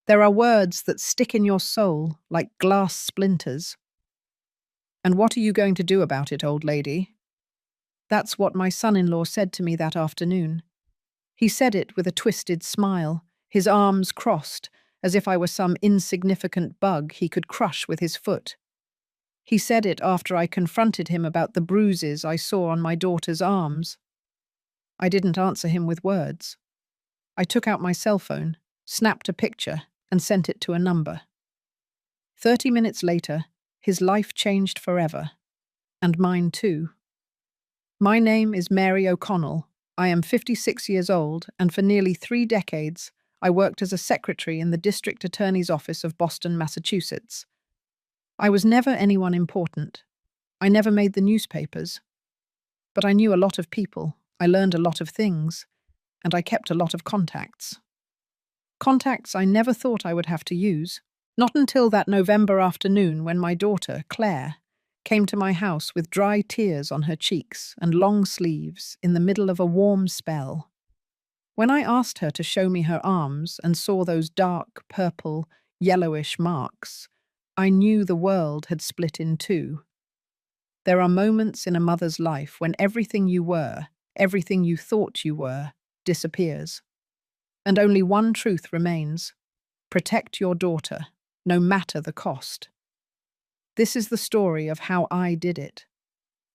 There are words that stick in your soul like glass splinters. And what are you going to do about it, old lady? That's what my son-in-law said to me that afternoon. He said it with a twisted smile, his arms crossed, as if I were some insignificant bug he could crush with his foot. He said it after I confronted him about the bruises I saw on my daughter's arms. I didn't answer him with words. I took out my cell phone, snapped a picture, and sent it to a number. 30 minutes later, his life changed forever. And mine too. My name is Mary O'Connell. I am 56 years old, and for nearly 3 decades, I worked as a secretary in the District Attorney's Office of Boston, Massachusetts. I was never anyone important. I never made the newspapers. But I knew a lot of people, I learned a lot of things, and I kept a lot of contacts. Contacts I never thought I would have to use, not until that November afternoon when my daughter, Claire, came to my house with dry tears on her cheeks and long sleeves in the middle of a warm spell. When I asked her to show me her arms and saw those dark, purple, yellowish marks, I knew the world had split in two. There are moments in a mother's life when everything you were, everything you thought you were, disappears. And only one truth remains: protect your daughter, no matter the cost. This is the story of how I did it,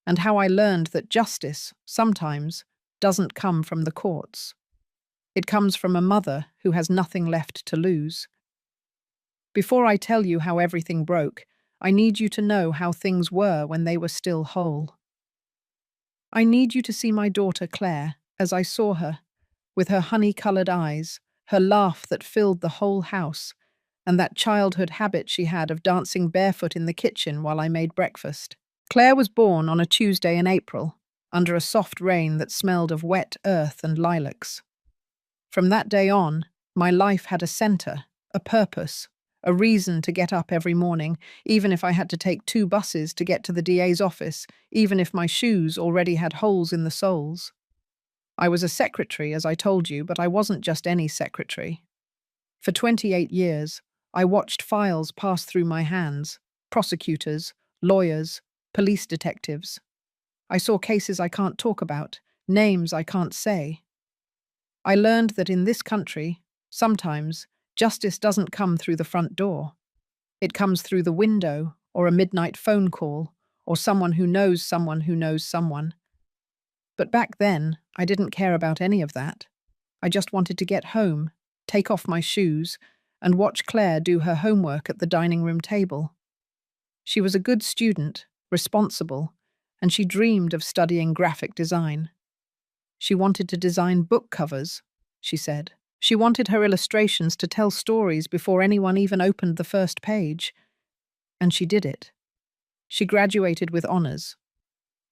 and how I learned that justice, sometimes, doesn't come from the courts. It comes from a mother who has nothing left to lose. Before I tell you how everything broke, I need you to know how things were when they were still whole. I need you to see my daughter Claire, as I saw her, with her honey-coloured eyes, her laugh that filled the whole house, and that childhood habit she had of dancing barefoot in the kitchen while I made breakfast. Claire was born on a Tuesday in April, under a soft rain that smelled of wet earth and lilacs. From that day on, my life had a centre, a purpose, a reason to get up every morning, even if I had to take 2 buses to get to the DA's office, even if my shoes already had holes in the soles. I was a secretary, as I told you, but I wasn't just any secretary. For 28 years, I watched files pass through my hands, prosecutors, lawyers, police detectives. I saw cases I can't talk about, names I can't say. I learned that in this country, sometimes, justice doesn't come through the front door. It comes through the window, or a midnight phone call, or someone who knows someone who knows someone. But back then, I didn't care about any of that. I just wanted to get home, take off my shoes, and watch Claire do her homework at the dining room table. She was a good student, responsible, and she dreamed of studying graphic design. She wanted to design book covers, she said. She wanted her illustrations to tell stories before anyone even opened the first page. And she did it. She graduated with honours.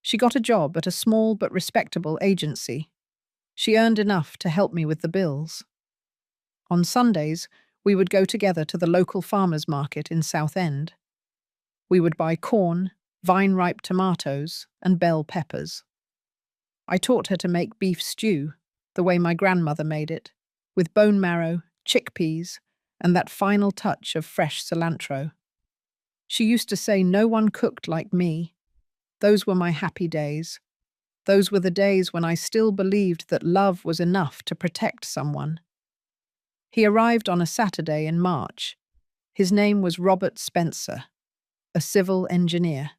She got a job at a small but respectable agency. She earned enough to help me with the bills. On Sundays, we would go together to the local farmers' market in Southend. We would buy corn, vine-ripe tomatoes, and bell peppers. I taught her to make beef stew, the way my grandmother made it, with bone marrow, chickpeas, and that final touch of fresh cilantro. She used to say no one cooked like me. Those were my happy days. Those were the days when I still believed that love was enough to protect someone. He arrived on a Saturday in March. His name was Robert Spencer, a civil engineer,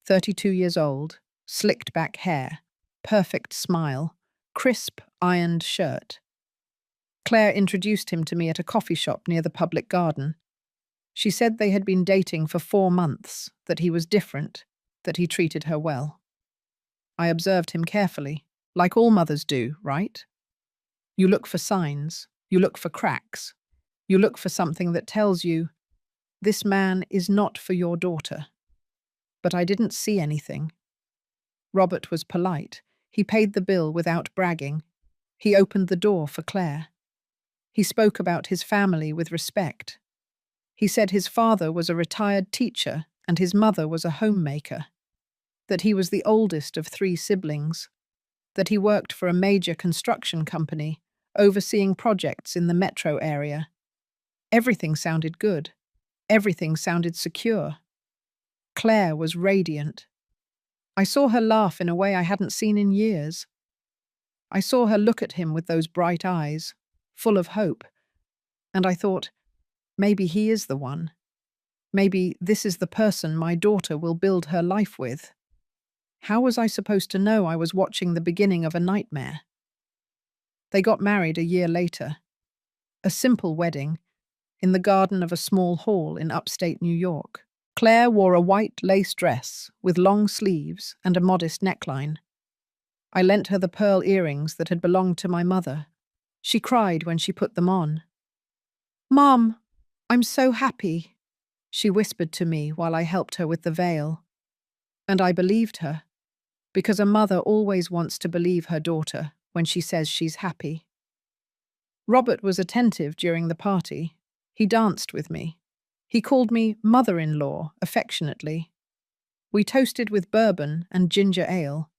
32 years old, slicked back hair, perfect smile, crisp, ironed shirt. Claire introduced him to me at a coffee shop near the public garden. She said they had been dating for 4 months, that he was different, that he treated her well. I observed him carefully, like all mothers do, right? You look for signs, you look for cracks, you look for something that tells you, this man is not for your daughter. But I didn't see anything. Robert was polite. He paid the bill without bragging. He opened the door for Claire. He spoke about his family with respect. He said his father was a retired teacher and his mother was a homemaker, that he was the oldest of 3 siblings, that he worked for a major construction company, overseeing projects in the metro area. Everything sounded good. Everything sounded secure. Claire was radiant. I saw her laugh in a way I hadn't seen in years. I saw her look at him with those bright eyes, full of hope, and I thought, maybe he is the one. Maybe this is the person my daughter will build her life with. How was I supposed to know I was watching the beginning of a nightmare? They got married a year later. A simple wedding, in the garden of a small hall in upstate New York. Claire wore a white lace dress with long sleeves and a modest neckline. I lent her the pearl earrings that had belonged to my mother. She cried when she put them on. "Mom, I'm so happy," she whispered to me while I helped her with the veil. And I believed her, because a mother always wants to believe her daughter when she says she's happy. Robert was attentive during the party. He danced with me. He called me mother-in-law affectionately. We toasted with bourbon and ginger ale.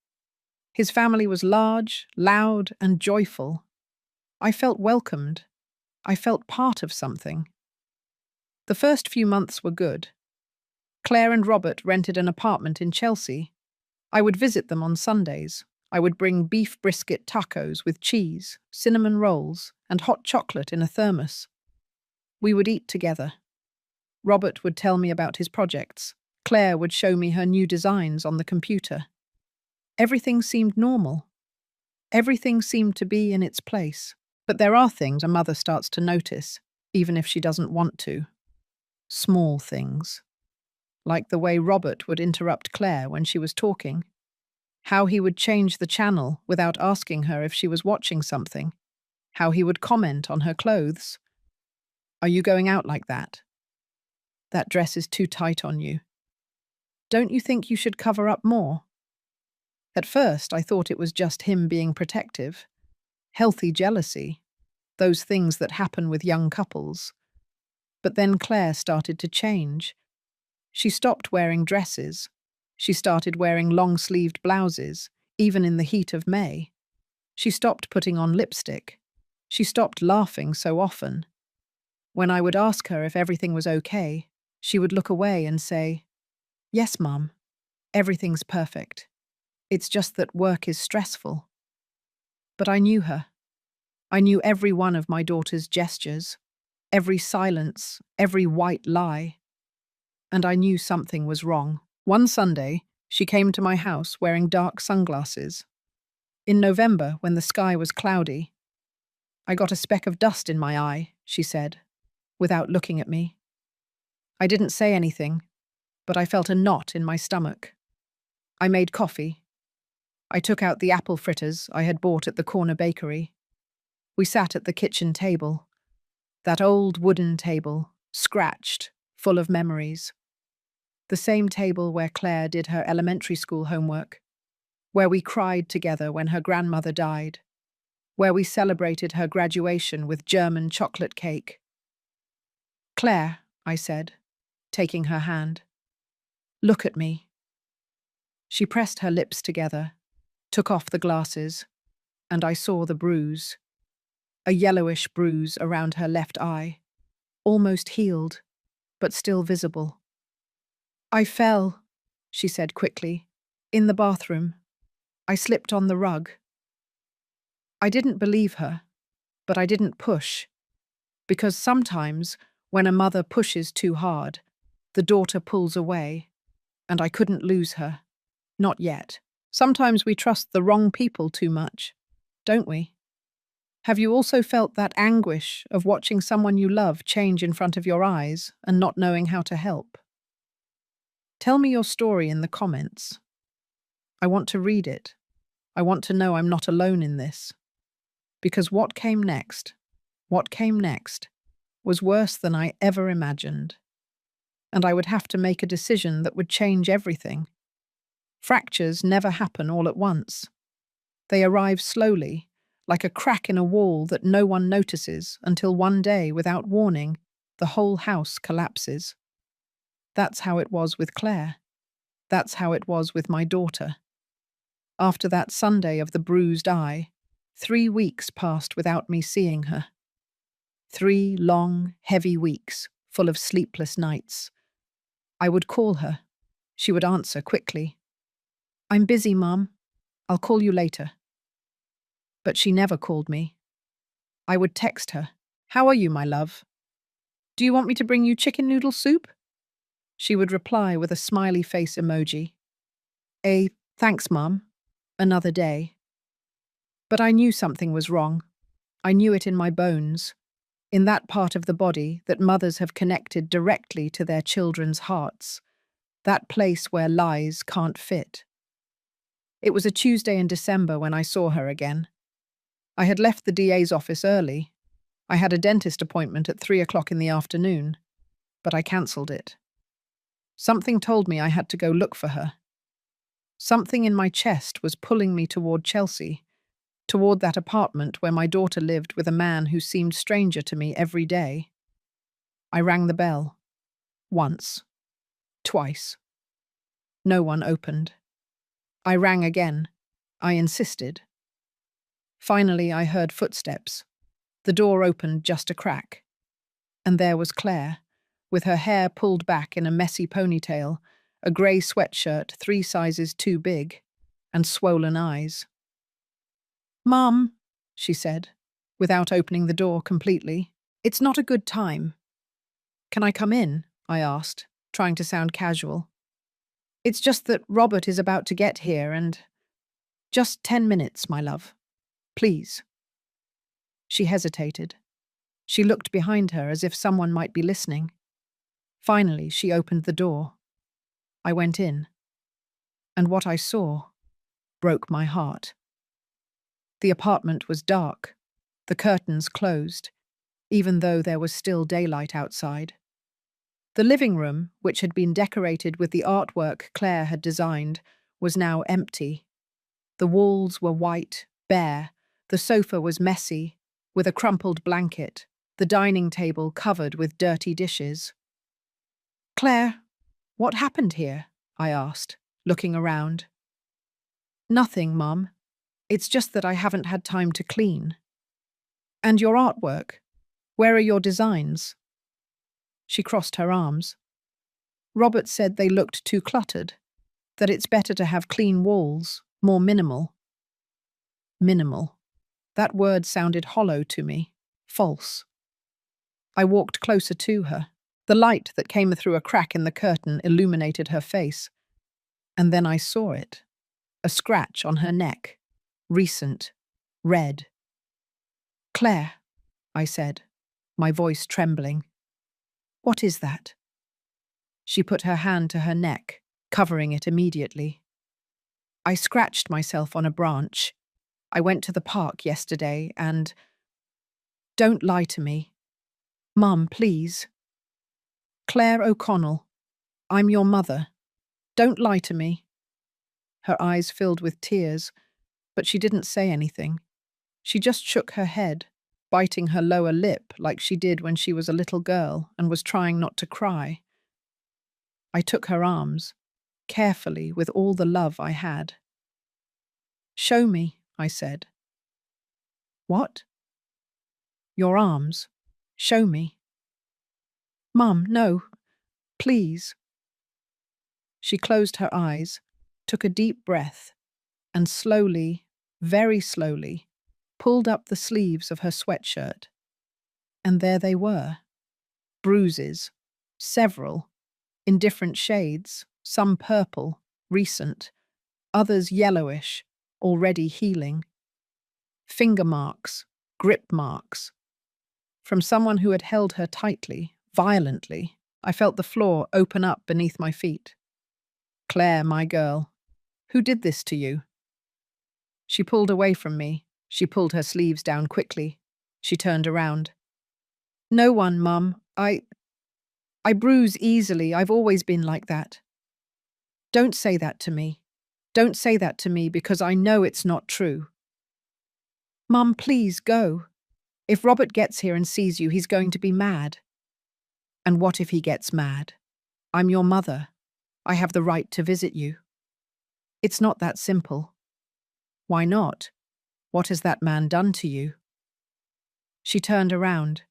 His family was large, loud, and joyful. I felt welcomed. I felt part of something. The first few months were good. Claire and Robert rented an apartment in Chelsea. I would visit them on Sundays. I would bring beef brisket tacos with cheese, cinnamon rolls, and hot chocolate in a thermos. We would eat together. Robert would tell me about his projects. Claire would show me her new designs on the computer. Everything seemed normal. Everything seemed to be in its place. But there are things a mother starts to notice, even if she doesn't want to. Small things. Like the way Robert would interrupt Claire when she was talking. How he would change the channel without asking her if she was watching something. How he would comment on her clothes. "Are you going out like that? That dress is too tight on you. Don't you think you should cover up more?" At first, I thought it was just him being protective. Healthy jealousy. Those things that happen with young couples. But then Claire started to change. She stopped wearing dresses. She started wearing long-sleeved blouses, even in the heat of May. She stopped putting on lipstick. She stopped laughing so often. When I would ask her if everything was okay, she would look away and say, "Yes, Mum, everything's perfect. It's just that work is stressful." But I knew her. I knew every one of my daughter's gestures, every silence, every white lie. And I knew something was wrong. One Sunday, she came to my house wearing dark sunglasses. In November, when the sky was cloudy, "I got a speck of dust in my eye," she said, without looking at me. I didn't say anything, but I felt a knot in my stomach. I made coffee. I took out the apple fritters I had bought at the corner bakery. We sat at the kitchen table. That old wooden table, scratched, full of memories. The same table where Claire did her elementary school homework, where we cried together when her grandmother died, where we celebrated her graduation with German chocolate cake. "Claire," I said, taking her hand, "look at me." She pressed her lips together, took off the glasses, and I saw the bruise. A yellowish bruise around her left eye, almost healed, but still visible. "I fell," she said quickly, "in the bathroom. I slipped on the rug." I didn't believe her, but I didn't push, because sometimes, when a mother pushes too hard, the daughter pulls away, and I couldn't lose her. Not yet. Sometimes we trust the wrong people too much, don't we? Have you also felt that anguish of watching someone you love change in front of your eyes and not knowing how to help? Tell me your story in the comments. I want to read it. I want to know I'm not alone in this. Because what came next, was worse than I ever imagined. And I would have to make a decision that would change everything. Fractures never happen all at once. They arrive slowly, like a crack in a wall that no one notices until one day, without warning, the whole house collapses. That's how it was with Claire. That's how it was with my daughter. After that Sunday of the bruised eye, 3 weeks passed without me seeing her. 3 long, heavy weeks, full of sleepless nights. I would call her. She would answer quickly. "I'm busy, Mum. I'll call you later." But she never called me. I would text her. "How are you, my love? Do you want me to bring you chicken noodle soup?" She would reply with a smiley face emoji. Thanks, Mum. Another day. But I knew something was wrong. I knew it in my bones, in that part of the body that mothers have connected directly to their children's hearts, that place where lies can't fit. It was a Tuesday in December when I saw her again. I had left the DA's office early. I had a dentist appointment at 3 o'clock in the afternoon, but I cancelled it. Something told me I had to go look for her. Something in my chest was pulling me toward Chelsea, toward that apartment where my daughter lived with a man who seemed stranger to me every day. I rang the bell. Once. Twice. No one opened. I rang again. I insisted. Finally, I heard footsteps. The door opened just a crack. And there was Claire, with her hair pulled back in a messy ponytail, a grey sweatshirt 3 sizes too big, and swollen eyes. "Mum," she said, without opening the door completely, "it's not a good time." "Can I come in?" I asked, trying to sound casual. "It's just that Robert is about to get here and—" "Just 10 minutes, my love. Please." She hesitated. She looked behind her as if someone might be listening. Finally, she opened the door. I went in. And what I saw broke my heart. The apartment was dark, the curtains closed, even though there was still daylight outside. The living room, which had been decorated with the artwork Claire had designed, was now empty. The walls were white, bare, the sofa was messy, with a crumpled blanket, the dining table covered with dirty dishes. "Claire, what happened here?" I asked, looking around. "Nothing, Mum. It's just that I haven't had time to clean." "And your artwork? Where are your designs?" She crossed her arms. "Robert said they looked too cluttered, that it's better to have clean walls, more minimal." Minimal. That word sounded hollow to me, false. I walked closer to her. The light that came through a crack in the curtain illuminated her face. And then I saw it. A scratch on her neck. Recent. Red. "Claire," I said, my voice trembling. "What is that?" She put her hand to her neck, covering it immediately. "I scratched myself on a branch. I went to the park yesterday and—" "Don't lie to me. Mum, please." "Claire O'Connell. I'm your mother. Don't lie to me." Her eyes filled with tears, but she didn't say anything. She just shook her head, biting her lower lip like she did when she was a little girl and was trying not to cry. I took her arms, carefully with all the love I had. "Show me," I said. "What?" "Your arms. Show me." "Mum, no. Please." She closed her eyes, took a deep breath, and slowly, very slowly, pulled up the sleeves of her sweatshirt. And there they were. Bruises. Several. In different shades, some purple, recent, others yellowish, already healing. Finger marks, grip marks. From someone who had held her tightly, violently, I felt the floor open up beneath my feet. "Claire, my girl, who did this to you?" She pulled away from me. She pulled her sleeves down quickly. She turned around. "No one, Mum. I bruise easily. I've always been like that." "Don't say that to me. Don't say that to me because I know it's not true." "Mum, please go. If Robert gets here and sees you, he's going to be mad." "And what if he gets mad? I'm your mother. I have the right to visit you." "It's not that simple." "Why not? What has that man done to you?" She turned around.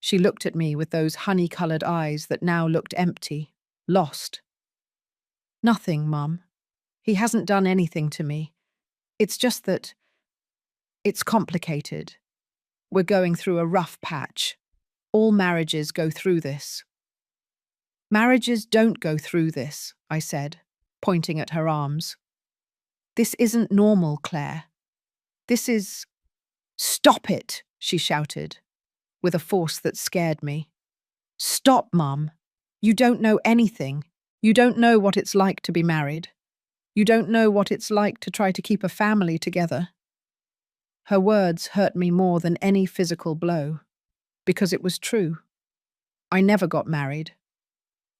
She looked at me with those honey-coloured eyes that now looked empty, lost. Nothing, Mum. He hasn't done anything to me. It's just that it's complicated. We're going through a rough patch. All marriages go through this. Marriages don't go through this, I said, pointing at her arms. This isn't normal, Claire. This is… Stop it, she shouted, with a force that scared me. Stop, Mum. You don't know anything. You don't know what it's like to be married. You don't know what it's like to try to keep a family together. Her words hurt me more than any physical blow, because it was true. I never got married.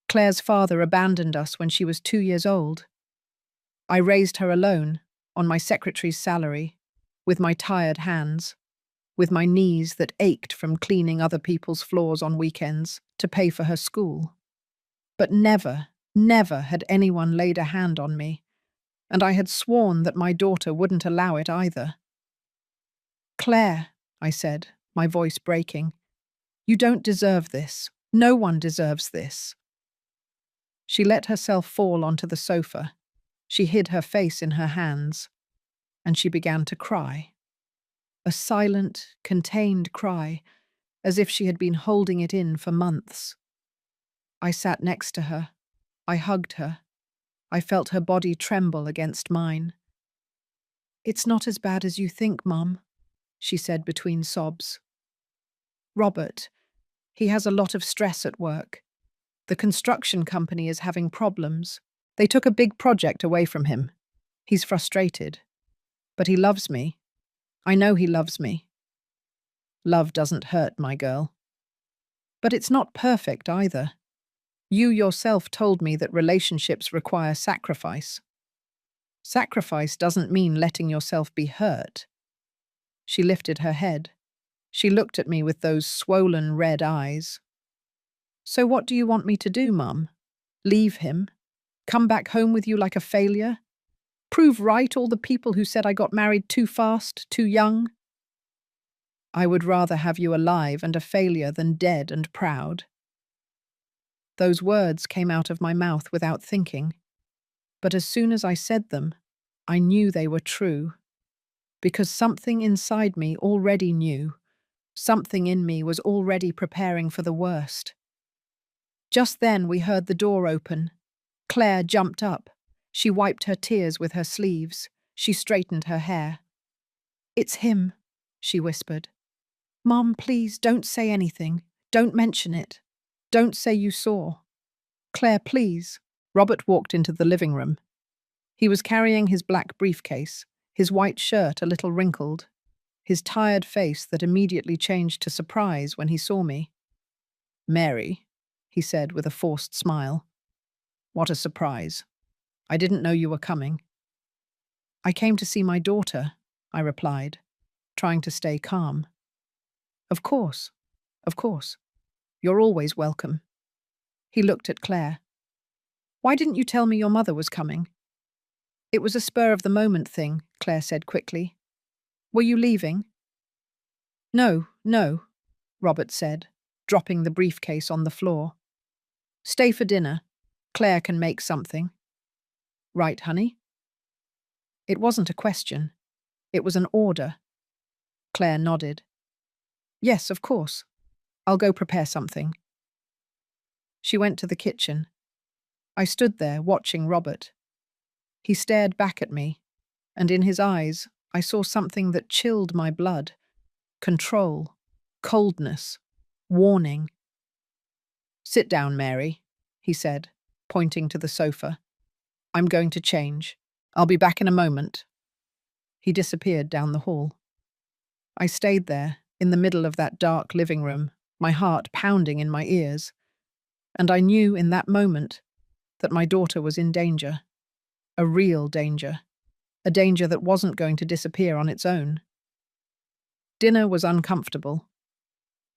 Claire's father abandoned us when she was 2 years old. I raised her alone, on my secretary's salary, with my tired hands, with my knees that ached from cleaning other people's floors on weekends to pay for her school. But never, never had anyone laid a hand on me, and I had sworn that my daughter wouldn't allow it either. Claire, I said, my voice breaking, you don't deserve this. No one deserves this. She let herself fall onto the sofa. She hid her face in her hands, and she began to cry. A silent, contained cry, as if she had been holding it in for months. I sat next to her. I hugged her. I felt her body tremble against mine. It's not as bad as you think, Mum, she said between sobs. Robert, he has a lot of stress at work. The construction company is having problems. They took a big project away from him. He's frustrated. But he loves me. I know he loves me. Love doesn't hurt, my girl. But it's not perfect either. You yourself told me that relationships require sacrifice. Sacrifice doesn't mean letting yourself be hurt. She lifted her head. She looked at me with those swollen red eyes. So what do you want me to do, Mum? Leave him? Come back home with you like a failure? Prove right all the people who said I got married too fast, too young? I would rather have you alive and a failure than dead and proud. Those words came out of my mouth without thinking, but as soon as I said them, I knew they were true, because something inside me already knew. Something in me was already preparing for the worst. Just then we heard the door open. Claire jumped up. She wiped her tears with her sleeves. She straightened her hair. It's him, she whispered. Mum, please don't say anything. Don't mention it. Don't say you saw. Claire, please. Robert walked into the living room. He was carrying his black briefcase, his white shirt a little wrinkled, his tired face that immediately changed to surprise when he saw me. Mary, he said with a forced smile. What a surprise. I didn't know you were coming. I came to see my daughter, I replied, trying to stay calm. Of course, of course. You're always welcome. He looked at Claire. Why didn't you tell me your mother was coming? It was a spur-of-the-moment thing, Claire said quickly. Were you leaving? No, no, Robert said, dropping the briefcase on the floor. Stay for dinner. Claire can make something. Right, honey? It wasn't a question. It was an order. Claire nodded. Yes, of course. I'll go prepare something. She went to the kitchen. I stood there watching Robert. He stared back at me, and in his eyes I saw something that chilled my blood. Control, coldness, warning. Sit down, Mary, he said, pointing to the sofa. I'm going to change. I'll be back in a moment. He disappeared down the hall. I stayed there, in the middle of that dark living room, my heart pounding in my ears, and I knew in that moment that my daughter was in danger. A real danger. A danger that wasn't going to disappear on its own. Dinner was uncomfortable.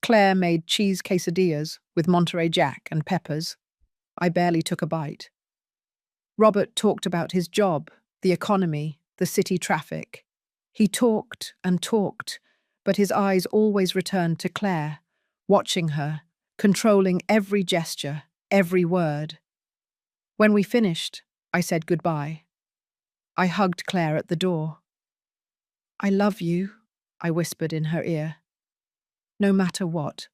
Claire made cheese quesadillas with Monterey Jack and peppers. I barely took a bite. Robert talked about his job, the economy, the city traffic. He talked and talked, but his eyes always returned to Claire, watching her, controlling every gesture, every word. When we finished, I said goodbye. I hugged Claire at the door. "I love you," I whispered in her ear. "No matter what,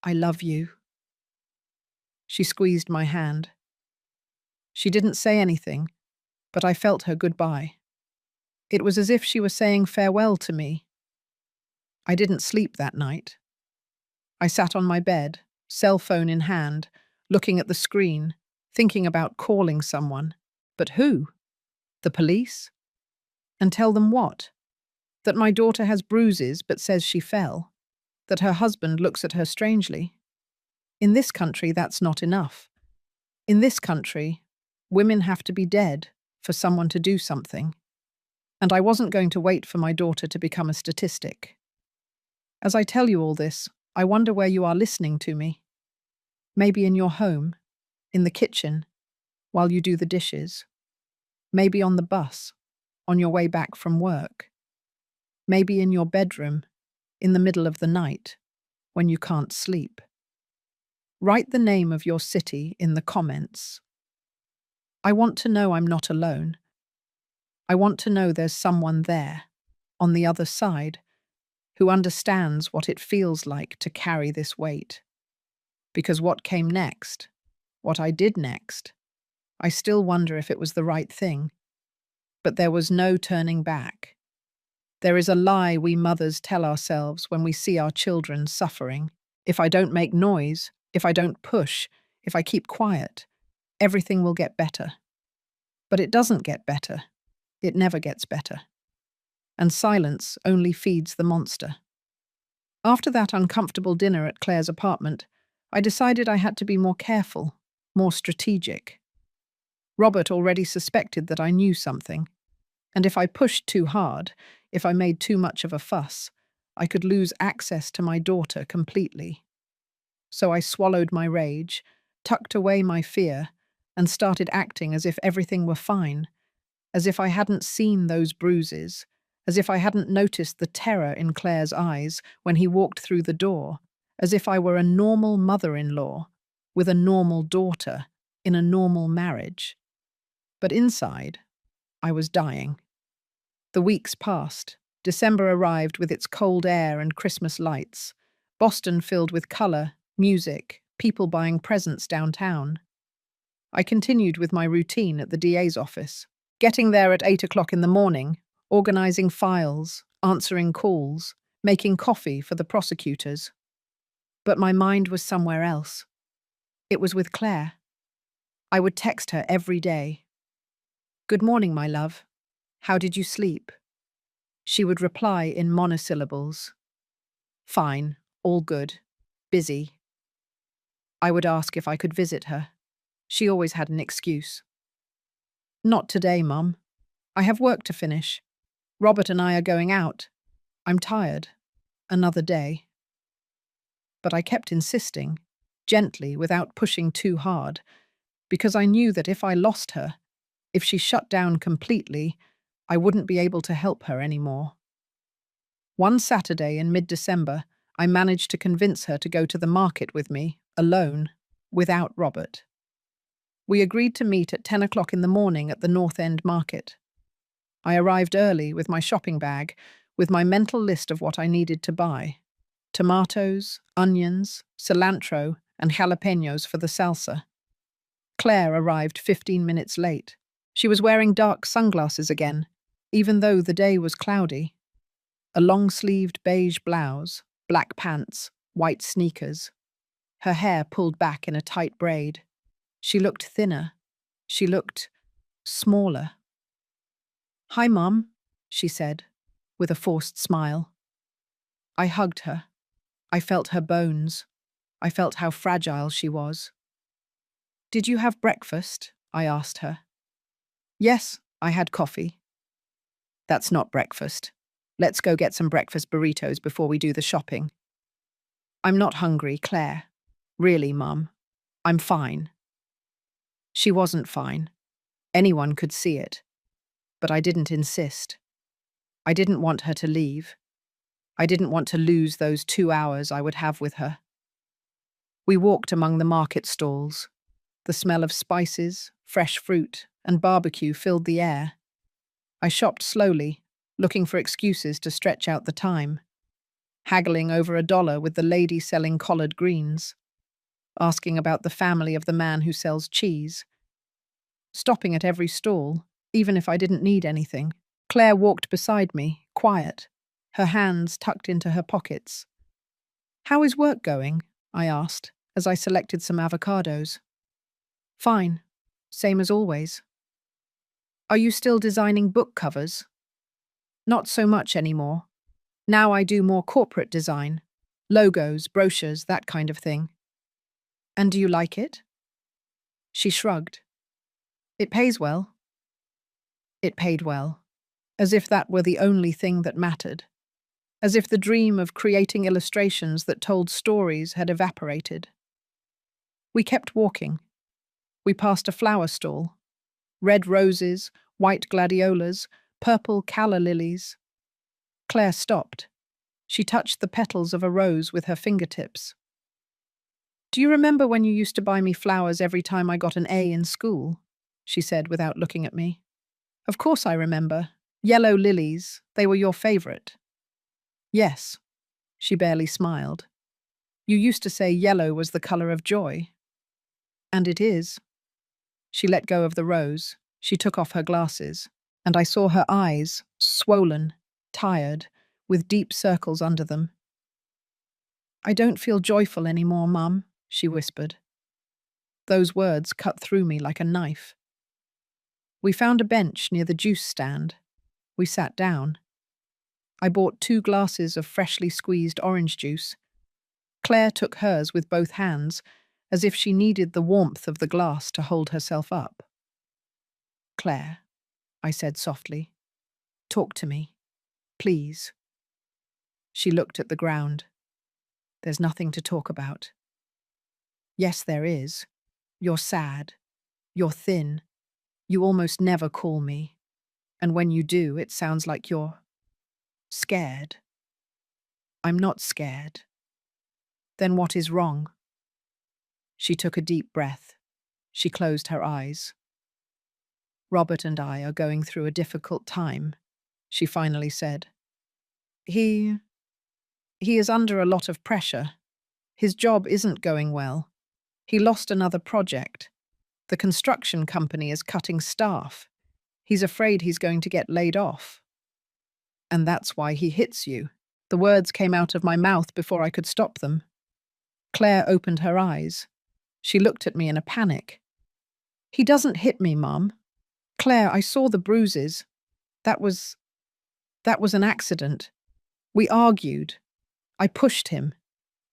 I love you." She squeezed my hand. She didn't say anything, but I felt her goodbye. It was as if she were saying farewell to me. I didn't sleep that night. I sat on my bed, cell phone in hand, looking at the screen, thinking about calling someone. But who? The police? And tell them what? That my daughter has bruises but says she fell? That her husband looks at her strangely? In this country, that's not enough. In this country, women have to be dead for someone to do something. And I wasn't going to wait for my daughter to become a statistic. As I tell you all this, I wonder where you are listening to me. Maybe in your home, in the kitchen, while you do the dishes. Maybe on the bus, on your way back from work. Maybe in your bedroom, in the middle of the night, when you can't sleep. Write the name of your city in the comments. I want to know I'm not alone. I want to know there's someone there, on the other side, who understands what it feels like to carry this weight. Because what came next, what I did next, I still wonder if it was the right thing. But there was no turning back. There is a lie we mothers tell ourselves when we see our children suffering. If I don't make noise, if I don't push, if I keep quiet, everything will get better. But it doesn't get better. It never gets better. And silence only feeds the monster. After that uncomfortable dinner at Claire's apartment, I decided I had to be more careful, more strategic. Robert already suspected that I knew something, and if I pushed too hard, if I made too much of a fuss, I could lose access to my daughter completely. So I swallowed my rage, tucked away my fear, and started acting as if everything were fine, as if I hadn't seen those bruises, as if I hadn't noticed the terror in Claire's eyes when he walked through the door, as if I were a normal mother-in-law with a normal daughter in a normal marriage. But inside, I was dying. The weeks passed. December arrived with its cold air and Christmas lights. Boston filled with colour, music, people buying presents downtown. I continued with my routine at the DA's office, getting there at 8 o'clock in the morning, organising files, answering calls, making coffee for the prosecutors. But my mind was somewhere else. It was with Claire. I would text her every day. "Good morning, my love. How did you sleep?" She would reply in monosyllables. "Fine, all good, busy." I would ask if I could visit her. She always had an excuse. "Not today, Mum. I have work to finish. Robert and I are going out. I'm tired. Another day." But I kept insisting, gently, without pushing too hard, because I knew that if I lost her, if she shut down completely, I wouldn't be able to help her anymore. One Saturday in mid-December, I managed to convince her to go to the market with me, alone, without Robert. We agreed to meet at 10 o'clock in the morning at the North End Market. I arrived early with my shopping bag, with my mental list of what I needed to buy. Tomatoes, onions, cilantro, and jalapenos for the salsa. Claire arrived 15 minutes late. She was wearing dark sunglasses again, even though the day was cloudy. A long-sleeved beige blouse, black pants, white sneakers. Her hair pulled back in a tight braid. She looked thinner. She looked smaller. "Hi, Mum," she said, with a forced smile. I hugged her. I felt her bones. I felt how fragile she was. "Did you have breakfast?" I asked her. "Yes, I had coffee." "That's not breakfast. Let's go get some breakfast burritos before we do the shopping." "I'm not hungry, Claire. Really, Mum. I'm fine." She wasn't fine. Anyone could see it. But I didn't insist. I didn't want her to leave. I didn't want to lose those 2 hours I would have with her. We walked among the market stalls. The smell of spices, fresh fruit, and barbecue filled the air. I shopped slowly, looking for excuses to stretch out the time, haggling over $1 with the lady selling collard greens, asking about the family of the man who sells cheese, stopping at every stall, even if I didn't need anything. Claire walked beside me, quiet, her hands tucked into her pockets. "How is work going?" I asked, as I selected some avocados. "Fine, same as always." "Are you still designing book covers?" "Not so much anymore. Now I do more corporate design. Logos, brochures, that kind of thing." "And do you like it?" She shrugged. "It pays well." It paid well, as if that were the only thing that mattered, as if the dream of creating illustrations that told stories had evaporated. We kept walking. We passed a flower stall. Red roses, white gladiolas, purple calla lilies. Claire stopped. She touched the petals of a rose with her fingertips. "Do you remember when you used to buy me flowers every time I got an A in school?" she said without looking at me. "Of course I remember. Yellow lilies, they were your favorite." "Yes." She barely smiled. "You used to say yellow was the color of joy." "And it is." She let go of the rose. She took off her glasses, and I saw her eyes, swollen, tired, with deep circles under them. "I don't feel joyful anymore, Mum," she whispered. Those words cut through me like a knife. We found a bench near the juice stand. We sat down. I bought 2 glasses of freshly squeezed orange juice. Claire took hers with both hands, as if she needed the warmth of the glass to hold herself up. "Claire," I said softly, "talk to me, please." She looked at the ground. "There's nothing to talk about." "Yes, there is. You're sad. You're thin. You almost never call me. And when you do, it sounds like you're scared." "I'm not scared." "Then what is wrong?" She took a deep breath. She closed her eyes. "Robert and I are going through a difficult time," she finally said. He is under a lot of pressure. His job isn't going well. He lost another project. The construction company is cutting staff. He's afraid he's going to get laid off. And that's why he hits you." The words came out of my mouth before I could stop them. Claire opened her eyes. She looked at me in a panic. "He doesn't hit me, Mum." "Claire, I saw the bruises. That was an accident. We argued. I pushed him.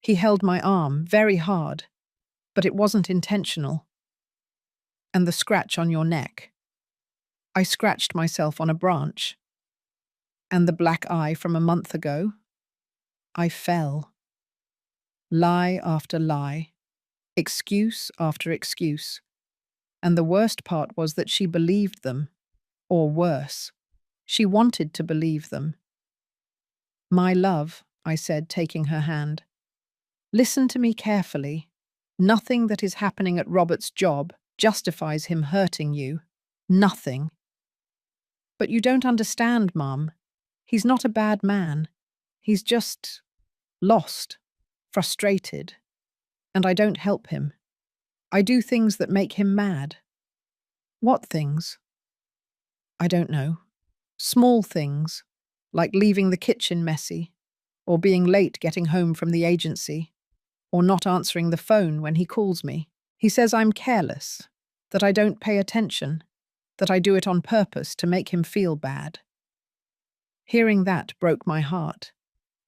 He held my arm very hard, but it wasn't intentional." "And the scratch on your neck?" "I scratched myself on a branch." "And the black eye from a month ago?" "I fell." Lie after lie, excuse after excuse. And the worst part was that she believed them. Or worse, she wanted to believe them. "My love," I said, taking her hand, "listen to me carefully. Nothing that is happening at Robert's job justifies him hurting you. Nothing." "But you don't understand, Mum. He's not a bad man. He's just lost, frustrated. And I don't help him. I do things that make him mad." "What things?" "I don't know. Small things, like leaving the kitchen messy, or being late getting home from the agency, or not answering the phone when he calls me. He says I'm careless, that I don't pay attention, that I do it on purpose to make him feel bad." Hearing that broke my heart,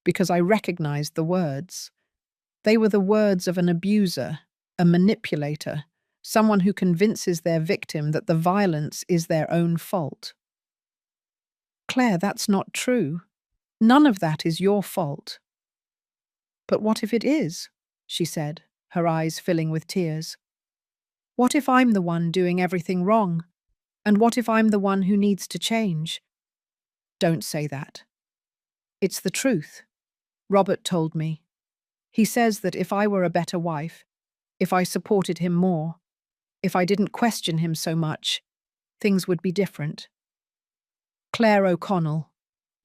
because I recognized the words. They were the words of an abuser, a manipulator, someone who convinces their victim that the violence is their own fault. "Claire, that's not true. None of that is your fault." "But what if it is?" she said, her eyes filling with tears. "What if I'm the one doing everything wrong? And what if I'm the one who needs to change?" "Don't say that. It's the truth. Robert told me. He says that if I were a better wife, If I supported him more, if I didn't question him so much, things would be different. Claire O'Connell,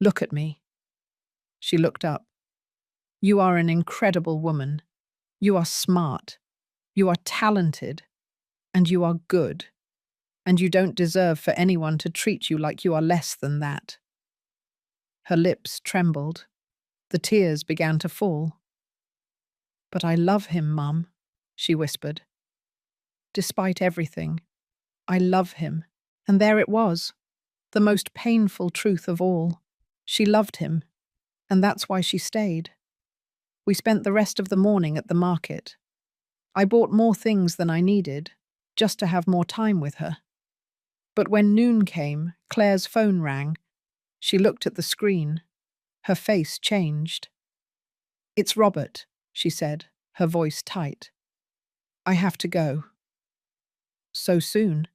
look at me. She looked up. You are an incredible woman. You are smart. You are talented. And you are good. And you don't deserve for anyone to treat you like you are less than that. Her lips trembled. The tears began to fall. But I love him, Mum, she whispered. Despite everything, I love him. And there it was, the most painful truth of all. She loved him, and that's why she stayed. We spent the rest of the morning at the market. I bought more things than I needed, just to have more time with her. But when noon came, Claire's phone rang. She looked at the screen. Her face changed. It's Robert, she said, her voice tight. I have to go. So soon?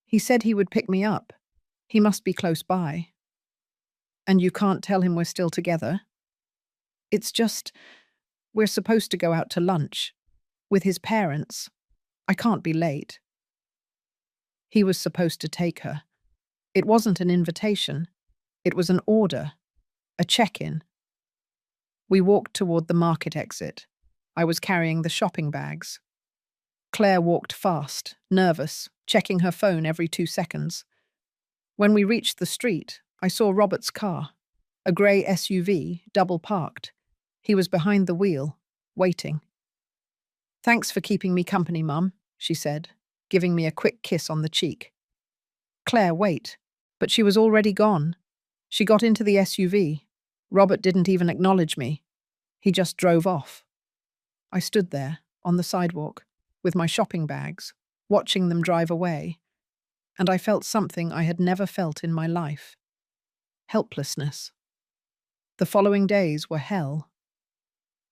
He said he would pick me up. He must be close by. And you can't tell him we're still together? It's just, we're supposed to go out to lunch. With his parents. I can't be late. He was supposed to take her. It wasn't an invitation. It was an order. A check-in. We walked toward the market exit. I was carrying the shopping bags. Claire walked fast, nervous, checking her phone every 2 seconds. When we reached the street, I saw Robert's car, a grey SUV, double parked. He was behind the wheel, waiting. Thanks for keeping me company, Mum, she said, giving me a quick kiss on the cheek. Claire, wait. But she was already gone. She got into the SUV. Robert didn't even acknowledge me. He just drove off. I stood there, on the sidewalk, with my shopping bags, watching them drive away, and I felt something I had never felt in my life. Helplessness. The following days were hell.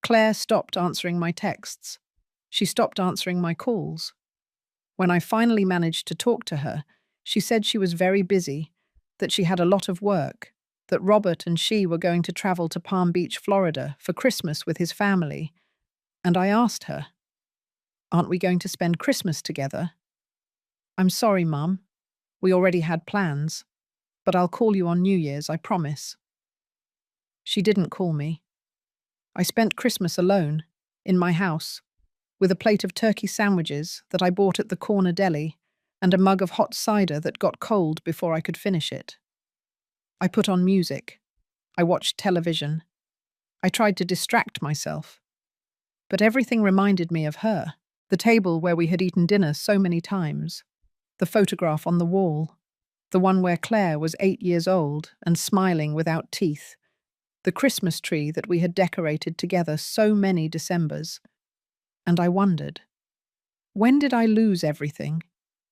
Claire stopped answering my texts. She stopped answering my calls. When I finally managed to talk to her, she said she was very busy, that she had a lot of work, that Robert and she were going to travel to Palm Beach, Florida, for Christmas with his family. And I asked her, aren't we going to spend Christmas together? I'm sorry, Mum. We already had plans, but I'll call you on New Year's, I promise. She didn't call me. I spent Christmas alone, in my house, with a plate of turkey sandwiches that I bought at the corner deli and a mug of hot cider that got cold before I could finish it. I put on music. I watched television. I tried to distract myself. But everything reminded me of her, the table where we had eaten dinner so many times, the photograph on the wall, the one where Claire was 8 years old and smiling without teeth, the Christmas tree that we had decorated together so many Decembers. And I wondered, when did I lose everything?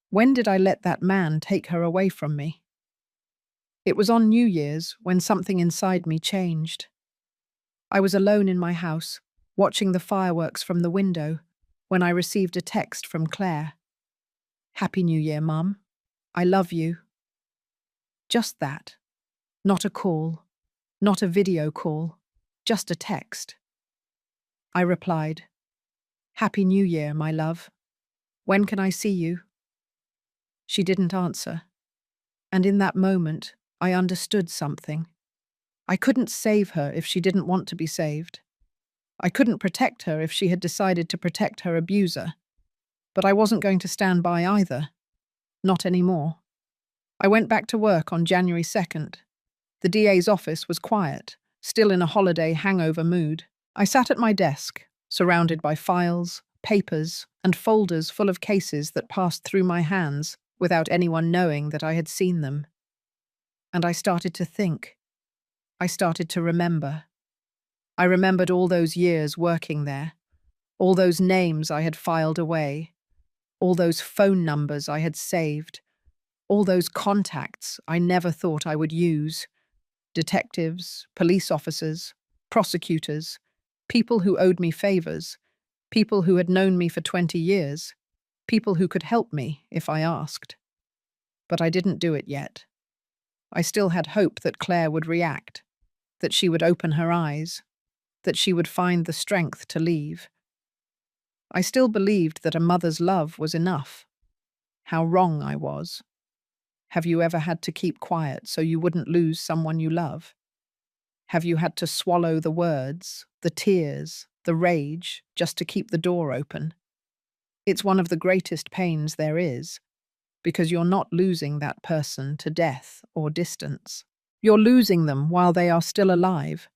When did I let that man take her away from me? It was on New Year's when something inside me changed. I was alone in my house, watching the fireworks from the window, when I received a text from Claire. Happy New Year, Mum. I love you. Just that. Not a call. Not a video call. Just a text. I replied, Happy New Year, my love. When can I see you? She didn't answer. And in that moment, I understood something. I couldn't save her if she didn't want to be saved. I couldn't protect her if she had decided to protect her abuser. But I wasn't going to stand by either. Not anymore. I went back to work on January 2nd. The DA's office was quiet, still in a holiday hangover mood. I sat at my desk, surrounded by files, papers, and folders full of cases that passed through my hands without anyone knowing that I had seen them. And I started to think. I started to remember. I remembered all those years working there, all those names I had filed away, all those phone numbers I had saved, all those contacts I never thought I would use. Detectives, police officers, prosecutors, people who owed me favors, people who had known me for 20 years, people who could help me if I asked. But I didn't do it yet. I still had hope that Claire would react, that she would open her eyes, that she would find the strength to leave. I still believed that a mother's love was enough. How wrong I was. Have you ever had to keep quiet so you wouldn't lose someone you love? Have you had to swallow the words, the tears, the rage, just to keep the door open? It's one of the greatest pains there is, because you're not losing that person to death or distance. You're losing them while they are still alive,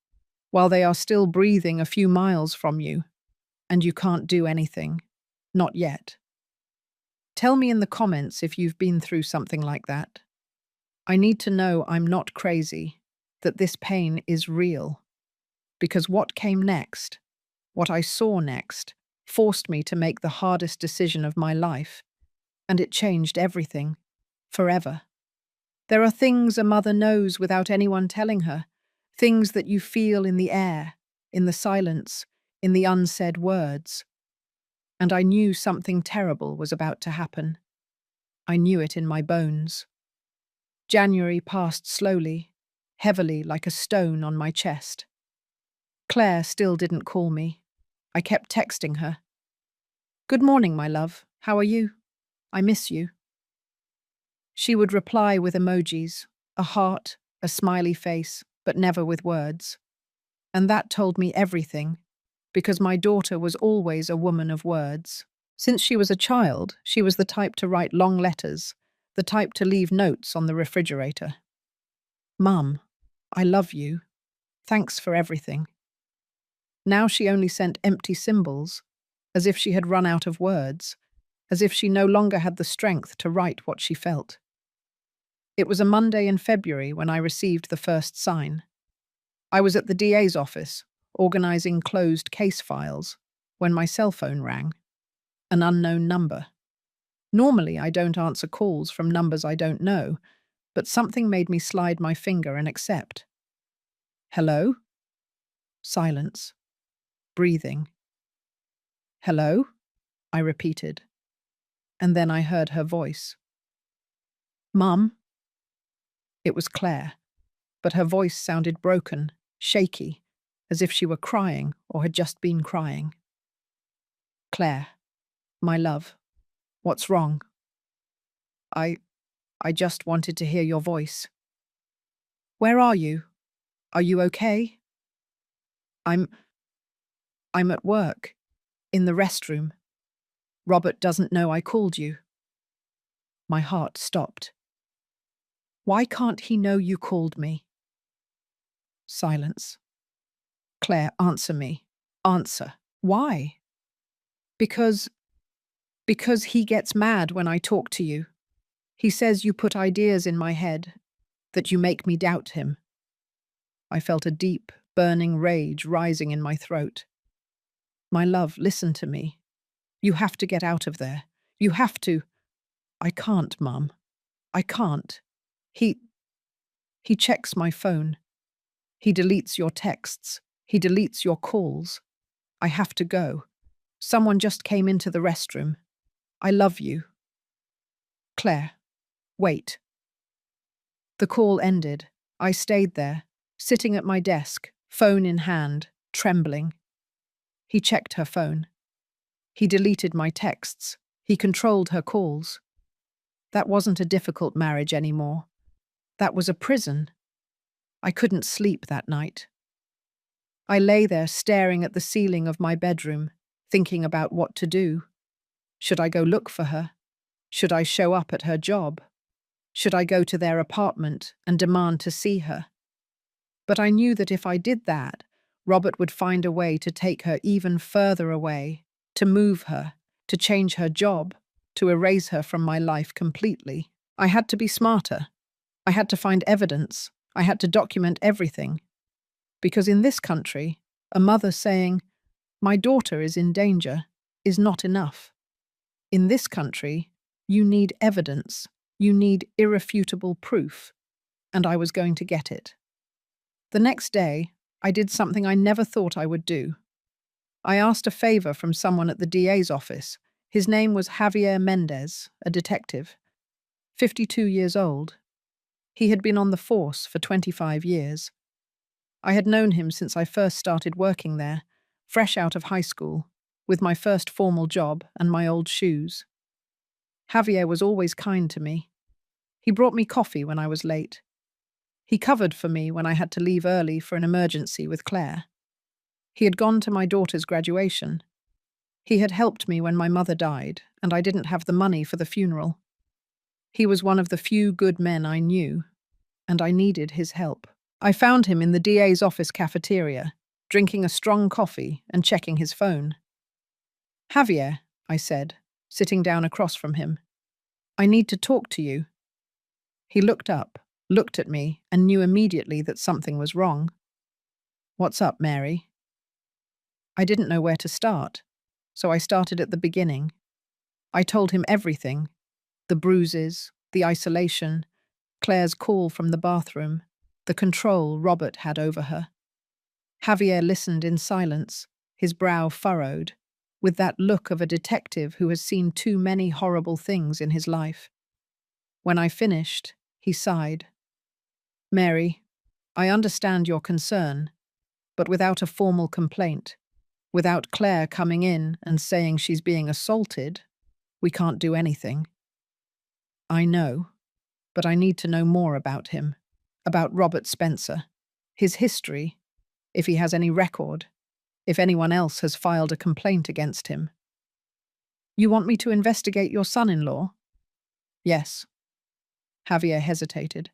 while they are still breathing a few miles from you, and you can't do anything. Not yet. Tell me in the comments if you've been through something like that. I need to know I'm not crazy, that this pain is real. Because what came next, what I saw next, forced me to make the hardest decision of my life, and it changed everything, forever. There are things a mother knows without anyone telling her, things that you feel in the air, in the silence, in the unsaid words. And I knew something terrible was about to happen. I knew it in my bones. January passed slowly, heavily like a stone on my chest. Claire still didn't call me. I kept texting her. "Good morning, my love. How are you? I miss you." She would reply with emojis, a heart, a smiley face, but never with words. And that told me everything, because my daughter was always a woman of words. Since she was a child, she was the type to write long letters, the type to leave notes on the refrigerator. "Mum, I love you. Thanks for everything." Now she only sent empty symbols, as if she had run out of words, as if she no longer had the strength to write what she felt. It was a Monday in February when I received the first sign. I was at the DA's office, organizing closed case files, when my cell phone rang. An unknown number. Normally, I don't answer calls from numbers I don't know, but something made me slide my finger and accept. "Hello?" Silence. Breathing. "Hello?" I repeated. And then I heard her voice. "Mum?" It was Claire, but her voice sounded broken, shaky, as if she were crying or had just been crying. "Claire, my love, what's wrong?" I just wanted to hear your voice." "Where are you? Are you okay?" I'm at work, in the restroom. Robert doesn't know I called you." My heart stopped. "Why can't he know you called me?" Silence. "Claire, answer me. Answer. Why?" Because he gets mad when I talk to you. He says you put ideas in my head, that you make me doubt him." I felt a deep, burning rage rising in my throat. "My love, listen to me. You have to get out of there. You have to." "I can't, Mum. I can't. He checks my phone. He deletes your texts. He deletes your calls. I have to go. Someone just came into the restroom. I love you." "Claire, wait." The call ended. I stayed there, sitting at my desk, phone in hand, trembling. He checked her phone. He deleted my texts. He controlled her calls. That wasn't a difficult marriage anymore. That was a prison. I couldn't sleep that night. I lay there staring at the ceiling of my bedroom, thinking about what to do. Should I go look for her? Should I show up at her job? Should I go to their apartment and demand to see her? But I knew that if I did that, Robert would find a way to take her even further away, to move her, to change her job, to erase her from my life completely. I had to be smarter. I had to find evidence. I had to document everything. Because in this country, a mother saying, "My daughter is in danger," is not enough. In this country, you need evidence. You need irrefutable proof. And I was going to get it. The next day, I did something I never thought I would do. I asked a favor from someone at the DA's office. His name was Javier Mendez, a detective, 52 years old. He had been on the force for 25 years. I had known him since I first started working there, fresh out of high school. with my first formal job and my old shoes. Javier was always kind to me. He brought me coffee when I was late. He covered for me when I had to leave early for an emergency with Claire. He had gone to my daughter's graduation. He had helped me when my mother died, and I didn't have the money for the funeral. He was one of the few good men I knew, and I needed his help. I found him in the DA's office cafeteria, drinking a strong coffee and checking his phone. "Javier," I said, sitting down across from him, "I need to talk to you." He looked up, looked at me, and knew immediately that something was wrong. "What's up, Mary?" I didn't know where to start, so I started at the beginning. I told him everything: the bruises, the isolation, Claire's call from the bathroom, the control Robert had over her. Javier listened in silence, his brow furrowed, with that look of a detective who has seen too many horrible things in his life. When I finished, he sighed. "Mary, I understand your concern, but without a formal complaint, without Claire coming in and saying she's being assaulted, we can't do anything." "I know, but I need to know more about him, about Robert Spencer, his history, if he has any record, if anyone else has filed a complaint against him." "You want me to investigate your son-in-law?" "Yes." Javier hesitated.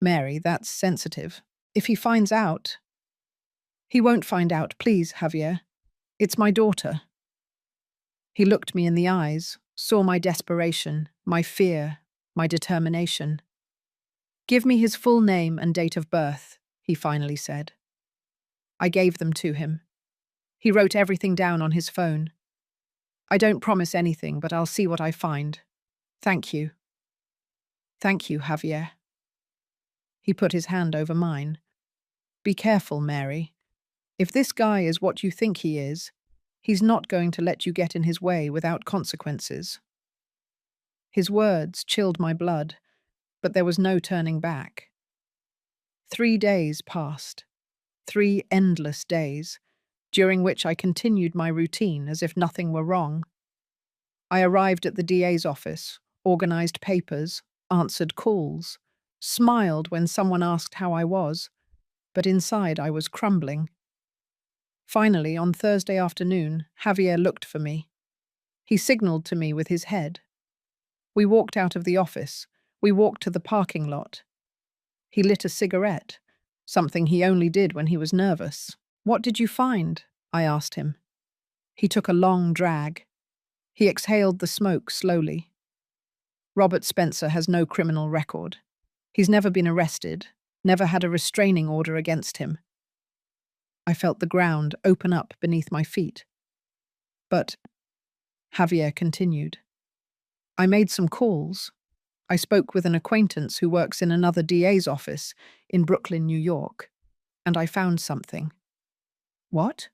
"Mary, that's sensitive. If he finds out—" "He won't find out, please, Javier. It's my daughter." He looked me in the eyes, saw my desperation, my fear, my determination. "Give me his full name and date of birth," he finally said. I gave them to him. He wrote everything down on his phone. "I don't promise anything, but I'll see what I find. Thank you." "Thank you, Javier." He put his hand over mine. "Be careful, Mary. If this guy is what you think he is, he's not going to let you get in his way without consequences." His words chilled my blood, but there was no turning back. 3 days passed. 3 endless days, during which I continued my routine as if nothing were wrong. I arrived at the DA's office, organized papers, answered calls, smiled when someone asked how I was, but inside I was crumbling. Finally, on Thursday afternoon, Javier looked for me. He signaled to me with his head. We walked out of the office. We walked to the parking lot. He lit a cigarette, something he only did when he was nervous. "What did you find?" I asked him. He took a long drag. He exhaled the smoke slowly. "Robert Spencer has no criminal record. He's never been arrested, never had a restraining order against him." I felt the ground open up beneath my feet. "But," Javier continued, "I made some calls. I spoke with an acquaintance who works in another DA's office in Brooklyn, New York, and I found something." "What?"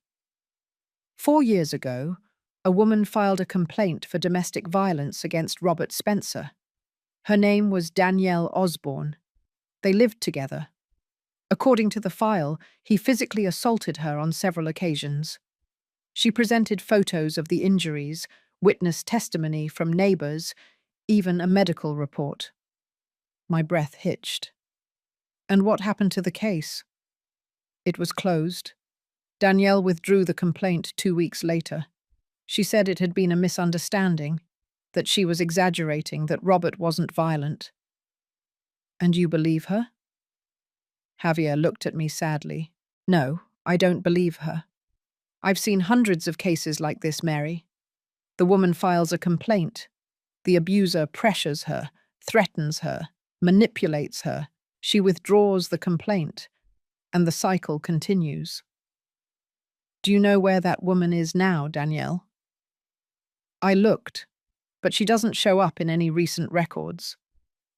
"4 years ago, a woman filed a complaint for domestic violence against Robert Spencer. Her name was Danielle Osborne. They lived together. According to the file, he physically assaulted her on several occasions. She presented photos of the injuries, witness testimony from neighbors, even a medical report." My breath hitched. "And what happened to the case?" "It was closed. Danielle withdrew the complaint 2 weeks later. She said it had been a misunderstanding, that she was exaggerating, that Robert wasn't violent." "And you believe her?" Javier looked at me sadly. "No, I don't believe her. I've seen hundreds of cases like this, Mary. The woman files a complaint. The abuser pressures her, threatens her, manipulates her. She withdraws the complaint, and the cycle continues." "Do you know where that woman is now, Danielle?" "I looked, but she doesn't show up in any recent records.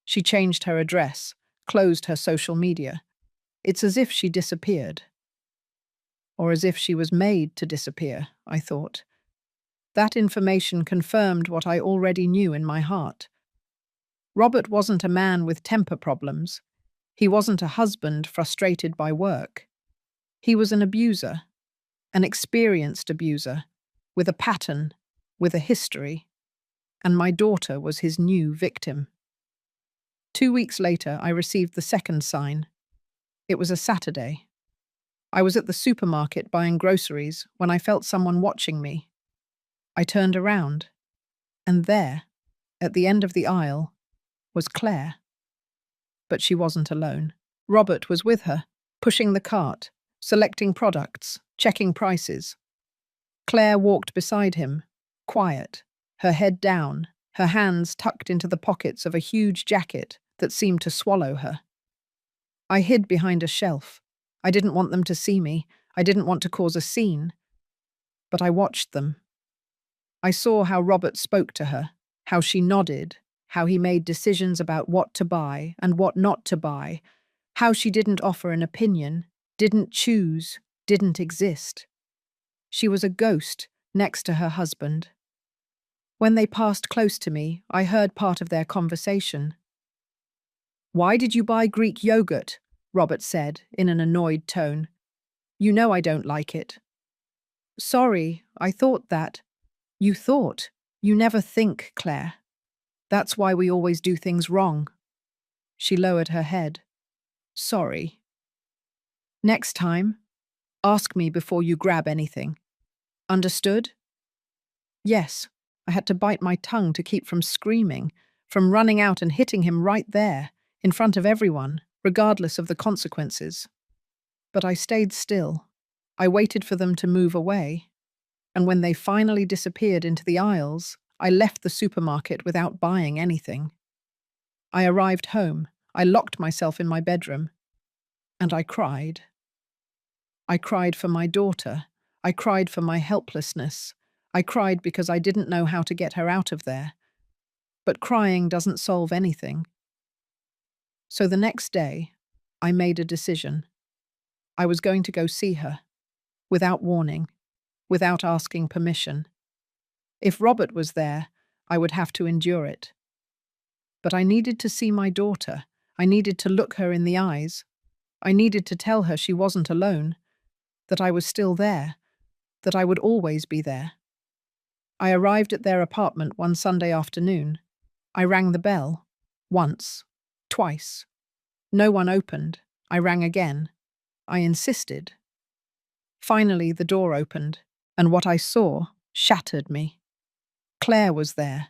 She changed her address, closed her social media. It's as if she disappeared." Or as if she was made to disappear, I thought. That information confirmed what I already knew in my heart. Robert wasn't a man with temper problems. He wasn't a husband frustrated by work. He was an abuser, an experienced abuser, with a pattern, with a history, and my daughter was his new victim. 2 weeks later, I received the second sign. It was a Saturday. I was at the supermarket buying groceries when I felt someone watching me. I turned around, and there, at the end of the aisle, was Claire. But she wasn't alone. Robert was with her, pushing the cart, selecting products, checking prices. Claire walked beside him, quiet, her head down, her hands tucked into the pockets of a huge jacket that seemed to swallow her. I hid behind a shelf. I didn't want them to see me. I didn't want to cause a scene. But I watched them. I saw how Robert spoke to her, how she nodded, how he made decisions about what to buy and what not to buy, how she didn't offer an opinion, didn't choose, didn't exist. She was a ghost next to her husband. When they passed close to me, I heard part of their conversation. "Why did you buy Greek yogurt?" Robert said in an annoyed tone. "You know I don't like it." "Sorry, I thought that." "You thought. You never think, Claire. That's why we always do things wrong." She lowered her head. "Sorry. Next time, ask me before you grab anything. Understood?" Yes, I had to bite my tongue to keep from screaming, from running out and hitting him right there, in front of everyone, regardless of the consequences. But I stayed still. I waited for them to move away. And when they finally disappeared into the aisles, I left the supermarket without buying anything. I arrived home. I locked myself in my bedroom. And I cried. I cried for my daughter. I cried for my helplessness. I cried because I didn't know how to get her out of there. But crying doesn't solve anything. So the next day, I made a decision. I was going to go see her, without warning, without asking permission. If Robert was there, I would have to endure it. But I needed to see my daughter. I needed to look her in the eyes. I needed to tell her she wasn't alone, that I was still there, that I would always be there. I arrived at their apartment one Sunday afternoon. I rang the bell. Once. Twice. No one opened. I rang again. I insisted. Finally, the door opened, and what I saw shattered me. Claire was there,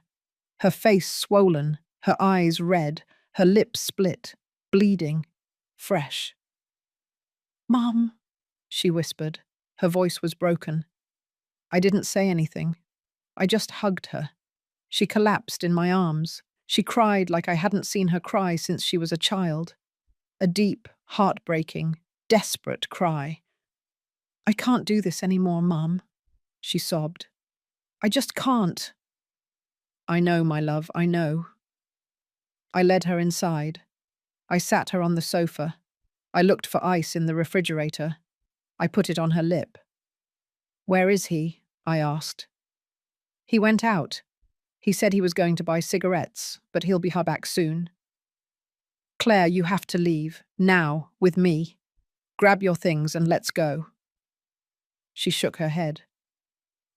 her face swollen, her eyes red, her lips split, bleeding, fresh. "Mom," she whispered. Her voice was broken. I didn't say anything. I just hugged her. She collapsed in my arms. She cried like I hadn't seen her cry since she was a child. A deep, heartbreaking, desperate cry. "I can't do this anymore, Mum," she sobbed. "I just can't." "I know, my love, I know." I led her inside. I sat her on the sofa. I looked for ice in the refrigerator. I put it on her lip. "Where is he?" I asked. "He went out. He said he was going to buy cigarettes, but he'll be back soon." "Claire, you have to leave, now, with me. Grab your things and let's go." She shook her head.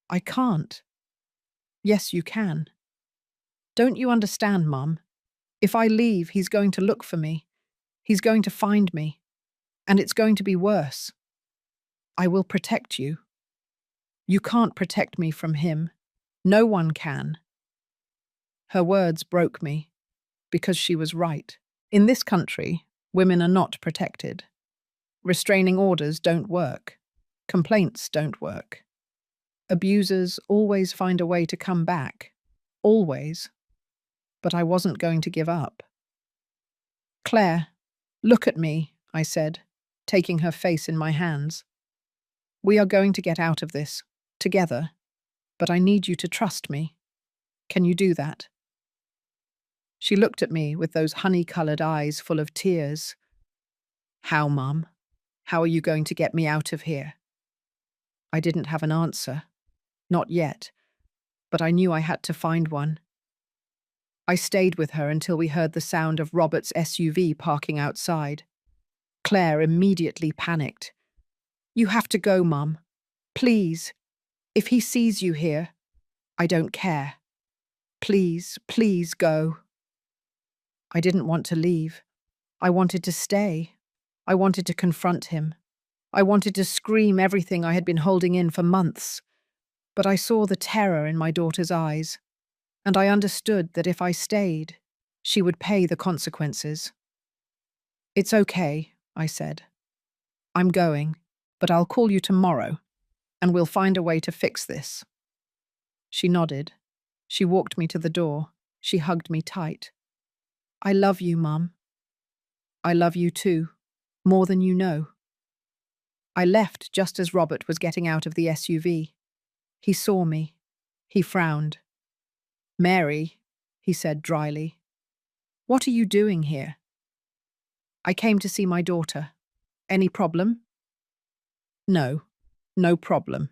"I can't." "Yes, you can. Don't you understand, Mum? If I leave, he's going to look for me. He's going to find me. And it's going to be worse. I will protect you. You can't protect me from him. No one can." Her words broke me, because she was right. In this country, women are not protected. Restraining orders don't work. Complaints don't work. Abusers always find a way to come back. Always. But I wasn't going to give up. "Claire, look at me," I said, taking her face in my hands. "We are going to get out of this, together, but I need you to trust me. Can you do that?" She looked at me with those honey-coloured eyes full of tears. "How, Mum? How are you going to get me out of here?" I didn't have an answer. Not yet. But I knew I had to find one. I stayed with her until we heard the sound of Robert's SUV parking outside. Claire immediately panicked. "You have to go, Mum. Please." If he sees you here, I don't care. Please, please go. I didn't want to leave. I wanted to stay. I wanted to confront him. I wanted to scream everything I had been holding in for months. But I saw the terror in my daughter's eyes, and I understood that if I stayed, she would pay the consequences. It's okay, I said. I'm going, but I'll call you tomorrow, and we'll find a way to fix this. She nodded. She walked me to the door. She hugged me tight. I love you, Mum. I love you too, more than you know. I left just as Robert was getting out of the SUV. He saw me. He frowned. Mary, he said dryly, what are you doing here? I came to see my daughter. Any problem? No, no problem.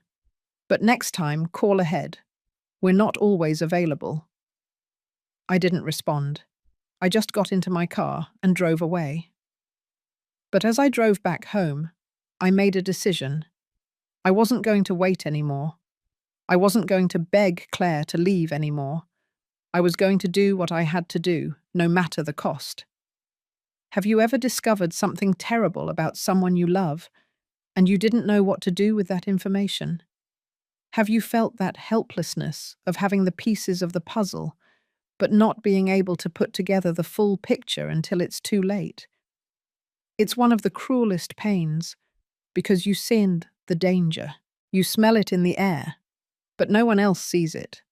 But next time, call ahead. We're not always available. I didn't respond. I just got into my car and drove away. But as I drove back home, I made a decision. I wasn't going to wait anymore. I wasn't going to beg Claire to leave anymore. I was going to do what I had to do, no matter the cost. Have you ever discovered something terrible about someone you love, and you didn't know what to do with that information? Have you felt that helplessness of having the pieces of the puzzle, but not being able to put together the full picture until it's too late? It's one of the cruelest pains, because you scent the danger. You smell it in the air, but no one else sees it.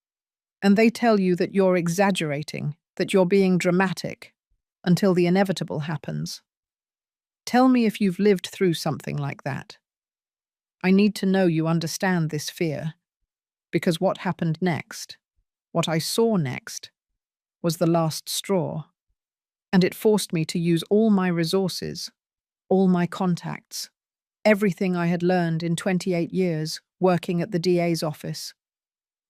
And they tell you that you're exaggerating, that you're being dramatic, until the inevitable happens. Tell me if you've lived through something like that. I need to know you understand this fear, because what happened next, what I saw next, was the last straw, and it forced me to use all my resources, all my contacts, everything I had learned in 28 years working at the DA's office.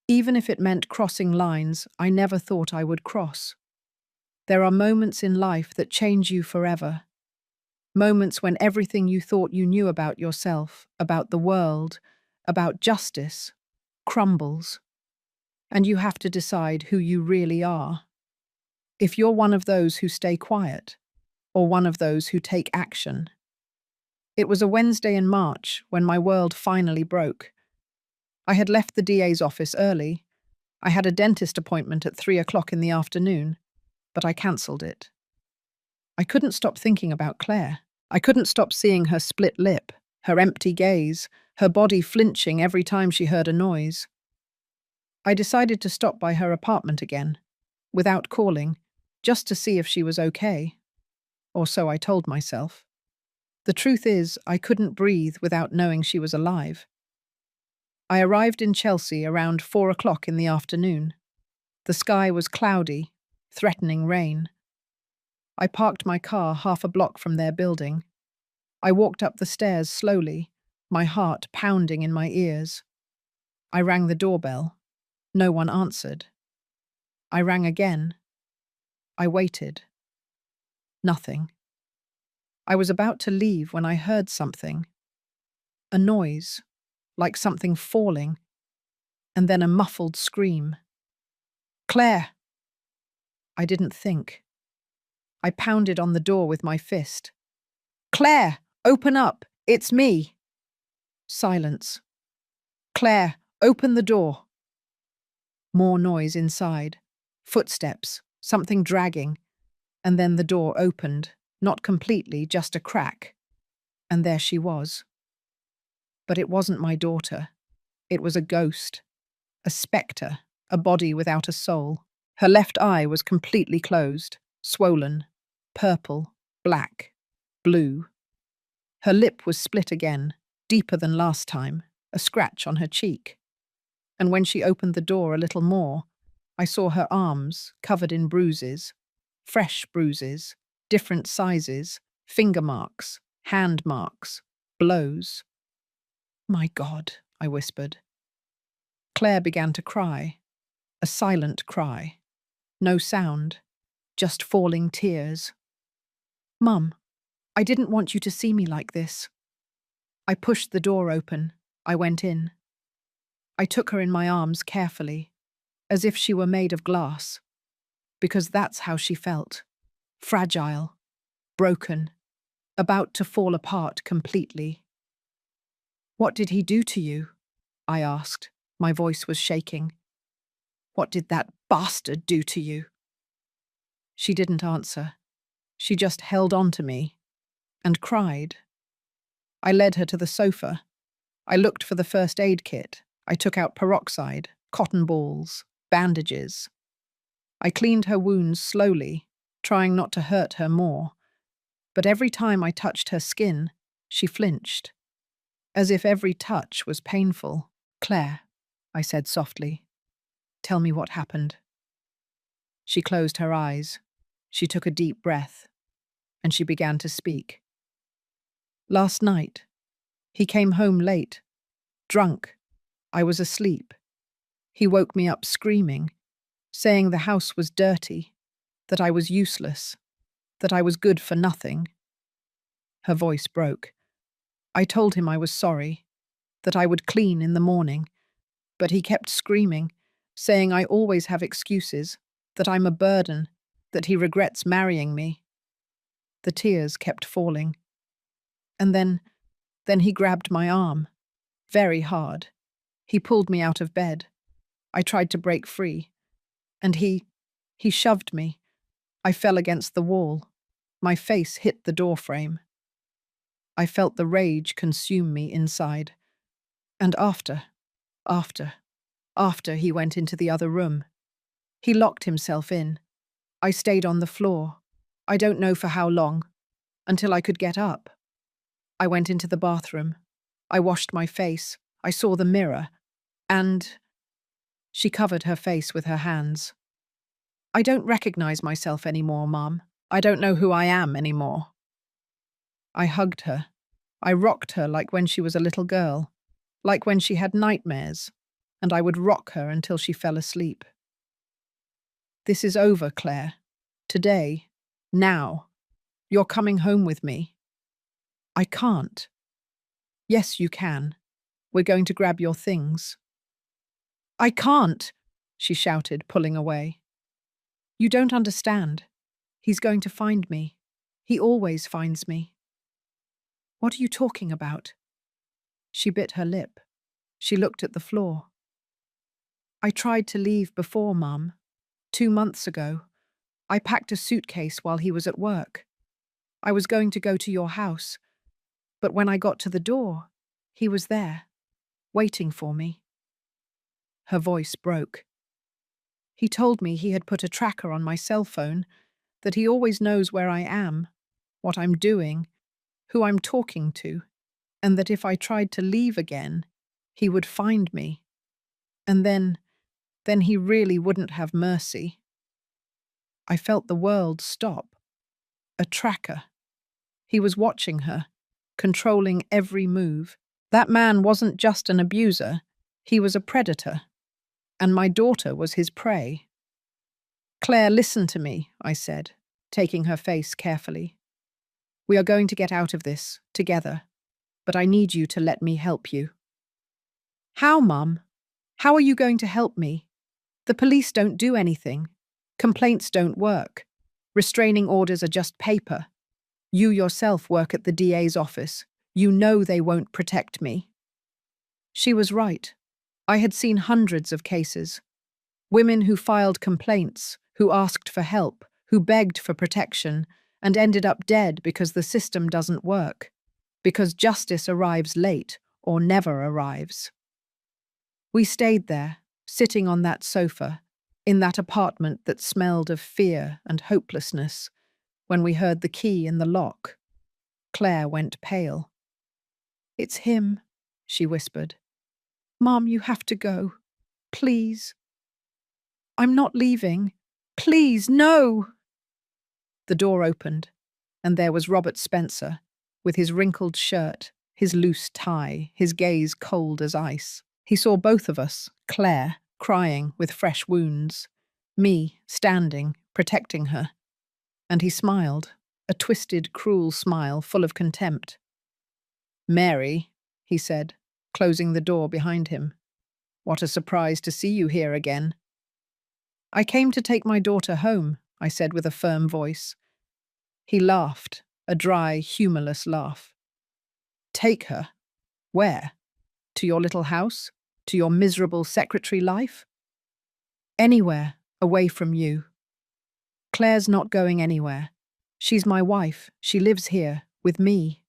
Even if it meant crossing lines I never thought I would cross. There are moments in life that change you forever. Moments when everything you thought you knew about yourself, about the world, about justice, crumbles. And you have to decide who you really are. If you're one of those who stay quiet, or one of those who take action. It was a Wednesday in March when my world finally broke. I had left the DA's office early. I had a dentist appointment at 3 o'clock in the afternoon, but I cancelled it. I couldn't stop thinking about Claire. I couldn't stop seeing her split lip, her empty gaze, her body flinching every time she heard a noise. I decided to stop by her apartment again, without calling, just to see if she was okay. Or so I told myself. The truth is, I couldn't breathe without knowing she was alive. I arrived in Chelsea around 4 o'clock in the afternoon. The sky was cloudy, threatening rain. I parked my car half a block from their building. I walked up the stairs slowly, my heart pounding in my ears. I rang the doorbell. No one answered. I rang again. I waited. Nothing. I was about to leave when I heard something. A noise, like something falling, and then a muffled scream. Claire! I didn't think. I pounded on the door with my fist. Claire, open up! It's me! Silence. Claire, open the door! More noise inside. Footsteps, something dragging. And then the door opened, not completely, just a crack. And there she was. But it wasn't my daughter. It was a ghost. A spectre, a body without a soul. Her left eye was completely closed, swollen, purple, black, blue. Her lip was split again, deeper than last time, a scratch on her cheek. And when she opened the door a little more, I saw her arms covered in bruises, fresh bruises, different sizes, finger marks, hand marks, blows. My God, I whispered. Claire began to cry, a silent cry. No sound, just falling tears. Mum, I didn't want you to see me like this. I pushed the door open. I went in. I took her in my arms carefully, as if she were made of glass, because that's how she felt. Fragile, broken, about to fall apart completely. "What did he do to you?" I asked. My voice was shaking. "What did that bastard do to you?" She didn't answer. She just held on to me and cried. I led her to the sofa. I looked for the first aid kit. I took out peroxide, cotton balls, bandages. I cleaned her wounds slowly, trying not to hurt her more. But every time I touched her skin, she flinched, as if every touch was painful. "Claire," I said softly, "tell me what happened." She closed her eyes. She took a deep breath, and she began to speak. "Last night, he came home late, drunk. I was asleep. He woke me up screaming, saying the house was dirty, that I was useless, that I was good for nothing." Her voice broke. I told him I was sorry, that I would clean in the morning, but he kept screaming, saying I always have excuses, that I'm a burden, that he regrets marrying me. The tears kept falling. And then he grabbed my arm, very hard. He pulled me out of bed. I tried to break free, and he shoved me. I fell against the wall. My face hit the doorframe. I felt the rage consume me inside. And after he went into the other room. He locked himself in. I stayed on the floor. I don't know for how long, until I could get up. I went into the bathroom. I washed my face. I saw the mirror. And she covered her face with her hands. "I don't recognize myself anymore, Mom. I don't know who I am anymore." I hugged her. I rocked her like when she was a little girl, like when she had nightmares, and I would rock her until she fell asleep. "This is over, Claire. Today. Now. You're coming home with me." "I can't." "Yes, you can. We're going to grab your things." "I can't," she shouted, pulling away. "You don't understand. He's going to find me. He always finds me." "What are you talking about?" She bit her lip. She looked at the floor. "I tried to leave before, Mum. 2 months ago. I packed a suitcase while he was at work. I was going to go to your house, but when I got to the door, he was there, waiting for me." Her voice broke. "He told me he had put a tracker on my cell phone, that he always knows where I am, what I'm doing, who I'm talking to, and that if I tried to leave again, he would find me. And then he really wouldn't have mercy." I felt the world stop. A tracker. He was watching her, controlling every move. That man wasn't just an abuser, he was a predator. And my daughter was his prey. "Claire, listen to me," I said, taking her face carefully. "We are going to get out of this, together, but I need you to let me help you." "How, Mum? How are you going to help me? The police don't do anything. Complaints don't work. Restraining orders are just paper. You yourself work at the DA's office. You know they won't protect me." She was right. I had seen hundreds of cases. Women who filed complaints, who asked for help, who begged for protection, and ended up dead because the system doesn't work, because justice arrives late or never arrives. We stayed there, sitting on that sofa, in that apartment that smelled of fear and hopelessness, when we heard the key in the lock. Claire went pale. "It's him," she whispered. "Mom, you have to go. Please." "I'm not leaving. Please, no!" The door opened, and there was Robert Spencer, with his wrinkled shirt, his loose tie, his gaze cold as ice. He saw both of us, Claire, crying with fresh wounds, me, standing, protecting her. And he smiled, a twisted, cruel smile full of contempt. "Mary," he said, closing the door behind him. What a surprise to see you here again. I came to take my daughter home, I said with a firm voice. He laughed, a dry, humorless laugh. Take her? Where? To your little house? To your miserable secretary life? Anywhere, away from you. Claire's not going anywhere. She's my wife. She lives here, with me.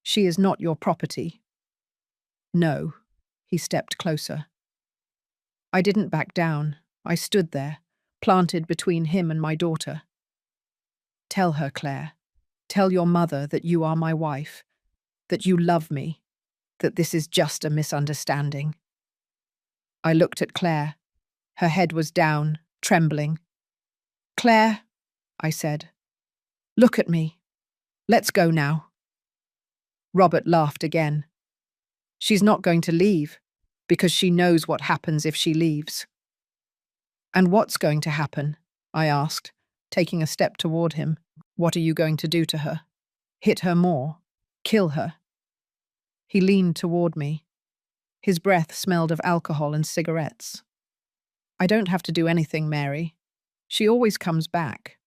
She is not your property. No. He stepped closer. I didn't back down. I stood there, planted between him and my daughter. Tell her, Claire. Tell your mother that you are my wife, that you love me, that this is just a misunderstanding. I looked at Claire. Her head was down, trembling. Claire, I said, look at me. Let's go now. Robert laughed again. She's not going to leave, because she knows what happens if she leaves. And what's going to happen? I asked, taking a step toward him. What are you going to do to her? Hit her more? Kill her? He leaned toward me. His breath smelled of alcohol and cigarettes. I don't have to do anything, Mary. She always comes back.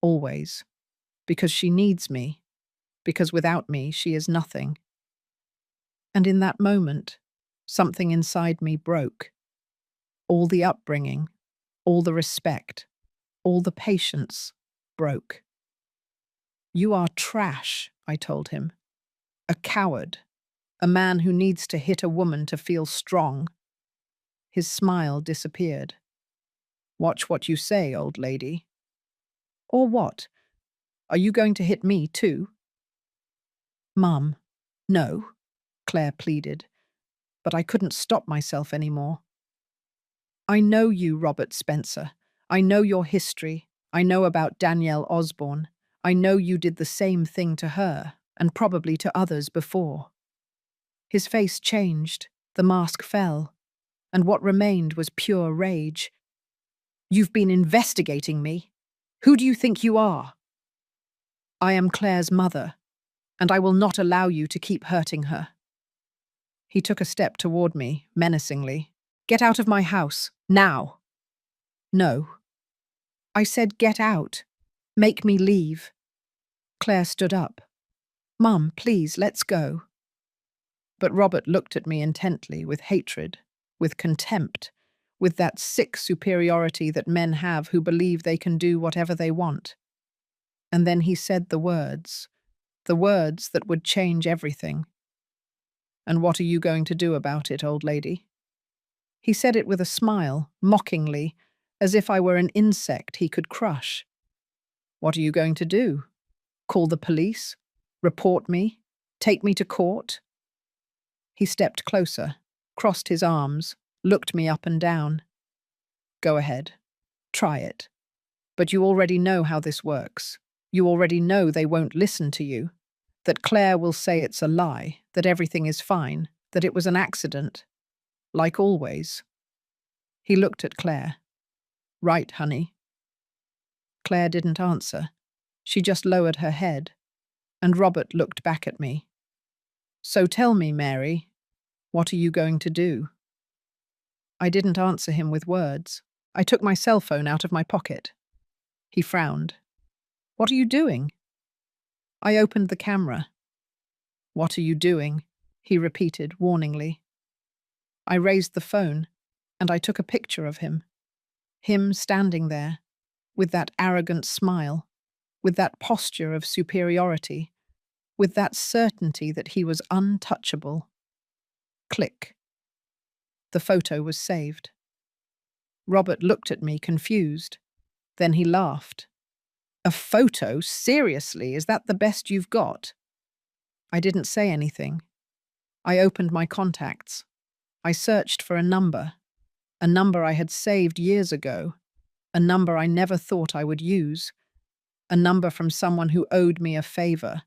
Always. Because she needs me. Because without me, she is nothing. And in that moment, something inside me broke. All the upbringing, all the respect, all the patience broke. You are trash, I told him. A coward. A man who needs to hit a woman to feel strong. His smile disappeared. Watch what you say, old lady. Or what? Are you going to hit me too? Mum, no, Claire pleaded, but I couldn't stop myself anymore. I know you, Robert Spencer. I know your history. I know about Danielle Osborne. I know you did the same thing to her, and probably to others before. His face changed, the mask fell, and what remained was pure rage. You've been investigating me. Who do you think you are? I am Claire's mother, and I will not allow you to keep hurting her. He took a step toward me, menacingly. Get out of my house, now. No. I said get out. Make me leave. Claire stood up. Mum, please, let's go. But Robert looked at me intently, with hatred, with contempt, with that sick superiority that men have who believe they can do whatever they want. And then he said the words that would change everything. And what are you going to do about it, old lady? He said it with a smile, mockingly, as if I were an insect he could crush. What are you going to do? Call the police? Report me? Take me to court? He stepped closer, crossed his arms, looked me up and down. Go ahead. Try it. But you already know how this works. You already know they won't listen to you. That Claire will say it's a lie, that everything is fine, that it was an accident. Like always. He looked at Claire. Right, honey. Claire didn't answer. She just lowered her head, and Robert looked back at me. So tell me, Mary, what are you going to do? I didn't answer him with words. I took my cell phone out of my pocket. He frowned. What are you doing? I opened the camera. What are you doing? He repeated warningly. I raised the phone, and I took a picture of him. Him standing there, with that arrogant smile, with that posture of superiority, with that certainty that he was untouchable. Click. The photo was saved. Robert looked at me, confused. Then he laughed. A photo? Seriously, is that the best you've got? I didn't say anything. I opened my contacts. I searched for a number I had saved years ago, a number I never thought I would use, a number from someone who owed me a favor,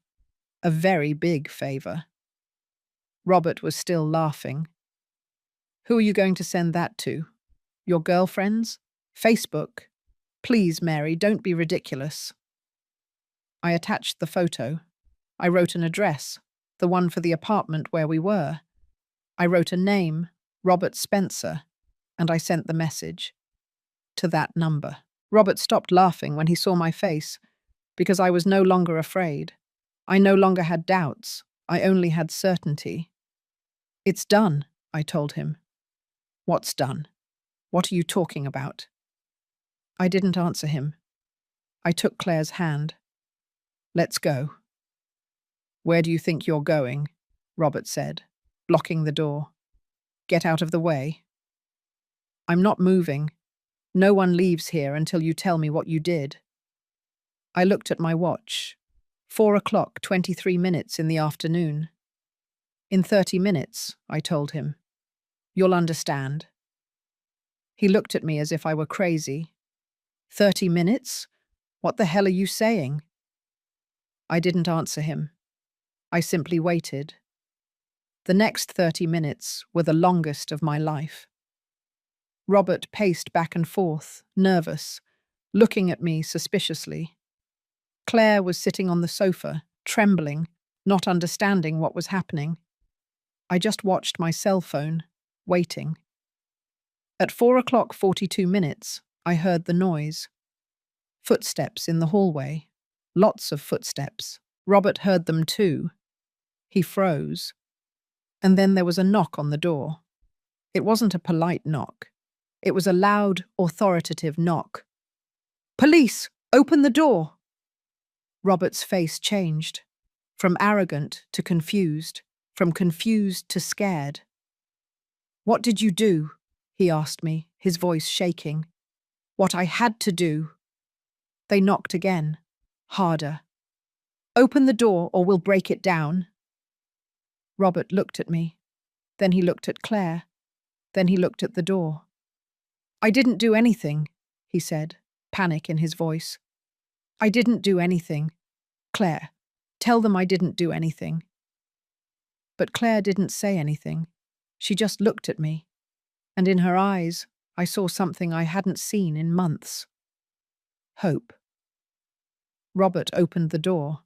a very big favor. Robert was still laughing. Who are you going to send that to? Your girlfriends? Facebook? Please, Mary, don't be ridiculous. I attached the photo. I wrote an address, the one for the apartment where we were. I wrote a name, Robert Spencer, and I sent the message to that number. Robert stopped laughing when he saw my face, because I was no longer afraid. I no longer had doubts. I only had certainty. It's done, I told him. What's done? What are you talking about? I didn't answer him. I took Claire's hand. Let's go. Where do you think you're going? Robert said, blocking the door. Get out of the way. I'm not moving. No one leaves here until you tell me what you did. I looked at my watch. 4:00, 23 minutes in the afternoon. In 30 minutes, I told him. You'll understand. He looked at me as if I were crazy. 30 minutes? What the hell are you saying? I didn't answer him. I simply waited. The next 30 minutes were the longest of my life. Robert paced back and forth, nervous, looking at me suspiciously. Claire was sitting on the sofa, trembling, not understanding what was happening. I just watched my cell phone, waiting. At 4:00, 42 minutes, I heard the noise. Footsteps in the hallway. Lots of footsteps. Robert heard them too. He froze. And then there was a knock on the door. It wasn't a polite knock. It was a loud, authoritative knock. Police! Open the door! Robert's face changed. From arrogant to confused. From confused to scared. What did you do? He asked me, his voice shaking. What I had to do. They knocked again. Harder. Open the door or we'll break it down. Robert looked at me. Then he looked at Claire. Then he looked at the door. I didn't do anything, he said, panic in his voice. I didn't do anything. Claire, tell them I didn't do anything. But Claire didn't say anything. She just looked at me. And in her eyes, I saw something I hadn't seen in months. Hope. Robert opened the door,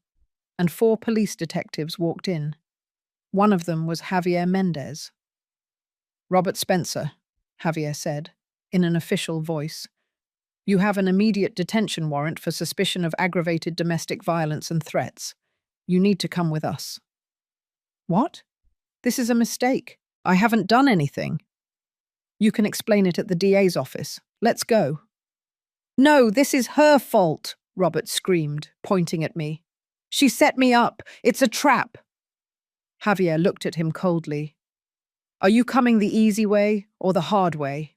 and 4 police detectives walked in. One of them was Javier Mendez. Robert Spencer, Javier said, in an official voice. You have an immediate detention warrant for suspicion of aggravated domestic violence and threats. You need to come with us. What? This is a mistake. I haven't done anything. You can explain it at the DA's office. Let's go. No, this is her fault, Robert screamed, pointing at me. She set me up. It's a trap. Javier looked at him coldly. Are you coming the easy way or the hard way?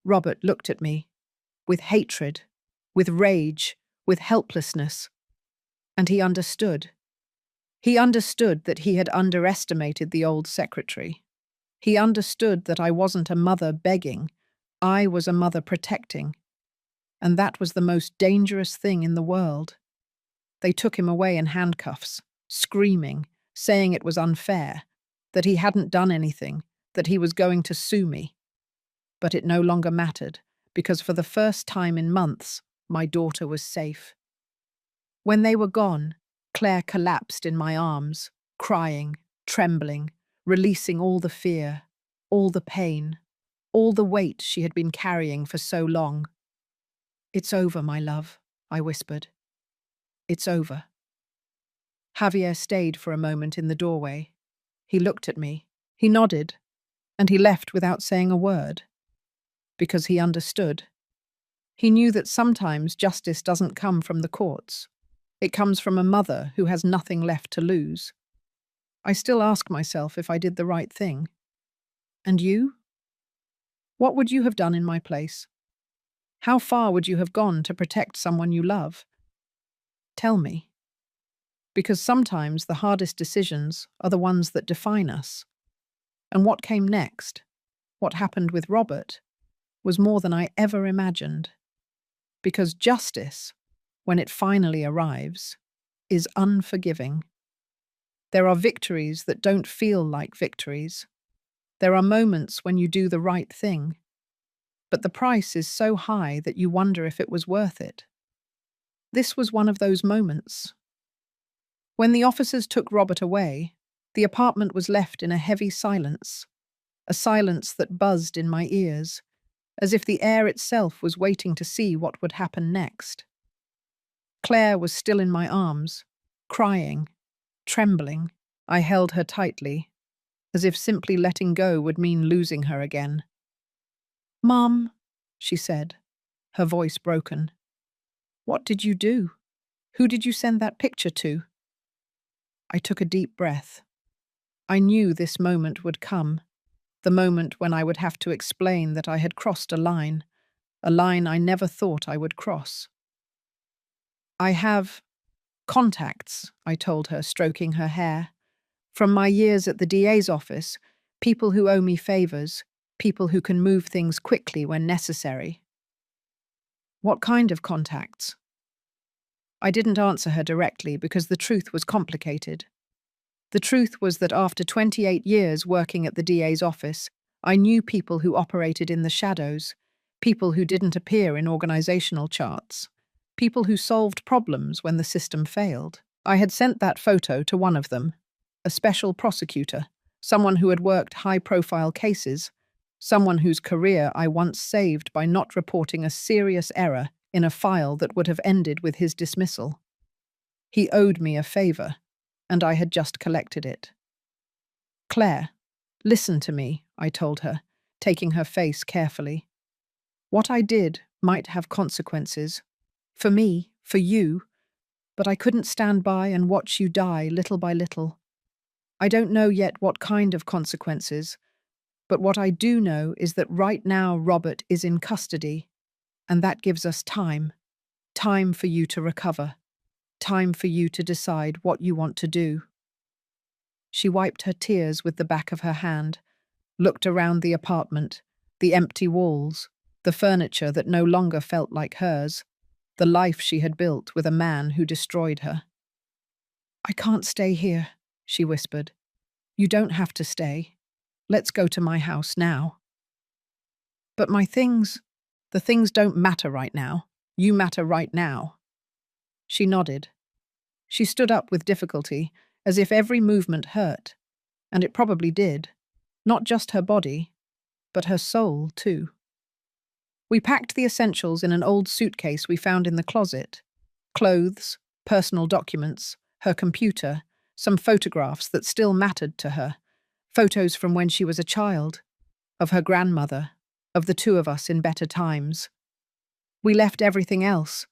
Robert looked at me, with hatred, with rage, with helplessness. And he understood. He understood that he had underestimated the old secretary. He understood that I wasn't a mother begging, I was a mother protecting. And that was the most dangerous thing in the world. They took him away in handcuffs, screaming, saying it was unfair, that he hadn't done anything, that he was going to sue me. But it no longer mattered, because for the first time in months, my daughter was safe. When they were gone, Claire collapsed in my arms, crying, trembling, releasing all the fear, all the pain, all the weight she had been carrying for so long. It's over, my love, I whispered. It's over. Javier stayed for a moment in the doorway. He looked at me, he nodded, and he left without saying a word. Because he understood. He knew that sometimes justice doesn't come from the courts. It comes from a mother who has nothing left to lose. I still ask myself if I did the right thing. And you? What would you have done in my place? How far would you have gone to protect someone you love? Tell me. Because sometimes the hardest decisions are the ones that define us. And what came next, what happened with Robert, was more than I ever imagined. Because justice, when it finally arrives, is unforgiving. There are victories that don't feel like victories. There are moments when you do the right thing, but the price is so high that you wonder if it was worth it. This was one of those moments. When the officers took Robert away, the apartment was left in a heavy silence. a silence that buzzed in my ears, as if the air itself was waiting to see what would happen next. Claire was still in my arms, crying, trembling. I held her tightly, as if simply letting go would mean losing her again. "Mum," she said, her voice broken. "What did you do? Who did you send that picture to?" I took a deep breath. I knew this moment would come, the moment when I would have to explain that I had crossed a line I never thought I would cross. "I have contacts," I told her, stroking her hair. "From my years at the DA's office, people who owe me favors, people who can move things quickly when necessary." "What kind of contacts?" I didn't answer her directly because the truth was complicated. The truth was that after 28 years working at the DA's office, I knew people who operated in the shadows, people who didn't appear in organizational charts, people who solved problems when the system failed. I had sent that photo to one of them, a special prosecutor, someone who had worked high-profile cases, someone whose career I once saved by not reporting a serious error in a file that would have ended with his dismissal. He owed me a favor, and I had just collected it. "Claire, listen to me," I told her, taking her face carefully. "What I did might have consequences. For me, for you, but I couldn't stand by and watch you die little by little. I don't know yet what kind of consequences, but what I do know is that right now Robert is in custody, and that gives us time. Time for you to recover. Time for you to decide what you want to do." She wiped her tears with the back of her hand, looked around the apartment, the empty walls, the furniture that no longer felt like hers, the life she had built with a man who destroyed her. "I can't stay here," she whispered. "You don't have to stay. Let's go to my house now." "But the things don't matter right now. You matter right now." She nodded. She stood up with difficulty, as if every movement hurt, and it probably did. Not just her body, but her soul, too. We packed the essentials in an old suitcase we found in the closet. Clothes, personal documents, her computer, some photographs that still mattered to her. Photos from when she was a child, of her grandmother, of the two of us in better times. We left everything else.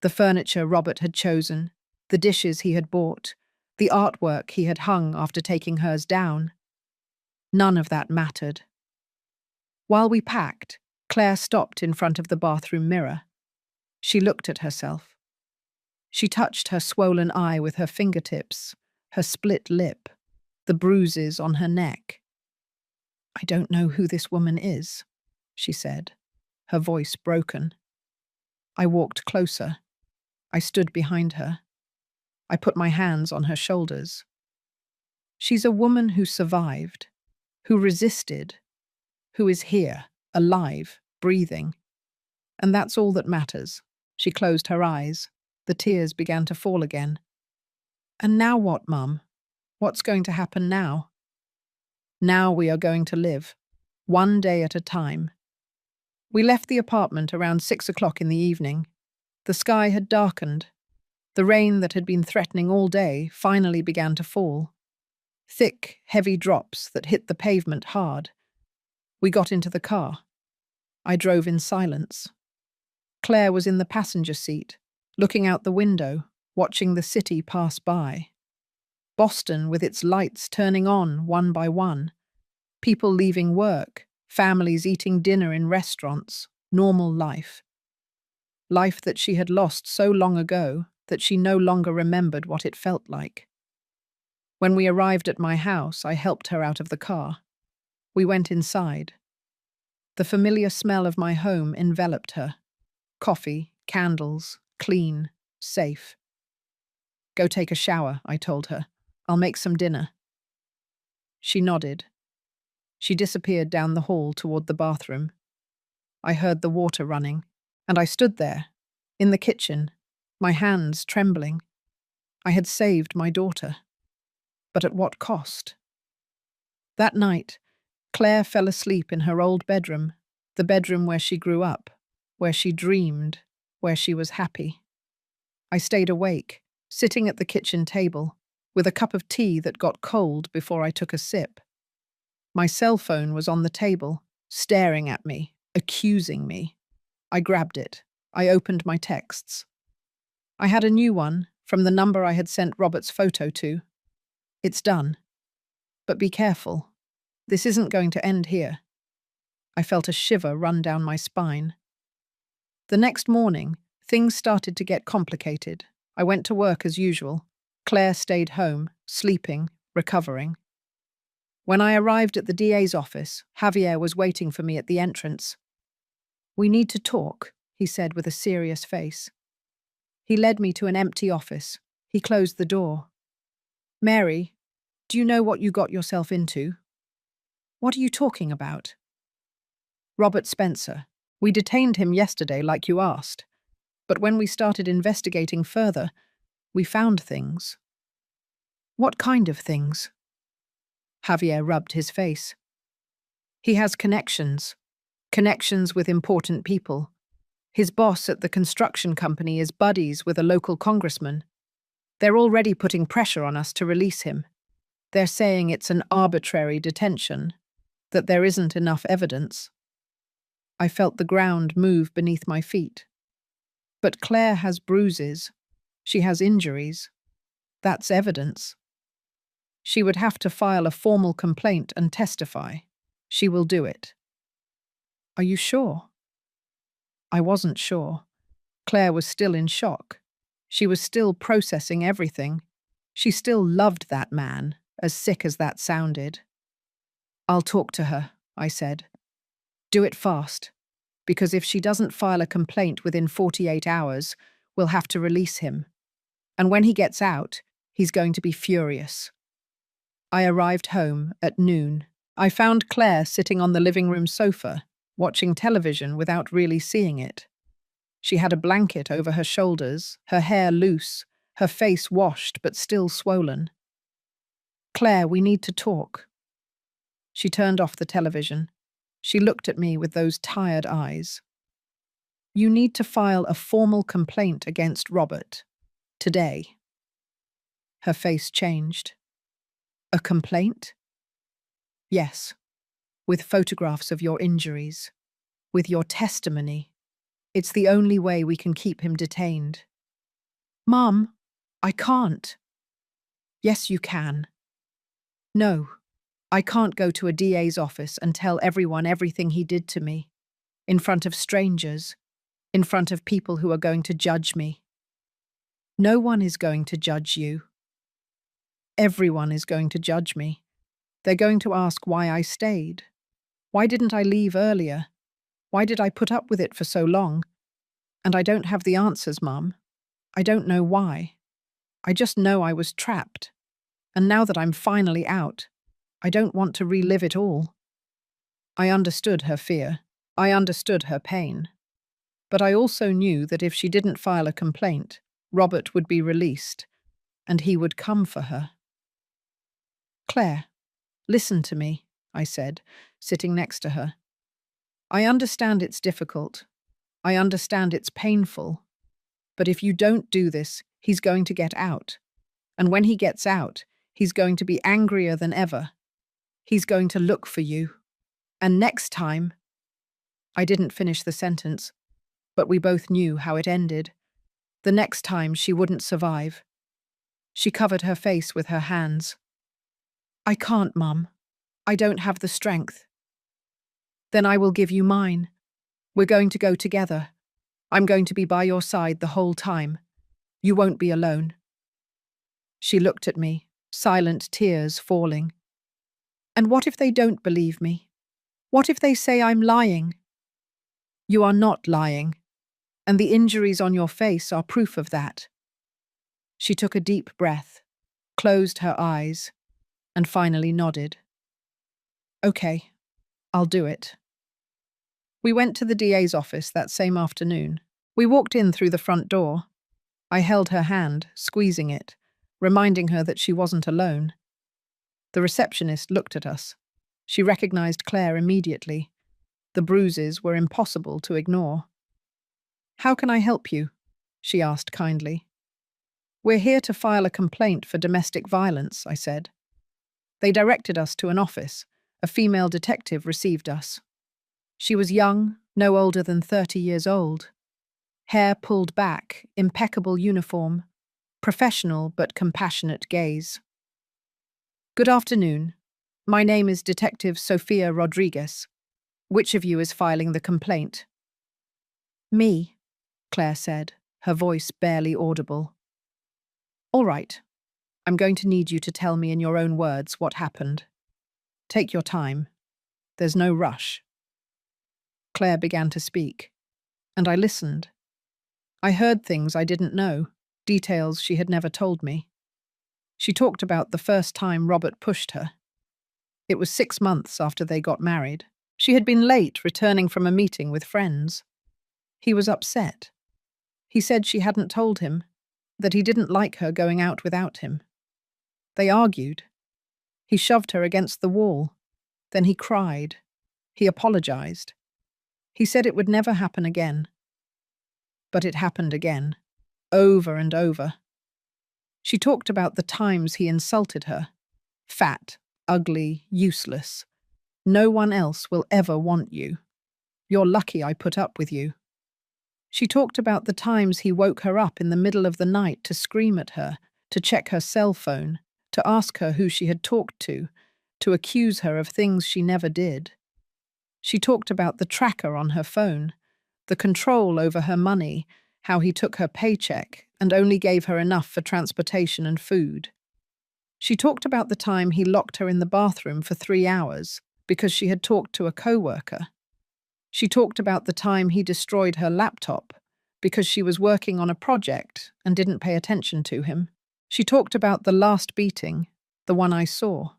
The furniture Robert had chosen, the dishes he had bought, the artwork he had hung after taking hers down. None of that mattered. While we packed, Claire stopped in front of the bathroom mirror. She looked at herself. She touched her swollen eye with her fingertips, her split lip, the bruises on her neck. "I don't know who this woman is," she said, her voice broken. I walked closer. I stood behind her. I put my hands on her shoulders. "She's a woman who survived, who resisted, who is here, alive, breathing. And that's all that matters." She closed her eyes. The tears began to fall again. "And now what, Mum? What's going to happen now?" "Now we are going to live, one day at a time." We left the apartment around 6 o'clock in the evening. The sky had darkened. The rain that had been threatening all day finally began to fall. Thick, heavy drops that hit the pavement hard. We got into the car. I drove in silence. Claire was in the passenger seat, looking out the window, watching the city pass by. Boston with its lights turning on one by one. People leaving work, families eating dinner in restaurants, normal life. Life that she had lost so long ago that she no longer remembered what it felt like. When we arrived at my house, I helped her out of the car. We went inside. The familiar smell of my home enveloped her. Coffee, candles, clean, safe. "Go take a shower," I told her. "I'll make some dinner." She nodded. She disappeared down the hall toward the bathroom. I heard the water running, and I stood there, in the kitchen, my hands trembling. I had saved my daughter. But at what cost? That night, Claire fell asleep in her old bedroom, the bedroom where she grew up, where she dreamed, where she was happy. I stayed awake, sitting at the kitchen table, with a cup of tea that got cold before I took a sip. My cell phone was on the table, staring at me, accusing me. I grabbed it. I opened my texts. I had a new one, from the number I had sent Robert's photo to. It's done. But be careful. This isn't going to end here. I felt a shiver run down my spine. The next morning, things started to get complicated. I went to work as usual. Claire stayed home, sleeping, recovering. When I arrived at the DA's office, Javier was waiting for me at the entrance. "We need to talk," he said with a serious face. He led me to an empty office. He closed the door. "Mary, do you know what you got yourself into?" "What are you talking about?" "Robert Spencer. We detained him yesterday like you asked. But when we started investigating further, we found things." "What kind of things?" Javier rubbed his face. "He has connections. Connections with important people. His boss at the construction company is buddies with a local congressman. They're already putting pressure on us to release him. They're saying it's an arbitrary detention, that there isn't enough evidence." I felt the ground move beneath my feet. "But Claire has bruises. She has injuries. That's evidence. She would have to file a formal complaint and testify. She will do it." "Are you sure?" I wasn't sure. Claire was still in shock. She was still processing everything. She still loved that man, as sick as that sounded. "I'll talk to her," I said. "Do it fast, because if she doesn't file a complaint within 48 hours, we'll have to release him. And when he gets out, he's going to be furious." I arrived home at noon. I found Claire sitting on the living room sofa, watching television without really seeing it. She had a blanket over her shoulders, her hair loose, her face washed but still swollen. "Claire, we need to talk." She turned off the television. She looked at me with those tired eyes. "You need to file a formal complaint against Robert. Today." Her face changed. "A complaint?" "Yes. With photographs of your injuries. With your testimony. It's the only way we can keep him detained." "Mom, I can't." "Yes, you can." "No, I can't go to a DA's office and tell everyone everything he did to me. In front of strangers. In front of people who are going to judge me." "No one is going to judge you." "Everyone is going to judge me. They're going to ask why I stayed. Why didn't I leave earlier? Why did I put up with it for so long? And I don't have the answers, Mum. I don't know why. I just know I was trapped. And now that I'm finally out, I don't want to relive it all." I understood her fear. I understood her pain. But I also knew that if she didn't file a complaint, Robert would be released, and he would come for her. "Claire, listen to me," I said, sitting next to her. "I understand it's difficult. I understand it's painful. But if you don't do this, he's going to get out. And when he gets out, he's going to be angrier than ever. He's going to look for you. And next time—" I didn't finish the sentence, but we both knew how it ended. The next time she wouldn't survive. She covered her face with her hands. "I can't, Mum. I don't have the strength." "Then I will give you mine. We're going to go together. I'm going to be by your side the whole time. You won't be alone." She looked at me, silent tears falling. "And what if they don't believe me? What if they say I'm lying?" "You are not lying, and the injuries on your face are proof of that." She took a deep breath, closed her eyes, and finally nodded. "Okay, I'll do it." We went to the DA's office that same afternoon. We walked in through the front door. I held her hand, squeezing it, reminding her that she wasn't alone. The receptionist looked at us. She recognized Claire immediately. The bruises were impossible to ignore. "How can I help you?" she asked kindly. "We're here to file a complaint for domestic violence," I said. They directed us to an office. A female detective received us. She was young, no older than 30 years old. Hair pulled back, impeccable uniform, professional but compassionate gaze. "Good afternoon. My name is Detective Sofia Rodriguez. Which of you is filing the complaint?" "Me," Claire said, her voice barely audible. "All right. I'm going to need you to tell me in your own words what happened. Take your time. There's no rush." Claire began to speak, and I listened. I heard things I didn't know, details she had never told me. She talked about the first time Robert pushed her. It was 6 months after they got married. She had been late returning from a meeting with friends. He was upset. He said she hadn't told him, that he didn't like her going out without him. They argued. He shoved her against the wall. Then he cried. He apologized. He said it would never happen again. But it happened again, over and over. She talked about the times he insulted her. Fat, ugly, useless. "No one else will ever want you. You're lucky I put up with you." She talked about the times he woke her up in the middle of the night to scream at her, to check her cell phone, to ask her who she had talked to accuse her of things she never did. She talked about the tracker on her phone, the control over her money, how he took her paycheck and only gave her enough for transportation and food. She talked about the time he locked her in the bathroom for 3 hours because she had talked to a coworker. She talked about the time he destroyed her laptop because she was working on a project and didn't pay attention to him. She talked about the last beating, the one I saw,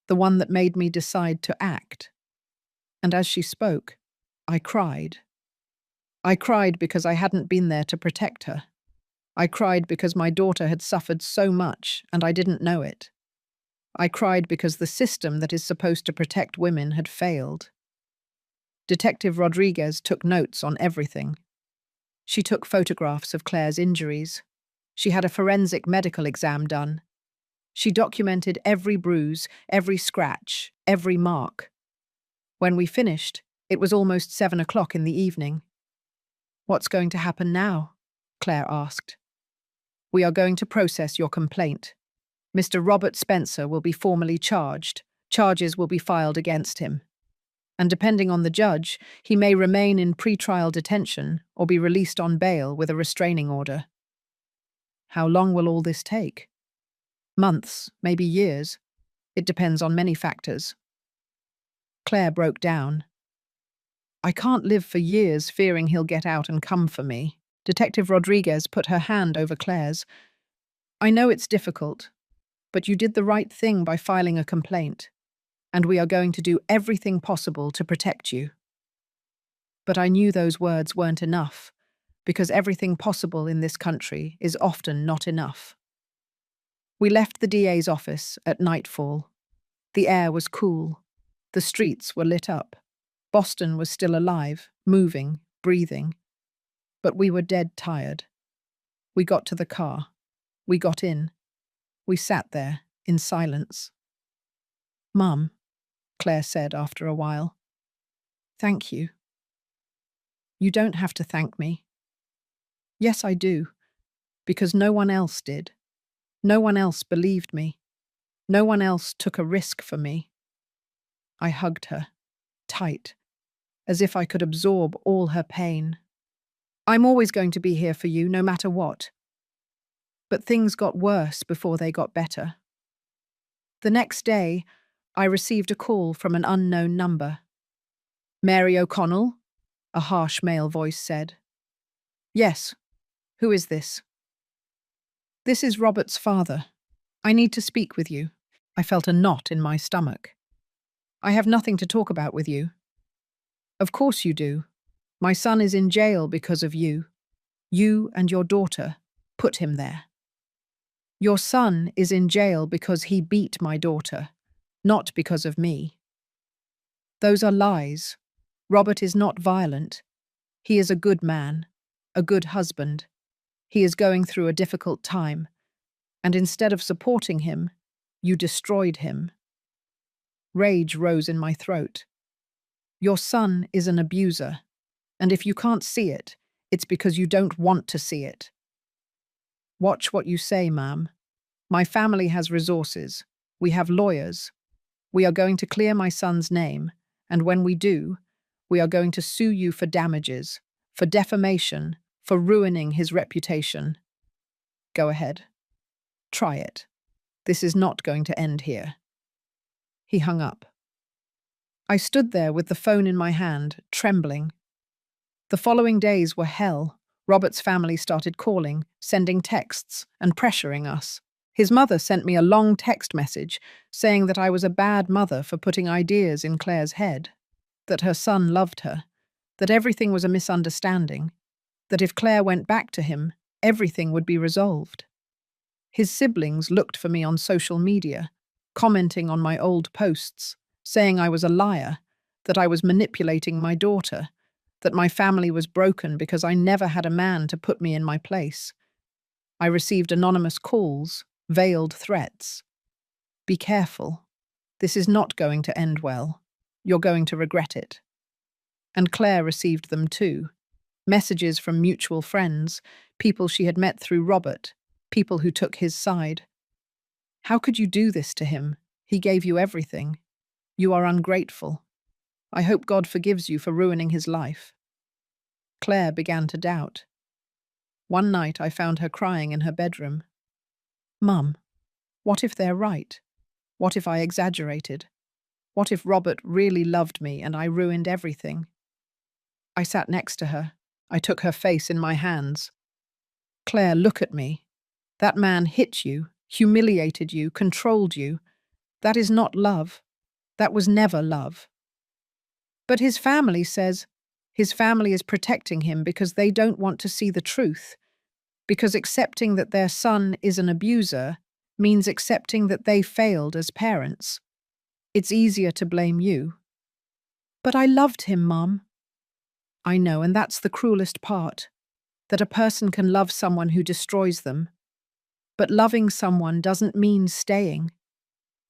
the one that made me decide to act. And as she spoke, I cried. I cried because I hadn't been there to protect her. I cried because my daughter had suffered so much and I didn't know it. I cried because the system that is supposed to protect women had failed. Detective Rodriguez took notes on everything. She took photographs of Claire's injuries. She had a forensic medical exam done. She documented every bruise, every scratch, every mark. When we finished, it was almost 7 o'clock in the evening. "What's going to happen now?" Claire asked. "We are going to process your complaint. Mr. Robert Spencer will be formally charged. Charges will be filed against him. And depending on the judge, he may remain in pretrial detention or be released on bail with a restraining order." "How long will all this take?" "Months, maybe years. It depends on many factors." Claire broke down. "I can't live for years fearing he'll get out and come for me." Detective Rodriguez put her hand over Claire's. "I know it's difficult, but you did the right thing by filing a complaint, and we are going to do everything possible to protect you." But I knew those words weren't enough, because everything possible in this country is often not enough. We left the DA's office at nightfall. The air was cool. The streets were lit up. Boston was still alive, moving, breathing. But we were dead tired. We got to the car. We got in. We sat there, in silence. "Mum," Claire said after a while, "thank you." "You don't have to thank me." "Yes, I do. Because no one else did. No one else believed me. No one else took a risk for me." I hugged her, tight, as if I could absorb all her pain. "I'm always going to be here for you, no matter what." But things got worse before they got better. The next day, I received a call from an unknown number. "Mary O'Connell?" a harsh male voice said. "Yes. Who is this?" "This is Robert's father. I need to speak with you." I felt a knot in my stomach. "I have nothing to talk about with you." "Of course you do. My son is in jail because of you. You and your daughter put him there. Your son is in jail because he beat my daughter, not because of me." Those are lies. Robert is not violent. He is a good man, a good husband. He is going through a difficult time, and instead of supporting him, you destroyed him. Rage rose in my throat. Your son is an abuser, and if you can't see it, it's because you don't want to see it. Watch what you say, ma'am. My family has resources. We have lawyers. We are going to clear my son's name, and when we do, we are going to sue you for damages, for defamation, for ruining his reputation. Go ahead. Try it. This is not going to end here. He hung up. I stood there with the phone in my hand, trembling. The following days were hell. Robert's family started calling, sending texts, and pressuring us. His mother sent me a long text message saying that I was a bad mother for putting ideas in Claire's head, that her son loved her, that everything was a misunderstanding, that if Claire went back to him, everything would be resolved. His siblings looked for me on social media, commenting on my old posts, saying I was a liar, that I was manipulating my daughter, that my family was broken because I never had a man to put me in my place. I received anonymous calls, veiled threats. Be careful. This is not going to end well. You're going to regret it. And Claire received them too. Messages from mutual friends, people she had met through Robert, people who took his side. How could you do this to him? He gave you everything. You are ungrateful. I hope God forgives you for ruining his life. Claire began to doubt. One night I found her crying in her bedroom. Mum, what if they're right? What if I exaggerated? What if Robert really loved me and I ruined everything? I sat next to her. I took her face in my hands. Claire, look at me. That man hit you, humiliated you, controlled you. That is not love. That was never love. But his family says his family is protecting him because they don't want to see the truth, because accepting that their son is an abuser means accepting that they failed as parents. It's easier to blame you. But I loved him, Mum. I know, and that's the cruelest part, that a person can love someone who destroys them. But loving someone doesn't mean staying.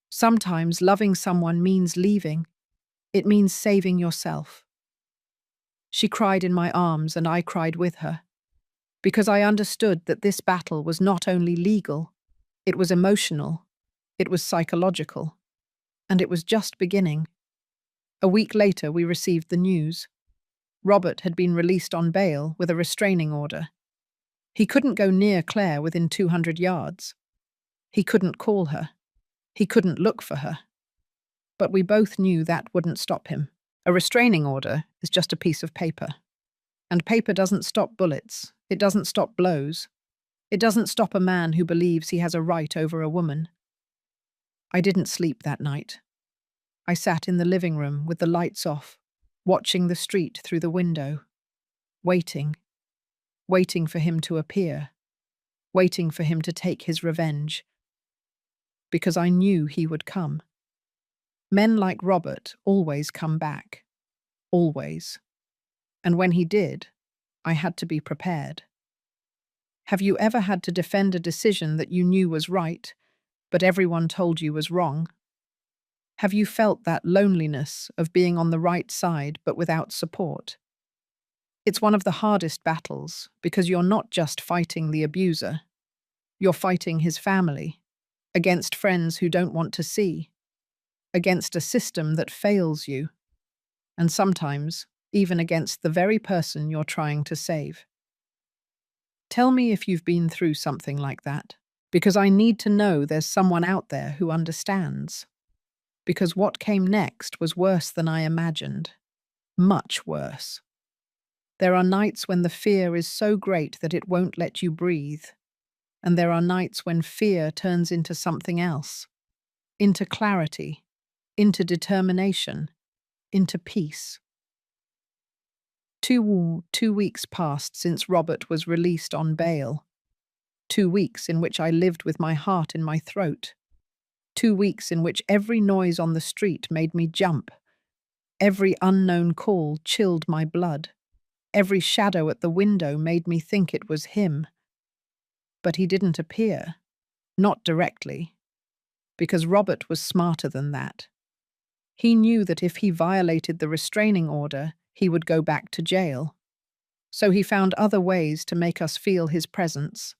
Sometimes loving someone means leaving. It means saving yourself. She cried in my arms and I cried with her, because I understood that this battle was not only legal, it was emotional, it was psychological, and it was just beginning. A week later we received the news. Robert had been released on bail with a restraining order. He couldn't go near Claire within 200 yards. He couldn't call her. He couldn't look for her. But we both knew that wouldn't stop him. A restraining order is just a piece of paper. And paper doesn't stop bullets. It doesn't stop blows. It doesn't stop a man who believes he has a right over a woman. I didn't sleep that night. I sat in the living room with the lights off, watching the street through the window, waiting for him to appear, waiting for him to take his revenge, because I knew he would come. Men like Robert always come back. Always. And when he did, I had to be prepared. Have you ever had to defend a decision that you knew was right, but everyone told you was wrong? Have you felt that loneliness of being on the right side but without support? It's one of the hardest battles because you're not just fighting the abuser. You're fighting his family, against friends who don't want to see, against a system that fails you, and sometimes even against the very person you're trying to save. Tell me if you've been through something like that, because I need to know there's someone out there who understands. Because what came next was worse than I imagined. Much worse. There are nights when the fear is so great that it won't let you breathe. And there are nights when fear turns into something else. Into clarity. Into determination. Into peace. 2 weeks passed since Robert was released on bail. 2 weeks in which I lived with my heart in my throat. 2 weeks in which every noise on the street made me jump. Every unknown call chilled my blood. Every shadow at the window made me think it was him. But he didn't appear. Not directly. Because Robert was smarter than that. He knew that if he violated the restraining order, he would go back to jail. So he found other ways to make us feel his presence.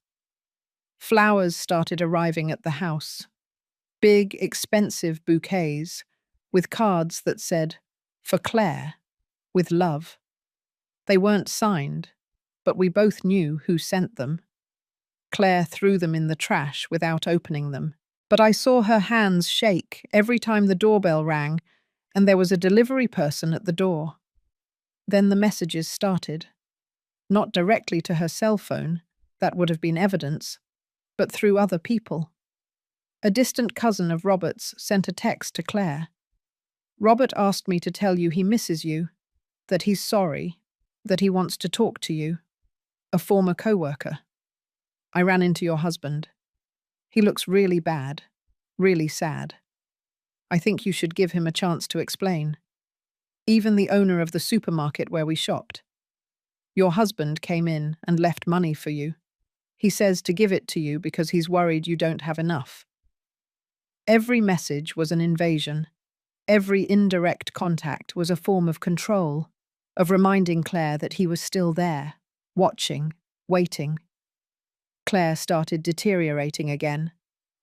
Flowers started arriving at the house. Big, expensive bouquets, with cards that said, "For Claire, with love." They weren't signed, but we both knew who sent them. Claire threw them in the trash without opening them, but I saw her hands shake every time the doorbell rang and there was a delivery person at the door. Then the messages started. Not directly to her cell phone, that would have been evidence, but through other people. A distant cousin of Robert's sent a text to Claire. "Robert asked me to tell you he misses you, that he's sorry, that he wants to talk to you. A former co-worker. I ran into your husband. He looks really bad, really sad. I think you should give him a chance to explain. Even the owner of the supermarket where we shopped. Your husband came in and left money for you. He says to give it to you because he's worried you don't have enough." Every message was an invasion. Every indirect contact was a form of control, of reminding Claire that he was still there, watching, waiting. Claire started deteriorating again.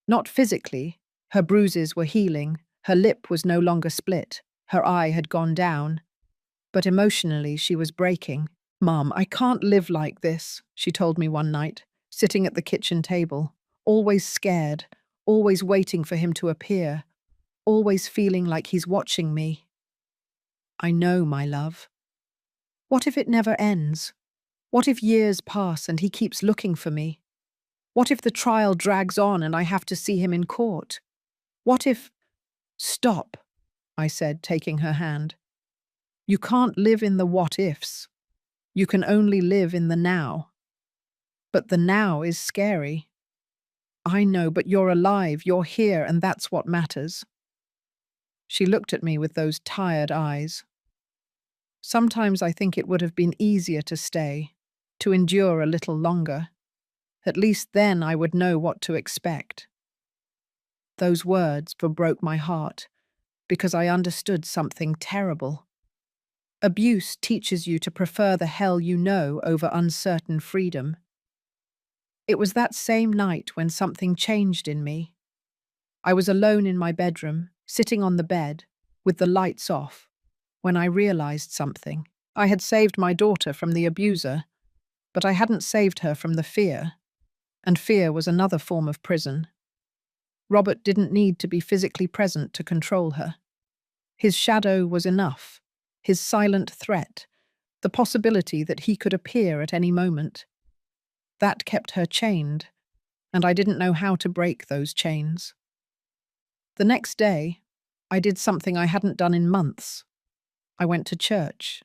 Not physically. Her bruises were healing, her lip was no longer split, her eye had gone down. But emotionally she was breaking. "Mom, I can't live like this," she told me one night, sitting at the kitchen table, always scared, always waiting for him to appear, always feeling like he's watching me. "I know, my love. What if it never ends? What if years pass and he keeps looking for me? What if the trial drags on and I have to see him in court? What if—" "Stop," I said, taking her hand. "You can't live in the what-ifs. You can only live in the now. But the now is scary. I know, but you're alive, you're here, and that's what matters." She looked at me with those tired eyes. Sometimes I think it would have been easier to stay, to endure a little longer. At least then I would know what to expect. Those words broke my heart, because I understood something terrible. Abuse teaches you to prefer the hell you know over uncertain freedom. It was that same night when something changed in me. I was alone in my bedroom, sitting on the bed, with the lights off, when I realized something. I had saved my daughter from the abuser, but I hadn't saved her from the fear, and fear was another form of prison. Robert didn't need to be physically present to control her. His shadow was enough, his silent threat, the possibility that he could appear at any moment. That kept her chained, and I didn't know how to break those chains. The next day, I did something I hadn't done in months. I went to church.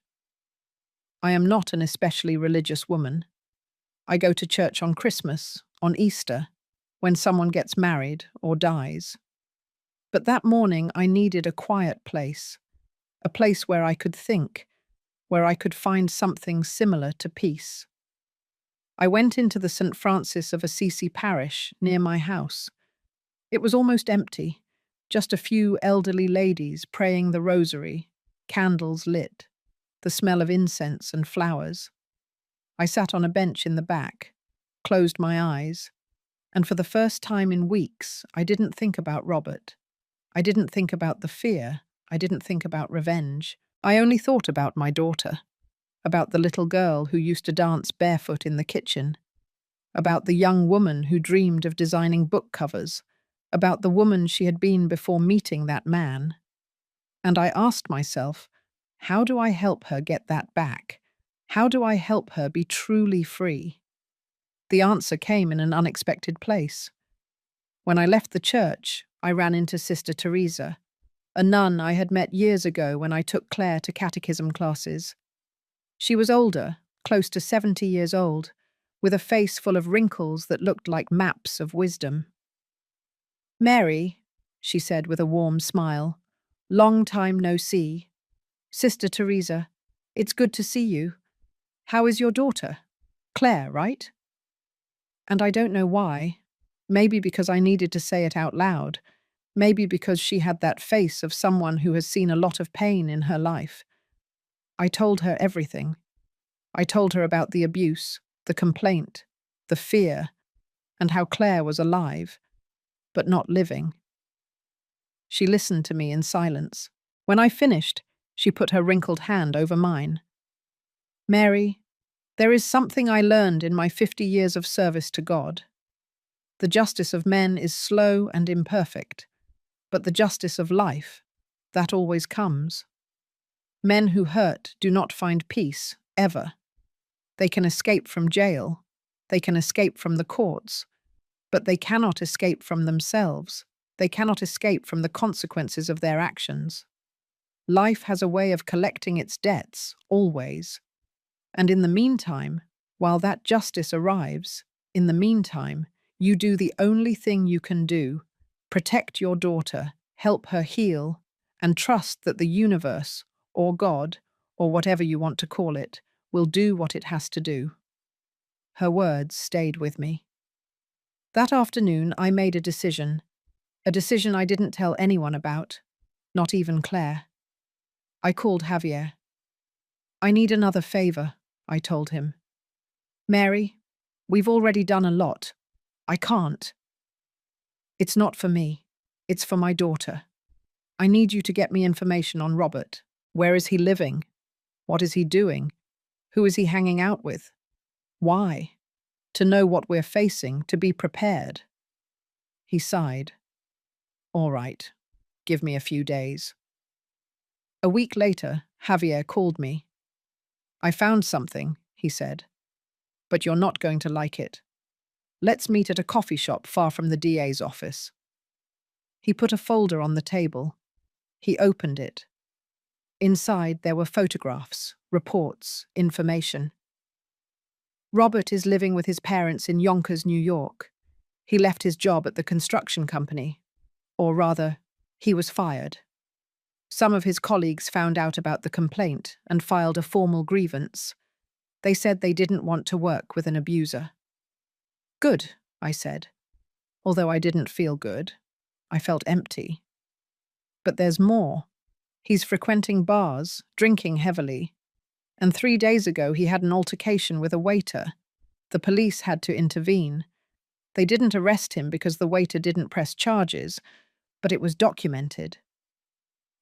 I am not an especially religious woman. I go to church on Christmas, on Easter, when someone gets married or dies. But that morning I needed a quiet place, a place where I could think, where I could find something similar to peace. I went into the St. Francis of Assisi parish near my house. It was almost empty, just a few elderly ladies praying the rosary, candles lit, the smell of incense and flowers. I sat on a bench in the back, closed my eyes, and for the first time in weeks, I didn't think about Robert. I didn't think about the fear. I didn't think about revenge. I only thought about my daughter, about the little girl who used to dance barefoot in the kitchen, about the young woman who dreamed of designing book covers, about the woman she had been before meeting that man. And I asked myself, how do I help her get that back? How do I help her be truly free? The answer came in an unexpected place. When I left the church, I ran into Sister Teresa, a nun I had met years ago when I took Claire to catechism classes. She was older, close to 70 years old, with a face full of wrinkles that looked like maps of wisdom. "Mary," she said with a warm smile, "long time no see. Sister Teresa, it's good to see you. How is your daughter? Claire, right? And I don't know why. Maybe because I needed to say it out loud. Maybe because she had that face of someone who has seen a lot of pain in her life. I told her everything. I told her about the abuse, the complaint, the fear, and how Claire was alive, but not living. She listened to me in silence. When I finished, she put her wrinkled hand over mine. Mary, there is something I learned in my 50 years of service to God. The justice of men is slow and imperfect, but the justice of life, that always comes. Men who hurt do not find peace, ever. They can escape from jail, they can escape from the courts, but they cannot escape from themselves. They cannot escape from the consequences of their actions. Life has a way of collecting its debts, always. And in the meantime, while that justice arrives, in the meantime, you do the only thing you can do: protect your daughter, help her heal, and trust that the universe, or God, or whatever you want to call it, will do what it has to do. Her words stayed with me. That afternoon, I made a decision I didn't tell anyone about, not even Claire. I called Javier. I need another favor, I told him. Mary, we've already done a lot. I can't. It's not for me. It's for my daughter. I need you to get me information on Robert. Where is he living? What is he doing? Who is he hanging out with? Why? To know what we're facing, to be prepared. He sighed. All right, give me a few days. A week later, Javier called me. I found something, he said, but you're not going to like it. Let's meet at a coffee shop far from the DA's office. He put a folder on the table. He opened it. Inside there were photographs, reports, information. Robert is living with his parents in Yonkers, New York. He left his job at the construction company. Or rather, he was fired. Some of his colleagues found out about the complaint and filed a formal grievance. They said they didn't want to work with an abuser. Good, I said. Although I didn't feel good. I felt empty. But there's more. He's frequenting bars, drinking heavily. And 3 days ago he had an altercation with a waiter. The police had to intervene. They didn't arrest him because the waiter didn't press charges, but it was documented.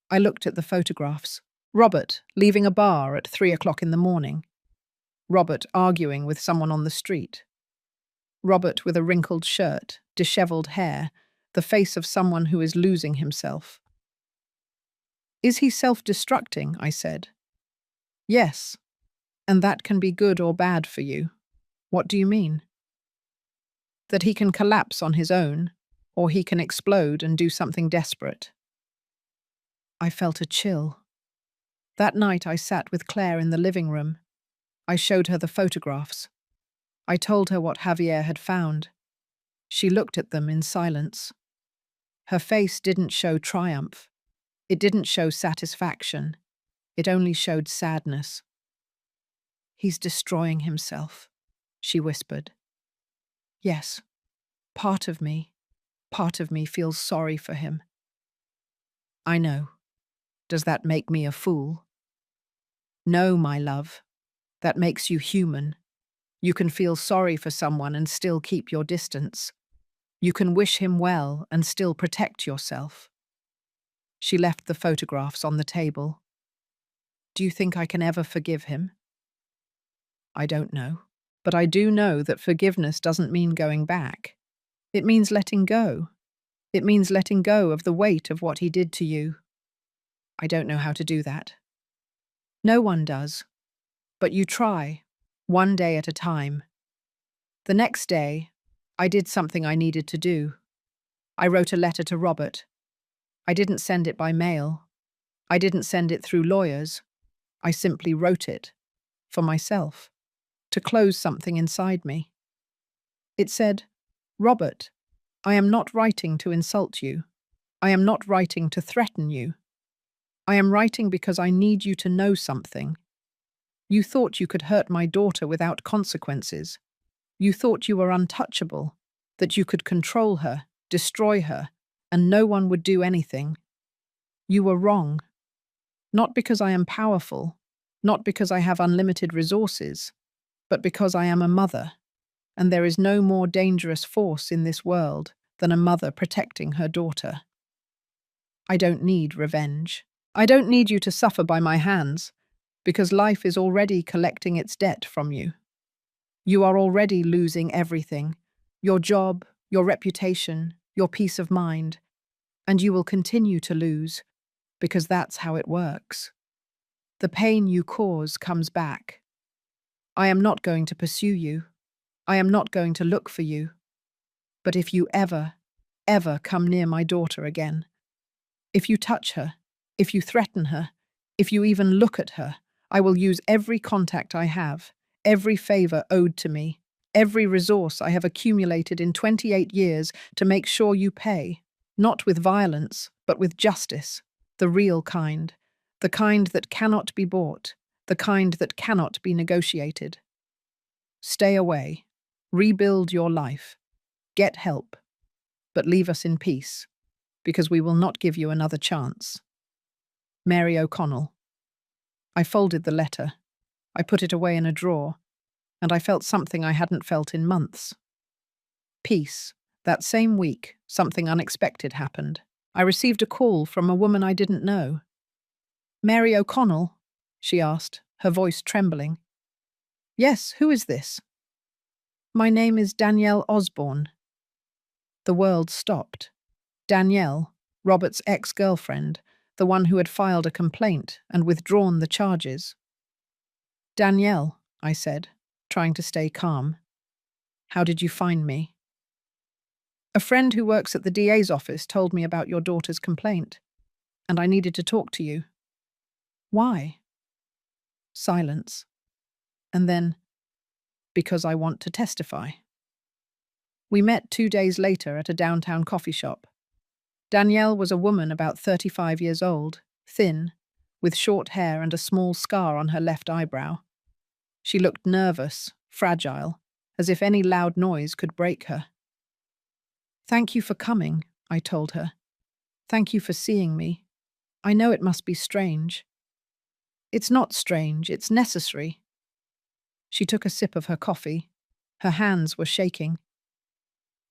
I looked at the photographs. Robert leaving a bar at 3 o'clock in the morning. Robert arguing with someone on the street. Robert with a wrinkled shirt, dishevelled hair, the face of someone who is losing himself. Is he self-destructing? I said. Yes, and that can be good or bad for you. What do you mean? That he can collapse on his own, or he can explode and do something desperate. I felt a chill. That night I sat with Claire in the living room. I showed her the photographs. I told her what Javier had found. She looked at them in silence. Her face didn't show triumph. It didn't show satisfaction. It only showed sadness. He's destroying himself, she whispered. Yes, part of me feels sorry for him. I know. Does that make me a fool? No, my love. That makes you human. You can feel sorry for someone and still keep your distance. You can wish him well and still protect yourself. She left the photographs on the table. Do you think I can ever forgive him? I don't know. But I do know that forgiveness doesn't mean going back. It means letting go. It means letting go of the weight of what he did to you. I don't know how to do that. No one does. But you try, one day at a time. The next day, I did something I needed to do. I wrote a letter to Robert. I didn't send it by mail. I didn't send it through lawyers. I simply wrote it, for myself, to close something inside me. It said, Robert, I am not writing to insult you. I am not writing to threaten you. I am writing because I need you to know something. You thought you could hurt my daughter without consequences. You thought you were untouchable, that you could control her, destroy her, and no one would do anything. You were wrong. Not because I am powerful, not because I have unlimited resources, but because I am a mother, and there is no more dangerous force in this world than a mother protecting her daughter. I don't need revenge. I don't need you to suffer by my hands, because life is already collecting its debt from you. You are already losing everything, your job, your reputation, your peace of mind, and you will continue to lose, because that's how it works. The pain you cause comes back. I am not going to pursue you. I am not going to look for you. But if you ever, ever come near my daughter again, if you touch her, if you threaten her, if you even look at her, I will use every contact I have, every favor owed to me, every resource I have accumulated in 28 years to make sure you pay, not with violence, but with justice, the real kind, the kind that cannot be bought, the kind that cannot be negotiated. Stay away, rebuild your life, get help, but leave us in peace, because we will not give you another chance. Mary O'Connell. I folded the letter. I put it away in a drawer, and I felt something I hadn't felt in months. Peace. That same week, something unexpected happened. I received a call from a woman I didn't know. Mary O'Connell? She asked, her voice trembling. Yes, who is this? My name is Danielle Osborne. The world stopped. Danielle, Robert's ex-girlfriend, the one who had filed a complaint and withdrawn the charges. Danielle, I said, trying to stay calm. How did you find me? A friend who works at the DA's office told me about your daughter's complaint, and I needed to talk to you. Why? Silence. And then, because I want to testify. We met 2 days later at a downtown coffee shop. Danielle was a woman about 35 years old, thin, with short hair and a small scar on her left eyebrow. She looked nervous, fragile, as if any loud noise could break her. Thank you for coming, I told her. Thank you for seeing me. I know it must be strange. It's not strange, it's necessary. She took a sip of her coffee. Her hands were shaking.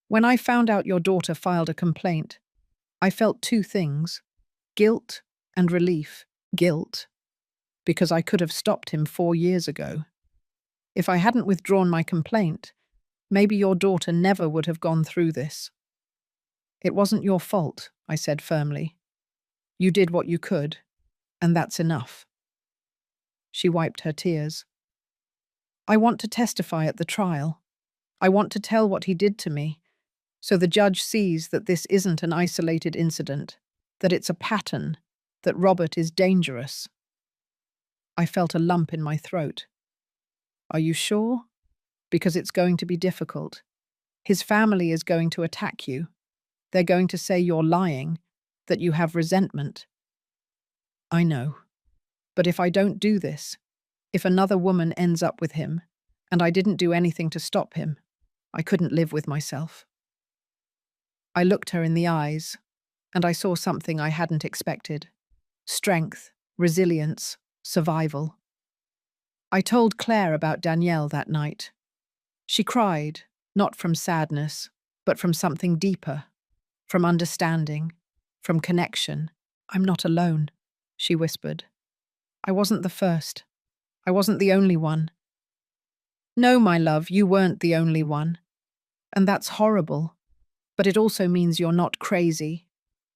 When I found out your daughter filed a complaint, I felt two things, guilt and relief. Guilt, because I could have stopped him 4 years ago. If I hadn't withdrawn my complaint, maybe your daughter never would have gone through this. It wasn't your fault, I said firmly. You did what you could, and that's enough. She wiped her tears. I want to testify at the trial. I want to tell what he did to me, so the judge sees that this isn't an isolated incident, that it's a pattern, that Robert is dangerous. I felt a lump in my throat. Are you sure? Because it's going to be difficult. His family is going to attack you. They're going to say you're lying, that you have resentment. I know. But if I don't do this, if another woman ends up with him, and I didn't do anything to stop him, I couldn't live with myself. I looked her in the eyes, and I saw something I hadn't expected. Strength, resilience, survival. I told Claire about Danielle that night. She cried, not from sadness, but from something deeper, from understanding, from connection. I'm not alone, she whispered. I wasn't the first. I wasn't the only one. No, my love, you weren't the only one. And that's horrible. But it also means you're not crazy,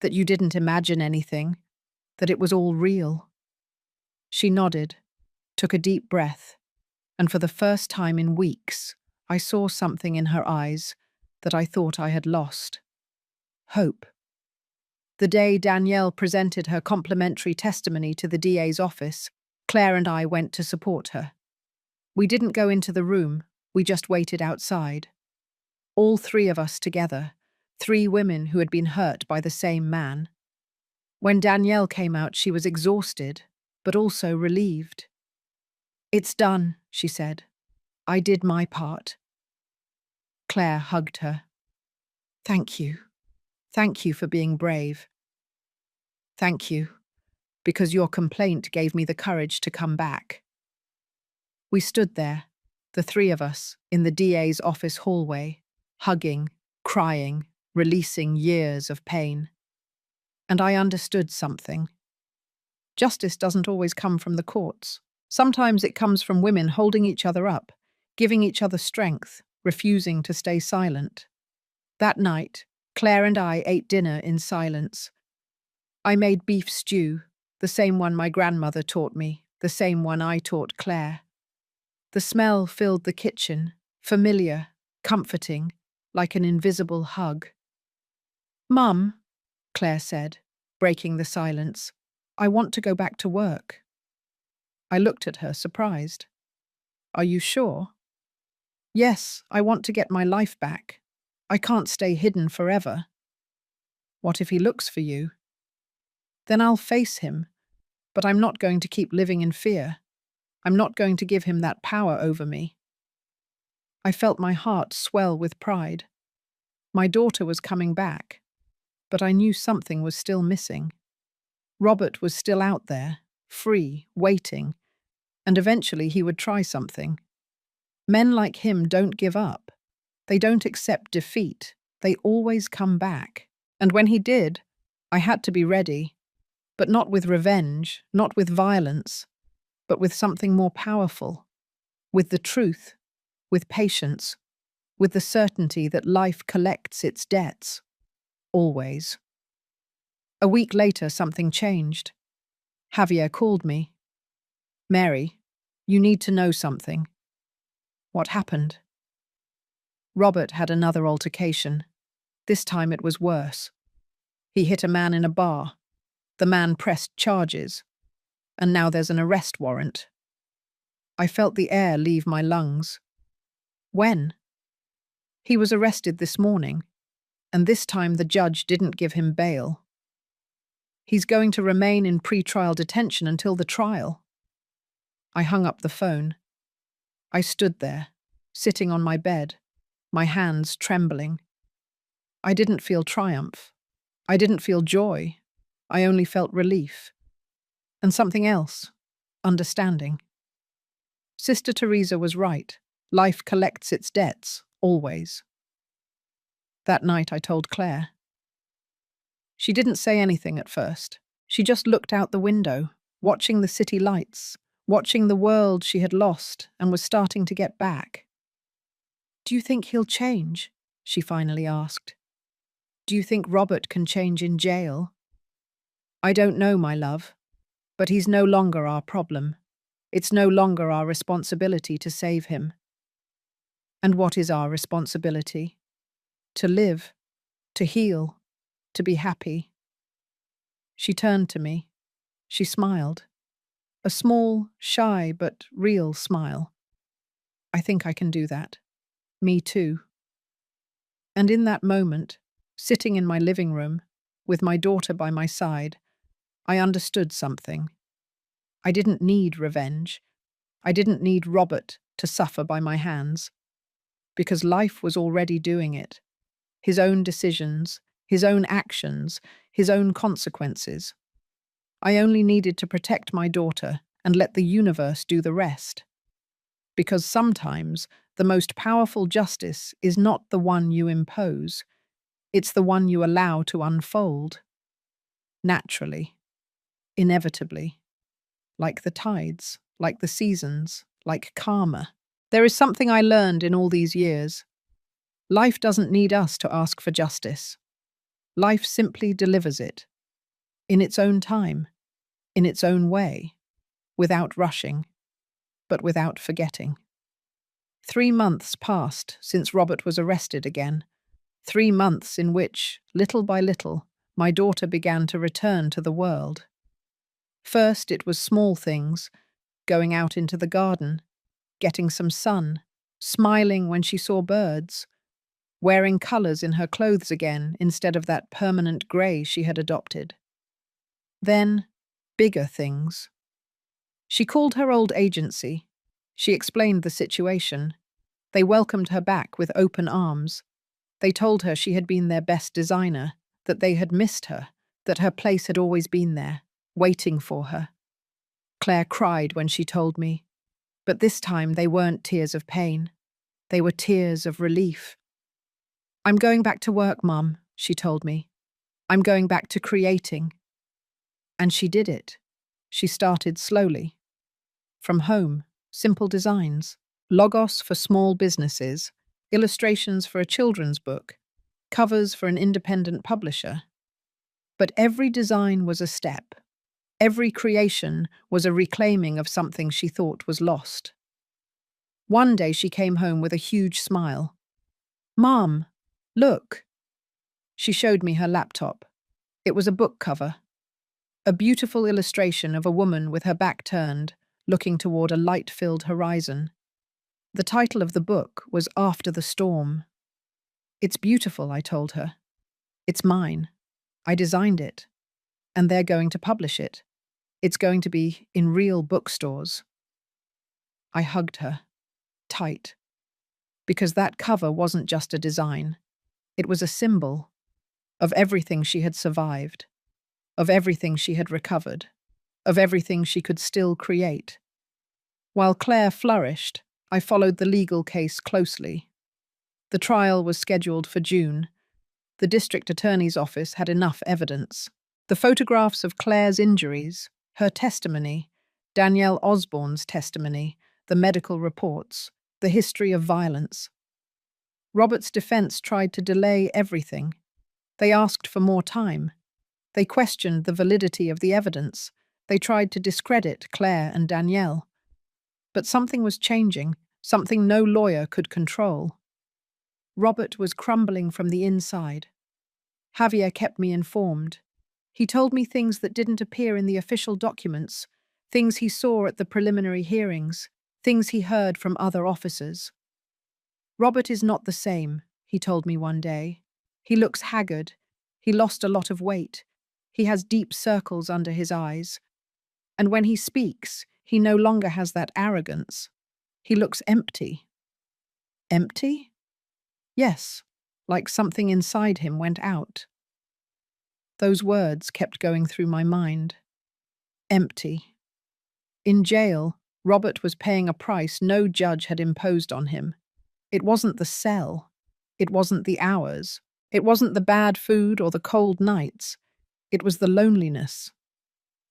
that you didn't imagine anything, that it was all real. She nodded, took a deep breath, and for the first time in weeks, I saw something in her eyes that I thought I had lost. Hope. The day Danielle presented her complimentary testimony to the DA's office, Claire and I went to support her. We didn't go into the room, we just waited outside. All three of us together, 3 women who had been hurt by the same man. When Danielle came out, she was exhausted, but also relieved. "It's done," she said. "I did my part." Claire hugged her. "Thank you. Thank you for being brave. Thank you, because your complaint gave me the courage to come back." We stood there, the three of us, in the DA's office hallway, hugging, crying, releasing years of pain. And I understood something. Justice doesn't always come from the courts. Sometimes it comes from women holding each other up, giving each other strength, refusing to stay silent. That night, Claire and I ate dinner in silence. I made beef stew, the same one my grandmother taught me, the same one I taught Claire. The smell filled the kitchen, familiar, comforting, like an invisible hug. "Mum," Claire said, breaking the silence, "I want to go back to work." I looked at her, surprised. "Are you sure?" "Yes, I want to get my life back. I can't stay hidden forever." "What if he looks for you?" "Then I'll face him, but I'm not going to keep living in fear. I'm not going to give him that power over me." I felt my heart swell with pride. My daughter was coming back, but I knew something was still missing. Robert was still out there, free, waiting, and eventually he would try something. Men like him don't give up. They don't accept defeat. They always come back. And when he did, I had to be ready, but not with revenge, not with violence, but with something more powerful, with the truth, with patience, with the certainty that life collects its debts. Always. A week later, something changed. Javier called me. "Mary, you need to know something." "What happened?" Robert had another altercation. This time it was worse. He hit a man in a bar. The man pressed charges. And now there's an arrest warrant. I felt the air leave my lungs. "When?" "He was arrested this morning, and this time the judge didn't give him bail. He's going to remain in pre-trial detention until the trial." I hung up the phone. I stood there, sitting on my bed, my hands trembling. I didn't feel triumph. I didn't feel joy. I only felt relief. And something else, understanding. Sister Teresa was right. Life collects its debts, always. That night I told Claire. She didn't say anything at first. She just looked out the window, watching the city lights, watching the world she had lost and was starting to get back. "Do you think he'll change?" she finally asked. "Do you think Robert can change in jail?" "I don't know, my love, but he's no longer our problem. It's no longer our responsibility to save him." "And what is our responsibility?" "To live, to heal, to be happy." She turned to me. She smiled. A small, shy, but real smile. "I think I can do that. Me too." And in that moment, sitting in my living room, with my daughter by my side, I understood something. I didn't need revenge. I didn't need Robert to suffer by my hands. Because life was already doing it. His own decisions, his own actions, his own consequences. I only needed to protect my daughter and let the universe do the rest. Because sometimes the most powerful justice is not the one you impose. It's the one you allow to unfold. Naturally. Inevitably. Like the tides, like the seasons, like karma. There is something I learned in all these years. Life doesn't need us to ask for justice. Life simply delivers it. In its own time. In its own way. Without rushing. But without forgetting. 3 months passed since Robert was arrested again. 3 months in which, little by little, my daughter began to return to the world. First it was small things, going out into the garden, getting some sun, smiling when she saw birds, wearing colours in her clothes again instead of that permanent grey she had adopted. Then, bigger things. She called her old agency. She explained the situation. They welcomed her back with open arms. They told her she had been their best designer, that they had missed her, that her place had always been there, waiting for her. Claire cried when she told me, but this time they weren't tears of pain. They were tears of relief. "I'm going back to work, Mum," she told me. "I'm going back to creating." And she did it. She started slowly. From home, simple designs, logos for small businesses, illustrations for a children's book, covers for an independent publisher. But every design was a step. Every creation was a reclaiming of something she thought was lost. One day she came home with a huge smile. "Mom, look." She showed me her laptop. It was a book cover. A beautiful illustration of a woman with her back turned, looking toward a light-filled horizon. The title of the book was After the Storm. "It's beautiful," I told her. "It's mine. I designed it. And they're going to publish it. It's going to be in real bookstores." I hugged her, tight, because that cover wasn't just a design. It was a symbol of everything she had survived, of everything she had recovered, of everything she could still create. While Claire flourished, I followed the legal case closely. The trial was scheduled for June. The district attorney's office had enough evidence. The photographs of Claire's injuries, her testimony, Danielle Osborne's testimony, the medical reports, the history of violence. Robert's defense tried to delay everything. They asked for more time. They questioned the validity of the evidence. They tried to discredit Claire and Danielle. But something was changing, something no lawyer could control. Robert was crumbling from the inside. Javier kept me informed. He told me things that didn't appear in the official documents, things he saw at the preliminary hearings, things he heard from other officers. "Robert is not the same," he told me one day. "He looks haggard. He lost a lot of weight. He has deep circles under his eyes. And when he speaks, he no longer has that arrogance. He looks empty." Empty? Yes, like something inside him went out. Those words kept going through my mind. Empty. In jail, Robert was paying a price no judge had imposed on him. It wasn't the cell. It wasn't the hours. It wasn't the bad food or the cold nights. It was the loneliness.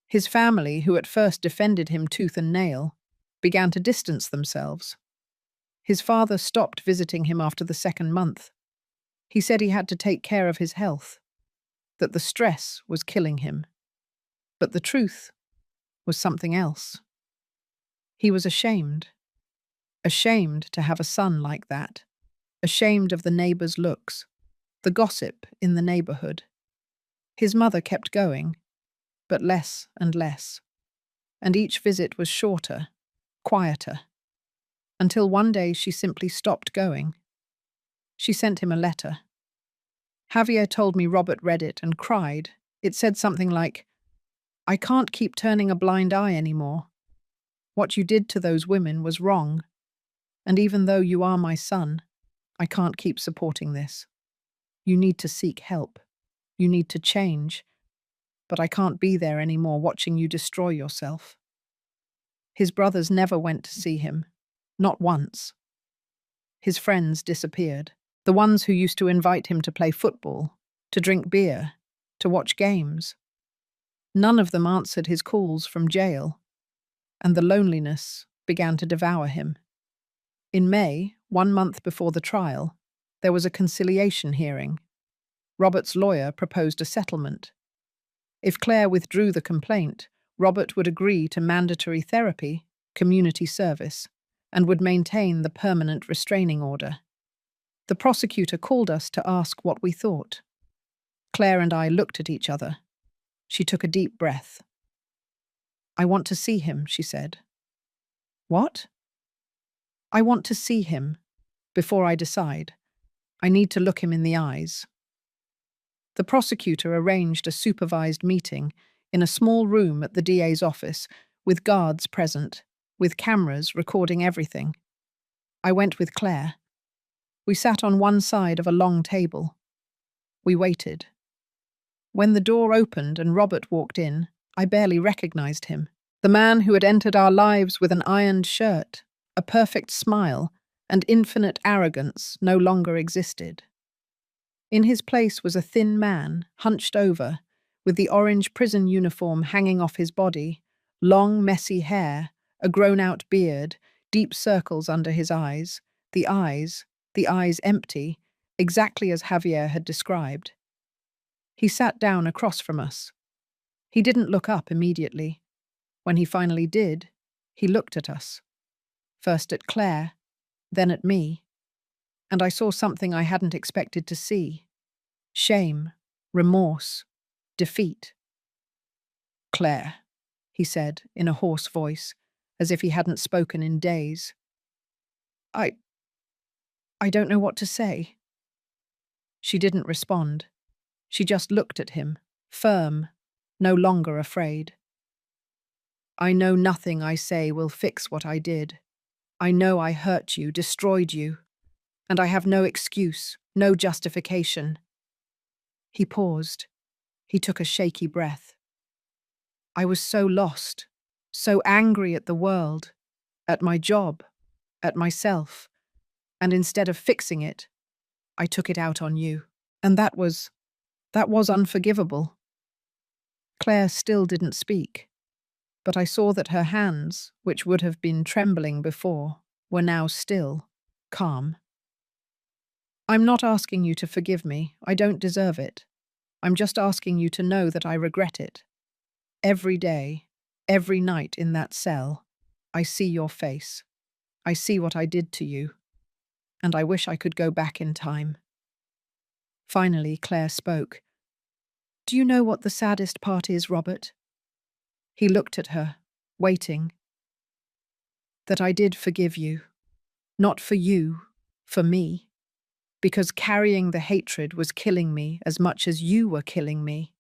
His family, who at first defended him tooth and nail, began to distance themselves. His father stopped visiting him after the second month. He said he had to take care of his health, that the stress was killing him. But the truth was something else. He was ashamed. Ashamed to have a son like that. Ashamed of the neighbors' looks, the gossip in the neighborhood. His mother kept going, but less and less. And each visit was shorter, quieter, until one day she simply stopped going. She sent him a letter. Javier told me Robert read it and cried. It said something like, "I can't keep turning a blind eye anymore. What you did to those women was wrong. And even though you are my son, I can't keep supporting this. You need to seek help. You need to change. But I can't be there anymore watching you destroy yourself." His brothers never went to see him. Not once. His friends disappeared. The ones who used to invite him to play football, to drink beer, to watch games. None of them answered his calls from jail, and the loneliness began to devour him. In May, 1 month before the trial, there was a conciliation hearing. Robert's lawyer proposed a settlement. If Claire withdrew the complaint, Robert would agree to mandatory therapy, community service, and would maintain the permanent restraining order. The prosecutor called us to ask what we thought. Claire and I looked at each other. She took a deep breath. "I want to see him," she said. "What?" "I want to see him. Before I decide. I need to look him in the eyes." The prosecutor arranged a supervised meeting in a small room at the DA's office, with guards present, with cameras recording everything. I went with Claire. We sat on one side of a long table. We waited. When the door opened and Robert walked in, I barely recognized him. The man who had entered our lives with an ironed shirt, a perfect smile, and infinite arrogance no longer existed. In his place was a thin man, hunched over, with the orange prison uniform hanging off his body, long, messy hair, a grown-out beard, deep circles under his eyes, the eyes empty, exactly as Javier had described. He sat down across from us. He didn't look up immediately. When he finally did, he looked at us. First at Claire, then at me. And I saw something I hadn't expected to see. Shame, remorse, defeat. "Claire," he said in a hoarse voice, as if he hadn't spoken in days. I don't know what to say." She didn't respond. She just looked at him, firm, no longer afraid. "I know nothing I say will fix what I did. I know I hurt you, destroyed you, and I have no excuse, no justification." He paused. He took a shaky breath. "I was so lost, so angry at the world, at my job, at myself, and instead of fixing it, I took it out on you. And that was unforgivable." Claire still didn't speak, but I saw that her hands, which would have been trembling before, were now still, calm. "I'm not asking you to forgive me. I don't deserve it. I'm just asking you to know that I regret it. Every day, every night in that cell, I see your face. I see what I did to you. And I wish I could go back in time." Finally, Claire spoke. "Do you know what the saddest part is, Robert?" He looked at her, waiting. "That I did forgive you. Not for you, for me. Because carrying the hatred was killing me as much as you were killing me.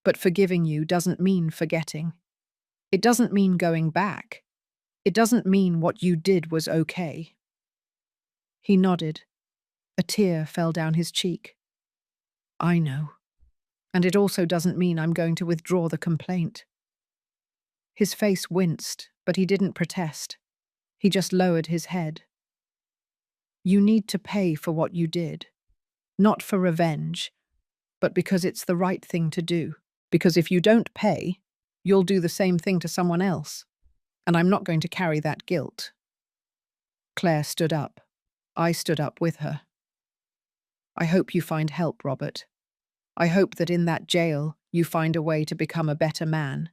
But forgiving you doesn't mean forgetting. It doesn't mean going back. It doesn't mean what you did was okay." He nodded. A tear fell down his cheek. "I know. And it also doesn't mean I'm going to withdraw the complaint." His face winced, but he didn't protest. He just lowered his head. "You need to pay for what you did. Not for revenge, but because it's the right thing to do. Because if you don't pay, you'll do the same thing to someone else. And I'm not going to carry that guilt." Claire stood up. I stood up with her. "I hope you find help, Robert. I hope that in that jail you find a way to become a better man.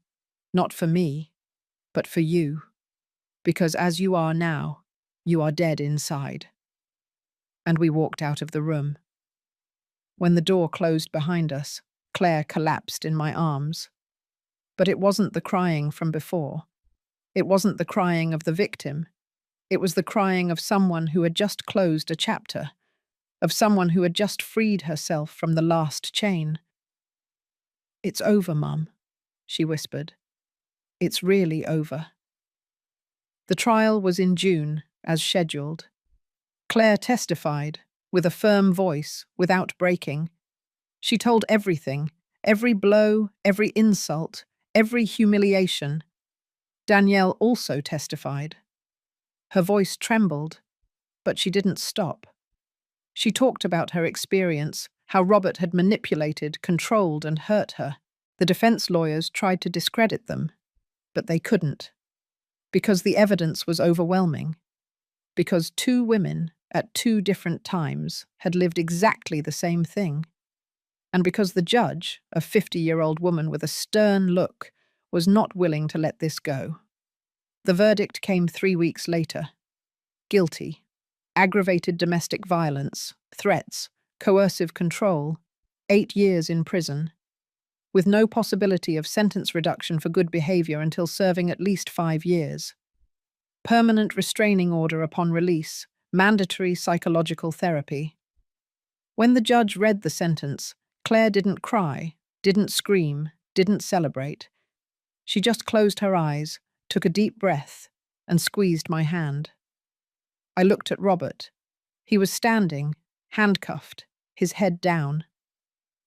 Not for me, but for you. Because as you are now, you are dead inside." And we walked out of the room. When the door closed behind us, Claire collapsed in my arms. But it wasn't the crying from before. It wasn't the crying of the victim. It was the crying of someone who had just closed a chapter, of someone who had just freed herself from the last chain. "It's over, Mum," she whispered. "It's really over." The trial was in June, as scheduled. Claire testified, with a firm voice, without breaking. She told everything, every blow, every insult, every humiliation. Danielle also testified. Her voice trembled, but she didn't stop. She talked about her experience, how Robert had manipulated, controlled, and hurt her. The defense lawyers tried to discredit them, but they couldn't. Because the evidence was overwhelming. Because two women, at two different times, had lived exactly the same thing. And because the judge, a 50-year-old woman with a stern look, was not willing to let this go. The verdict came 3 weeks later. Guilty. Aggravated domestic violence, threats, coercive control, 8 years in prison, with no possibility of sentence reduction for good behavior until serving at least 5 years. Permanent restraining order upon release, mandatory psychological therapy. When the judge read the sentence, Claire didn't cry, didn't scream, didn't celebrate. She just closed her eyes, took a deep breath, and squeezed my hand. I looked at Robert. He was standing, handcuffed, his head down.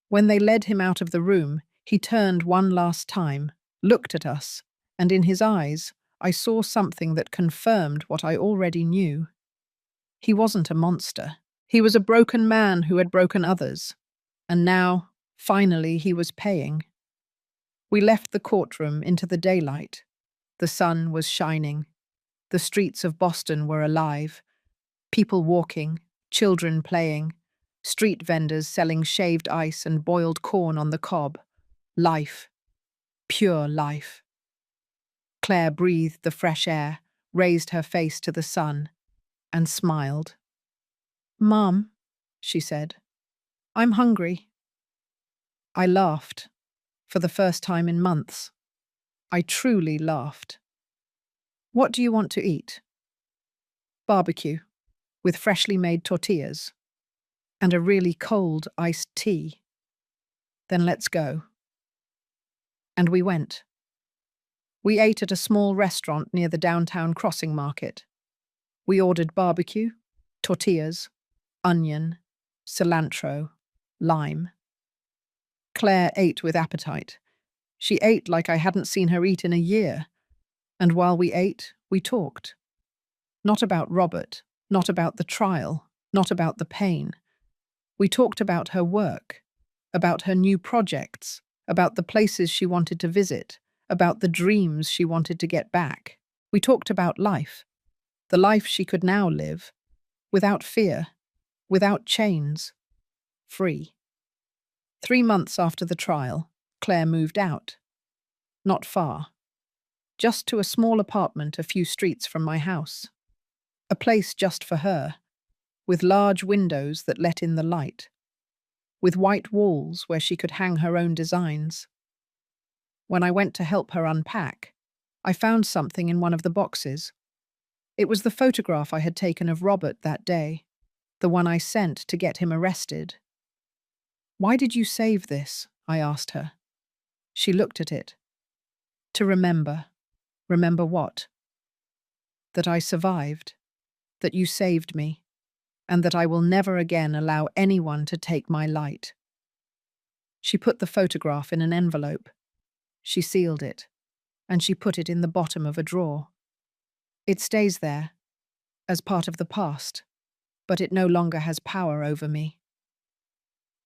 When they led him out of the room, he turned one last time, looked at us, and in his eyes, I saw something that confirmed what I already knew. He wasn't a monster. He was a broken man who had broken others. And now, finally, he was paying. We left the courtroom into the daylight. The sun was shining. The streets of Boston were alive. People walking, children playing, street vendors selling shaved ice and boiled corn on the cob. Life. Pure life. Claire breathed the fresh air, raised her face to the sun, and smiled. "Mom," she said, "I'm hungry." I laughed, for the first time in months. I truly laughed. "What do you want to eat?" "Barbecue, with freshly made tortillas, and a really cold iced tea." "Then let's go." And we went. We ate at a small restaurant near the downtown crossing market. We ordered barbecue, tortillas, onion, cilantro, lime. Claire ate with appetite. She ate like I hadn't seen her eat in a year. And while we ate, we talked. Not about Robert, not about the trial, not about the pain. We talked about her work, about her new projects, about the places she wanted to visit, about the dreams she wanted to get back. We talked about life, the life she could now live, without fear, without chains, free. 3 months after the trial, Claire moved out. Not far. Just to a small apartment a few streets from my house. A place just for her, with large windows that let in the light, with white walls where she could hang her own designs. When I went to help her unpack, I found something in one of the boxes. It was the photograph I had taken of Robert that day, the one I sent to get him arrested. "Why did you save this?" I asked her. She looked at it. "To remember." "Remember what?" "That I survived, that you saved me, and that I will never again allow anyone to take my light." She put the photograph in an envelope. She sealed it, and she put it in the bottom of a drawer. It stays there, as part of the past, but it no longer has power over me.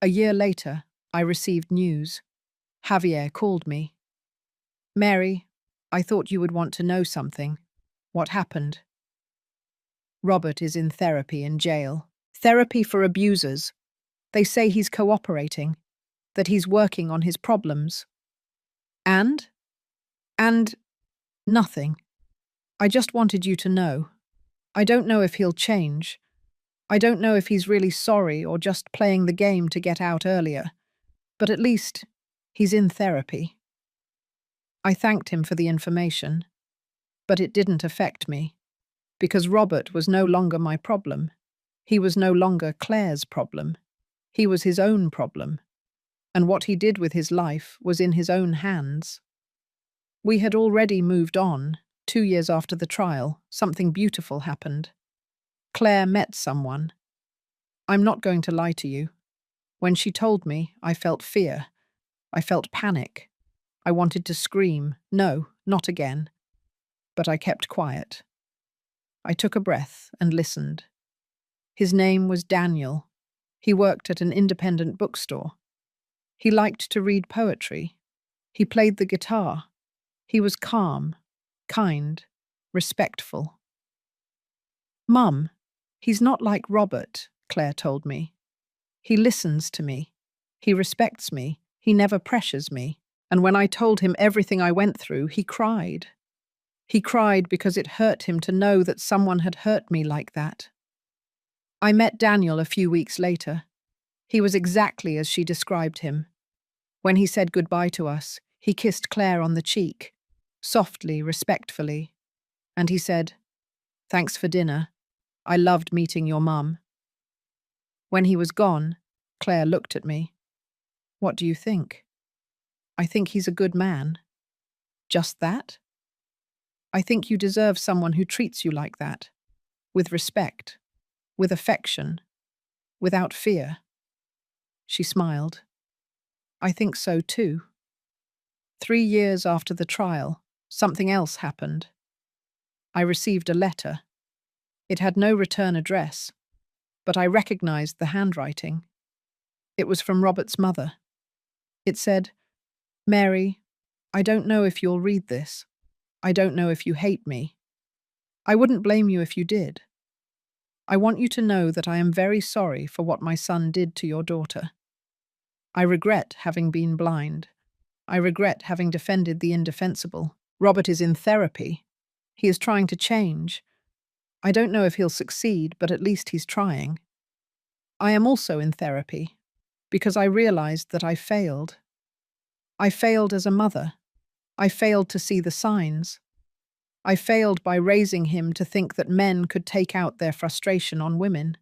A year later, I received news. Javier called me. "Mary, I thought you would want to know something. What happened?" "Robert is in therapy in jail. Therapy for abusers. They say he's cooperating, that he's working on his problems." And nothing. I just wanted you to know. I don't know if he'll change. I don't know if he's really sorry or just playing the game to get out earlier. But at least, he's in therapy. I thanked him for the information, but it didn't affect me, because Robert was no longer my problem. He was no longer Claire's problem. He was his own problem, and what he did with his life was in his own hands. We had already moved on. 2 years after the trial, something beautiful happened. Claire met someone. I'm not going to lie to you. When she told me, I felt fear. I felt panic. I wanted to scream, "No, not again." But I kept quiet. I took a breath and listened. His name was Daniel. He worked at an independent bookstore. He liked to read poetry. He played the guitar. He was calm, kind, respectful. "Mum, he's not like Robert," Claire told me. "He listens to me. He respects me. He never pressures me. And when I told him everything I went through, he cried. He cried because it hurt him to know that someone had hurt me like that." I met Daniel a few weeks later. He was exactly as she described him. When he said goodbye to us, he kissed Claire on the cheek, softly, respectfully, and he said, "Thanks for dinner. I loved meeting your mum." When he was gone, Claire looked at me. "What do you think?" I think he's a good man. Just that? I think you deserve someone who treats you like that, with respect, with affection, without fear. She smiled. I think so too. 3 years after the trial, something else happened. I received a letter. It had no return address, but I recognized the handwriting. It was from Robert's mother. It said, Mary, I don't know if you'll read this. I don't know if you hate me. I wouldn't blame you if you did. I want you to know that I am very sorry for what my son did to your daughter. I regret having been blind. I regret having defended the indefensible. Robert is in therapy. He is trying to change. I don't know if he'll succeed, but at least he's trying. I am also in therapy because I realized that I failed. I failed as a mother. I failed to see the signs. I failed by raising him to think that men could take out their frustration on women.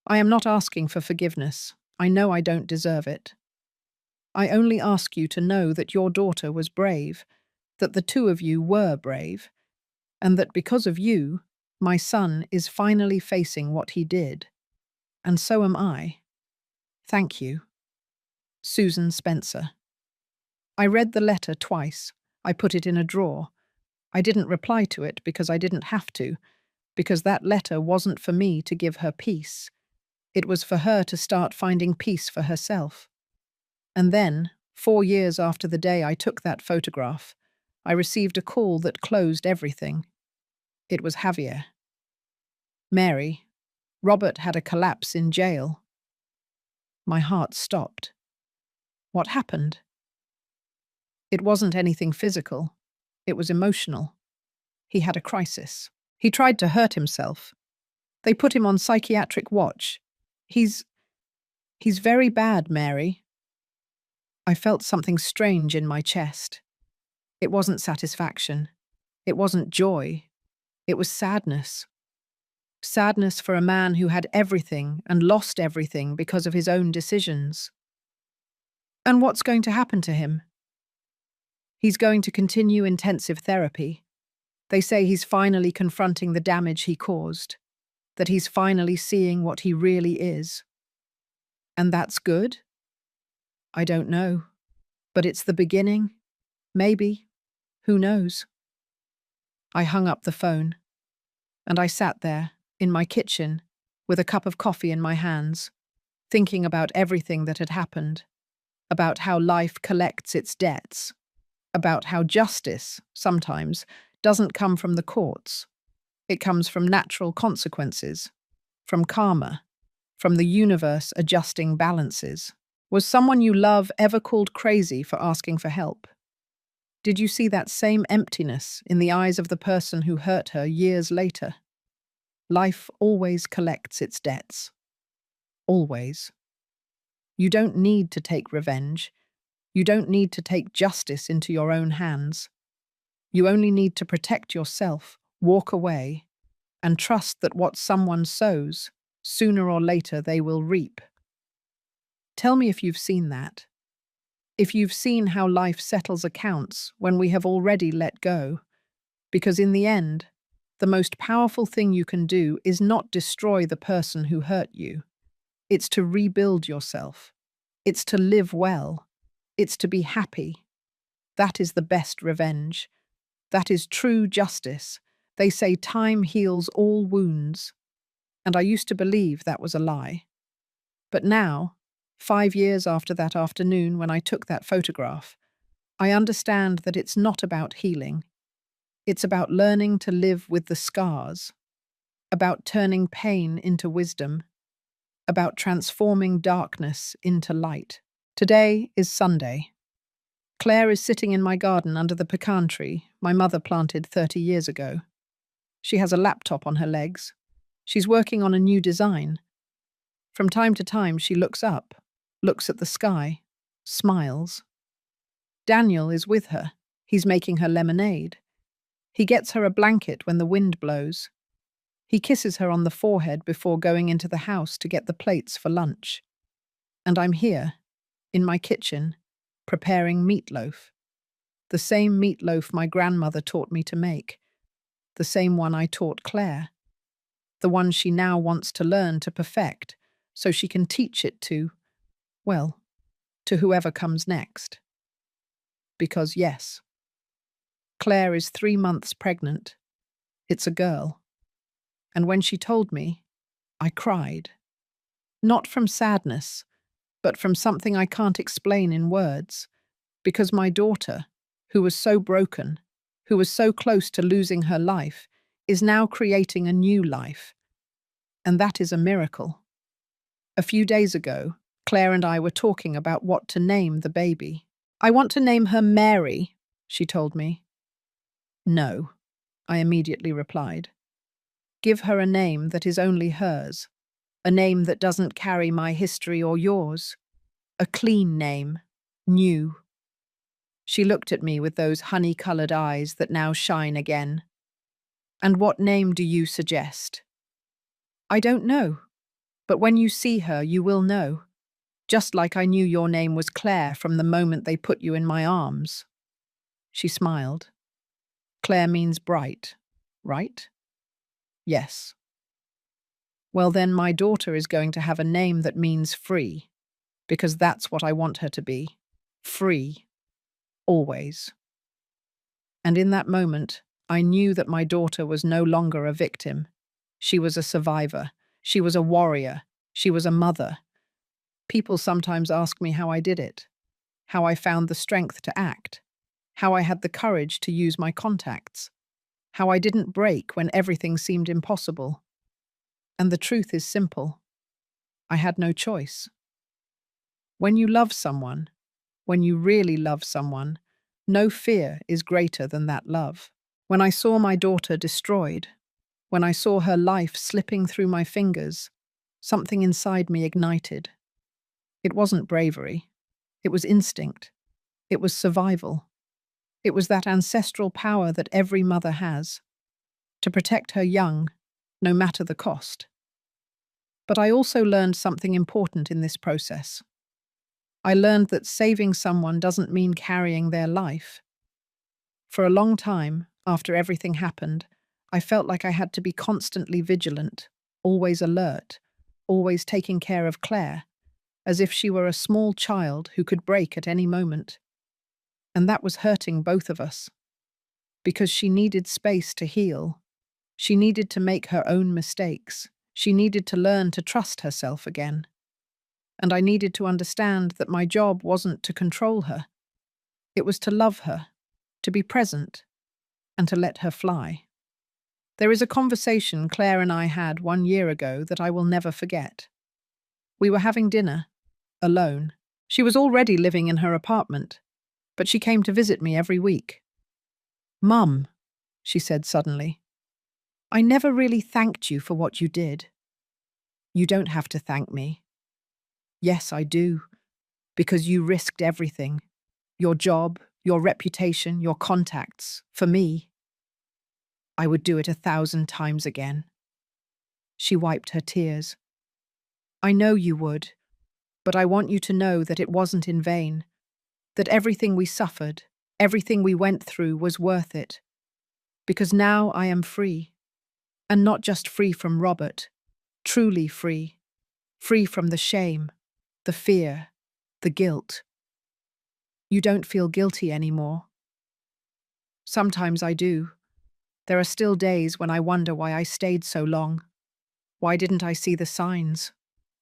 I am not asking for forgiveness. I know I don't deserve it. I only ask you to know that your daughter was brave, that the two of you were brave, and that because of you, my son is finally facing what he did. And so am I. Thank you. Susan Spencer. I read the letter twice. I put it in a drawer. I didn't reply to it because I didn't have to, because that letter wasn't for me to give her peace. It was for her to start finding peace for herself. And then, 4 years after the day I took that photograph, I received a call that closed everything. It was Javier. Mary, Robert had a collapse in jail. My heart stopped. What happened? It wasn't anything physical. It was emotional. He had a crisis. He tried to hurt himself. They put him on psychiatric watch. He's very bad, Mary. I felt something strange in my chest. It wasn't satisfaction. It wasn't joy. It was sadness. Sadness for a man who had everything and lost everything because of his own decisions. And what's going to happen to him? He's going to continue intensive therapy. They say he's finally confronting the damage he caused, that he's finally seeing what he really is. And that's good? I don't know. But it's the beginning. Maybe. Who knows? I hung up the phone, and I sat there, in my kitchen, with a cup of coffee in my hands, thinking about everything that had happened, about how life collects its debts, about how justice, sometimes, doesn't come from the courts. It comes from natural consequences, from karma, from the universe adjusting balances. Was someone you love ever called crazy for asking for help? Did you see that same emptiness in the eyes of the person who hurt her years later? Life always collects its debts. Always. You don't need to take revenge. You don't need to take justice into your own hands. You only need to protect yourself, walk away, and trust that what someone sows, sooner or later they will reap. Tell me if you've seen that. If you've seen how life settles accounts when we have already let go. Because in the end, the most powerful thing you can do is not destroy the person who hurt you. It's to rebuild yourself. It's to live well. It's to be happy. That is the best revenge. That is true justice. They say time heals all wounds. And I used to believe that was a lie. But now, 5 years after that afternoon when I took that photograph, I understand that it's not about healing. It's about learning to live with the scars, about turning pain into wisdom, about transforming darkness into light. Today is Sunday. Claire is sitting in my garden under the pecan tree my mother planted 30 years ago. She has a laptop on her legs. She's working on a new design. From time to time, she looks up, looks at the sky, smiles. Daniel is with her. He's making her lemonade. He gets her a blanket when the wind blows. He kisses her on the forehead before going into the house to get the plates for lunch. And I'm here, in my kitchen, preparing meatloaf. The same meatloaf my grandmother taught me to make. The same one I taught Claire. The one she now wants to learn to perfect so she can teach it to, well, to whoever comes next. Because yes, Claire is 3 months pregnant. It's a girl. And when she told me, I cried. Not from sadness, but from something I can't explain in words. Because my daughter, who was so broken, who was so close to losing her life, is now creating a new life. And that is a miracle. A few days ago, Claire and I were talking about what to name the baby. I want to name her Mary, she told me. No, I immediately replied. Give her a name that is only hers, a name that doesn't carry my history or yours, a clean name, new. She looked at me with those honey-coloured eyes that now shine again. And what name do you suggest? I don't know, but when you see her, you will know. Just like I knew your name was Claire from the moment they put you in my arms. She smiled. Claire means bright, right? Yes. Well, then my daughter is going to have a name that means free, because that's what I want her to be. Free. Always. And in that moment, I knew that my daughter was no longer a victim. She was a survivor. She was a warrior. She was a mother. People sometimes ask me how I did it, how I found the strength to act, how I had the courage to use my contacts, how I didn't break when everything seemed impossible. And the truth is simple. I had no choice. When you love someone, when you really love someone, no fear is greater than that love. When I saw my daughter destroyed, when I saw her life slipping through my fingers, something inside me ignited. It wasn't bravery. It was instinct. It was survival. It was that ancestral power that every mother has, to protect her young, no matter the cost. But I also learned something important in this process. I learned that saving someone doesn't mean carrying their life. For a long time, after everything happened, I felt like I had to be constantly vigilant, always alert, always taking care of Claire, as if she were a small child who could break at any moment. And that was hurting both of us. Because she needed space to heal. She needed to make her own mistakes. She needed to learn to trust herself again. And I needed to understand that my job wasn't to control her. It was to love her, to be present, and to let her fly. There is a conversation Claire and I had 1 year ago that I will never forget. We were having dinner, alone. She was already living in her apartment, but she came to visit me every week. "Mum," she said suddenly, "I never really thanked you for what you did." "You don't have to thank me." "Yes, I do, because you risked everything. Your job, your reputation, your contacts, for me. I would do it 1,000 times again." She wiped her tears. "I know you would, but I want you to know that it wasn't in vain, that everything we suffered, everything we went through was worth it. Because now I am free, and not just free from Robert, truly free, free from the shame, the fear, the guilt. You don't feel guilty anymore." "Sometimes I do. There are still days when I wonder why I stayed so long. Why didn't I see the signs?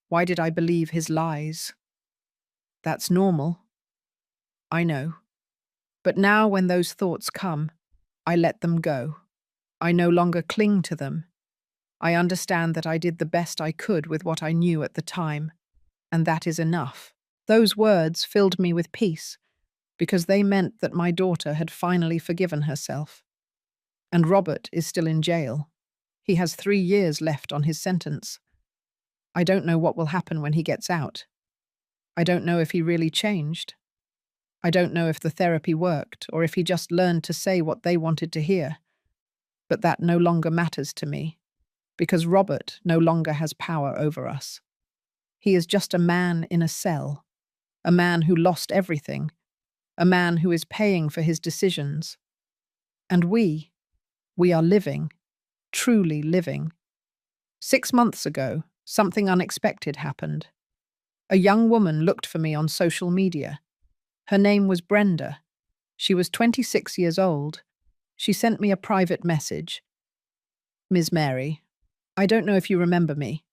Why did I believe his lies?" "That's normal." "I know. But now when those thoughts come, I let them go. I no longer cling to them. I understand that I did the best I could with what I knew at the time, and that is enough." Those words filled me with peace, because they meant that my daughter had finally forgiven herself. And Robert is still in jail. He has 3 years left on his sentence. I don't know what will happen when he gets out. I don't know if he really changed. I don't know if the therapy worked or if he just learned to say what they wanted to hear. But that no longer matters to me, because Robert no longer has power over us. He is just a man in a cell, a man who lost everything, a man who is paying for his decisions. And we are living, truly living. 6 months ago, something unexpected happened. A young woman looked for me on social media. Her name was Brenda. She was 26 years old. She sent me a private message. Ms. Mary, I don't know if you remember me.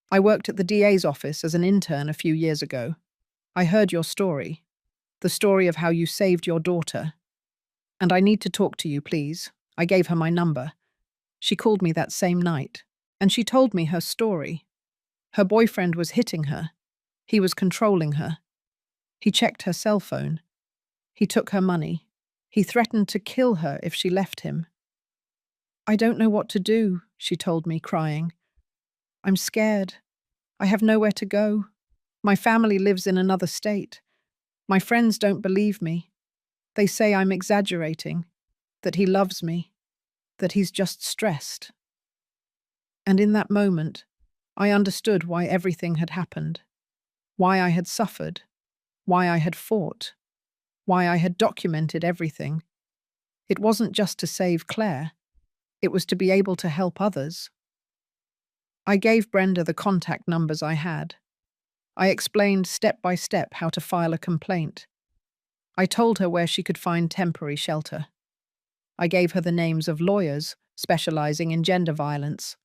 I worked at the DA's office as an intern a few years ago. I heard your story, the story of how you saved your daughter. And I need to talk to you, please. I gave her my number. She called me that same night, and she told me her story. Her boyfriend was hitting her. He was controlling her. He checked her cell phone. He took her money. He threatened to kill her if she left him. I don't know what to do, she told me, crying. I'm scared. I have nowhere to go. My family lives in another state. My friends don't believe me. They say I'm exaggerating, that he loves me, that he's just stressed. And in that moment, I understood why everything had happened, why I had suffered, why I had fought, why I had documented everything. It wasn't just to save Claire. It was to be able to help others. I gave Brenda the contact numbers I had. I explained step by step how to file a complaint. I told her where she could find temporary shelter. I gave her the names of lawyers specializing in gender violence.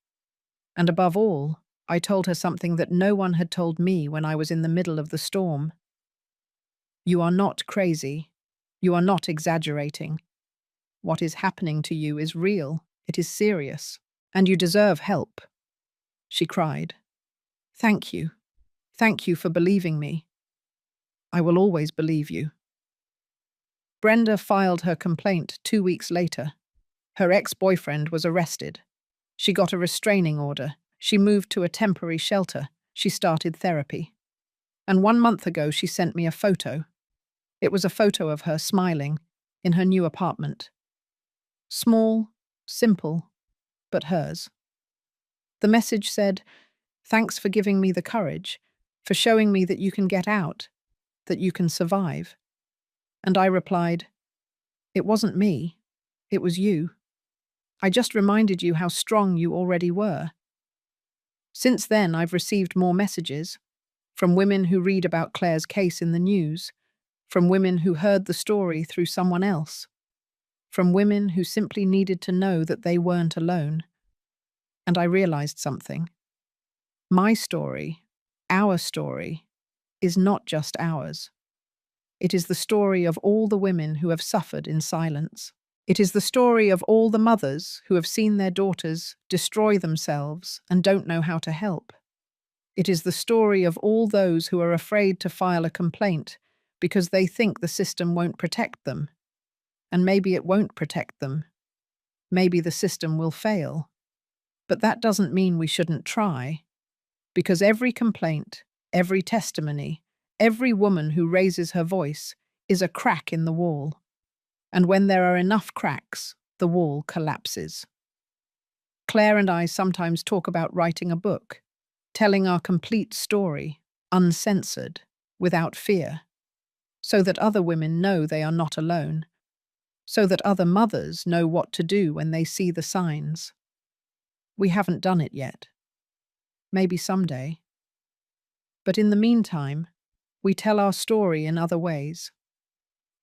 And above all, I told her something that no one had told me when I was in the middle of the storm. You are not crazy. You are not exaggerating. What is happening to you is real. It is serious. And you deserve help. She cried. Thank you. Thank you for believing me. I will always believe you. Brenda filed her complaint 2 weeks later. Her ex-boyfriend was arrested. She got a restraining order. She moved to a temporary shelter. She started therapy. And 1 month ago, she sent me a photo. It was a photo of her smiling in her new apartment. Small, simple, but hers. The message said, "Thanks for giving me the courage, for showing me that you can get out, that you can survive." And I replied, "It wasn't me. It was you. I just reminded you how strong you already were." Since then, I've received more messages from women who read about Claire's case in the news, from women who heard the story through someone else, from women who simply needed to know that they weren't alone. And I realized something. My story, our story, is not just ours. It is the story of all the women who have suffered in silence. It is the story of all the mothers who have seen their daughters destroy themselves and don't know how to help. It is the story of all those who are afraid to file a complaint because they think the system won't protect them. And maybe it won't protect them. Maybe the system will fail. But that doesn't mean we shouldn't try. Because every complaint, every testimony, every woman who raises her voice is a crack in the wall. And when there are enough cracks, the wall collapses. Claire and I sometimes talk about writing a book, telling our complete story, uncensored, without fear, so that other women know they are not alone, so that other mothers know what to do when they see the signs. We haven't done it yet. Maybe someday. But in the meantime, we tell our story in other ways.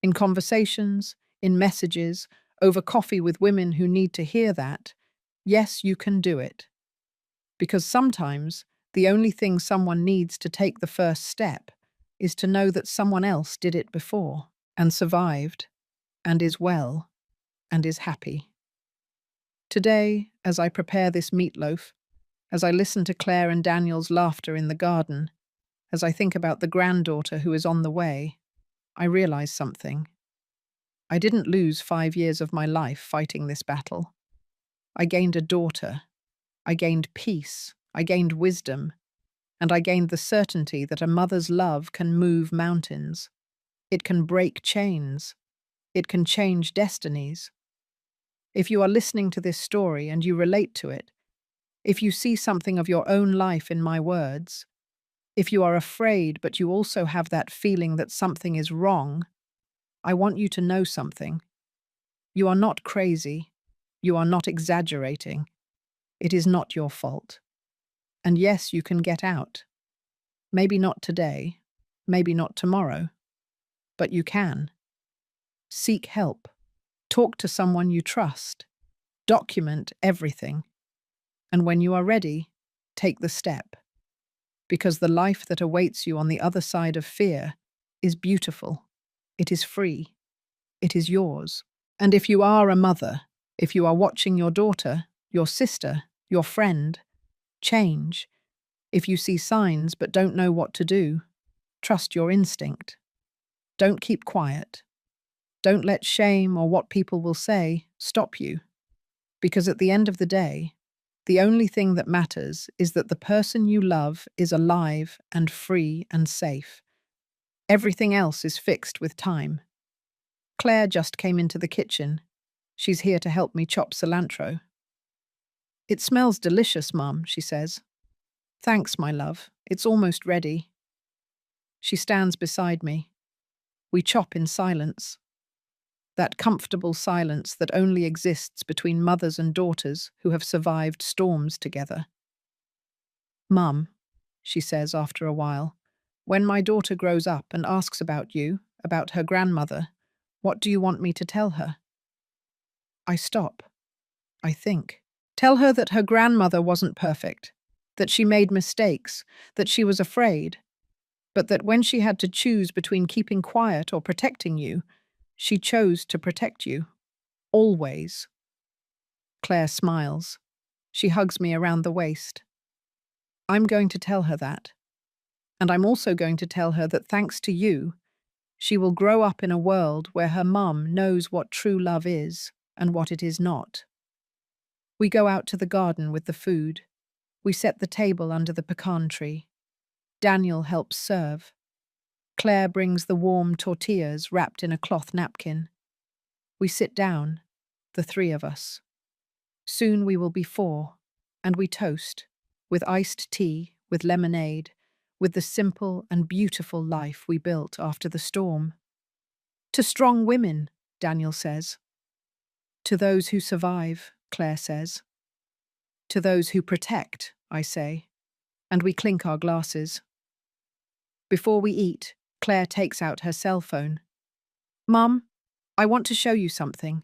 In conversations, in messages, over coffee with women who need to hear that, yes, you can do it. Because sometimes the only thing someone needs to take the first step is to know that someone else did it before and survived and is well and is happy. Today, as I prepare this meatloaf, as I listen to Claire and Daniel's laughter in the garden, as I think about the granddaughter who is on the way, I realize something. I didn't lose 5 years of my life fighting this battle. I gained a daughter. I gained peace. I gained wisdom. And I gained the certainty that a mother's love can move mountains. It can break chains. It can change destinies. If you are listening to this story and you relate to it, if you see something of your own life in my words, if you are afraid but you also have that feeling that something is wrong, I want you to know something. You are not crazy. You are not exaggerating. It is not your fault. And yes, you can get out. Maybe not today, maybe not tomorrow, but you can. Seek help. Talk to someone you trust. Document everything. And when you are ready, take the step. Because the life that awaits you on the other side of fear is beautiful. It is free. It is yours. And if you are a mother, if you are watching your daughter, your sister, your friend, change. If you see signs but don't know what to do, trust your instinct. Don't keep quiet. Don't let shame or what people will say stop you. Because at the end of the day, the only thing that matters is that the person you love is alive and free and safe. Everything else is fixed with time. Claire just came into the kitchen. She's here to help me chop cilantro. It smells delicious, Mum, she says. Thanks, my love. It's almost ready. She stands beside me. We chop in silence. That comfortable silence that only exists between mothers and daughters who have survived storms together. Mum, she says after a while, when my daughter grows up and asks about you, about her grandmother, what do you want me to tell her? I stop. I think. Tell her that her grandmother wasn't perfect, that she made mistakes, that she was afraid, but that when she had to choose between keeping quiet or protecting you, she chose to protect you. Always. Claire smiles. She hugs me around the waist. I'm going to tell her that. And I'm also going to tell her that thanks to you, she will grow up in a world where her mum knows what true love is and what it is not. We go out to the garden with the food. We set the table under the pecan tree. Daniel helps serve. Claire brings the warm tortillas wrapped in a cloth napkin. We sit down, the three of us. Soon we will be 4, and we toast, with iced tea, with lemonade, with the simple and beautiful life we built after the storm. To strong women, Daniel says. To those who survive, Claire says. To those who protect, I say, and we clink our glasses. Before we eat, Claire takes out her cell phone. Mum, I want to show you something.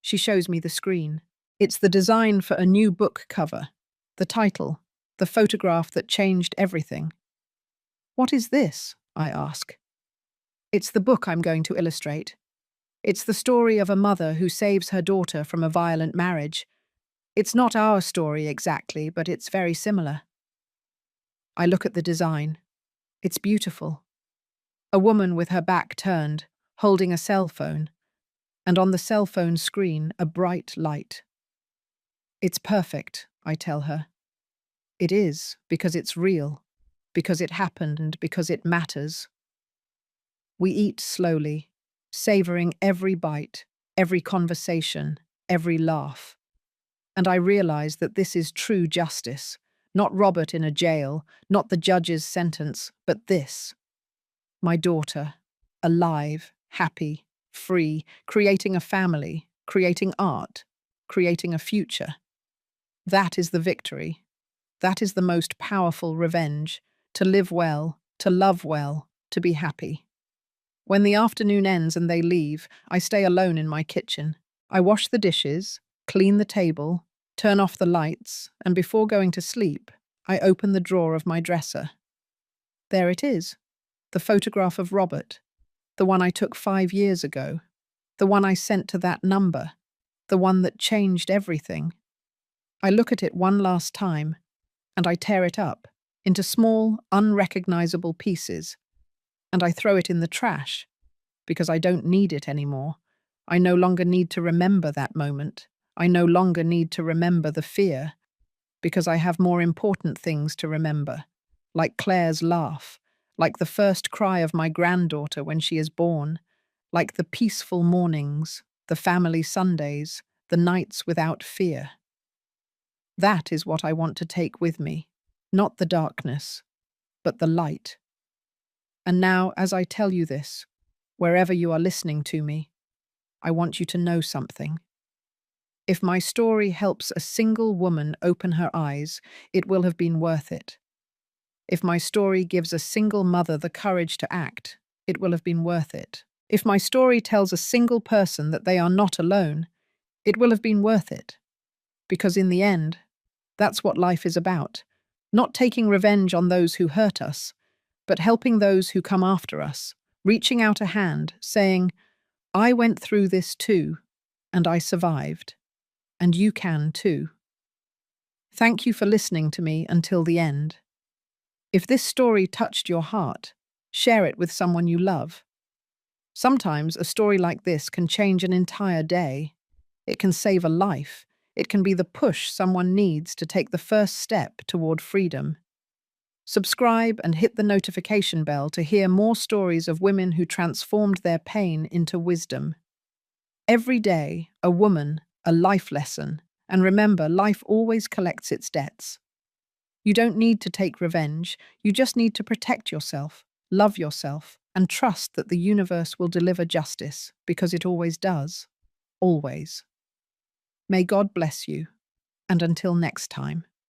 She shows me the screen. It's the design for a new book cover. The title, the photograph that changed everything. What is this? I ask. It's the book I'm going to illustrate. It's the story of a mother who saves her daughter from a violent marriage. It's not our story exactly, but it's very similar. I look at the design. It's beautiful. A woman with her back turned, holding a cell phone, and on the cell phone screen, a bright light. It's perfect, I tell her. It is, because it's real, because it happened and because it matters. We eat slowly, savoring every bite, every conversation, every laugh. And I realize that this is true justice, not Robert in a jail, not the judge's sentence, but this. My daughter, alive, happy, free, creating a family, creating art, creating a future. That is the victory. That is the most powerful revenge, to live well, to love well, to be happy. When the afternoon ends and they leave, I stay alone in my kitchen. I wash the dishes, clean the table, turn off the lights, and before going to sleep, I open the drawer of my dresser. There it is, the photograph of Robert, the one I took 5 years ago, the one I sent to that number, the one that changed everything. I look at it one last time, and I tear it up into small, unrecognizable pieces, and I throw it in the trash, because I don't need it anymore. I no longer need to remember that moment. I no longer need to remember the fear, because I have more important things to remember, like Claire's laugh, like the first cry of my granddaughter when she is born, like the peaceful mornings, the family Sundays, the nights without fear. That is what I want to take with me, not the darkness, but the light. And now, as I tell you this, Wherever you are listening to me, I want you to know something. If my story helps a single woman open her eyes, it will have been worth it. If my story gives a single mother the courage to act, it will have been worth it. If my story tells a single person that they are not alone, it will have been worth it. Because in the end, that's what life is about. Not taking revenge on those who hurt us, but helping those who come after us, reaching out a hand, saying, I went through this too, and I survived, and you can too. Thank you for listening to me until the end. If this story touched your heart, share it with someone you love. Sometimes a story like this can change an entire day. It can save a life. It can be the push someone needs to take the first step toward freedom. Subscribe and hit the notification bell to hear more stories of women who transformed their pain into wisdom. Every day, a woman, a life lesson, and remember, life always collects its debts. You don't need to take revenge, you just need to protect yourself, love yourself, and trust that the universe will deliver justice, because it always does. Always. May God bless you, and until next time.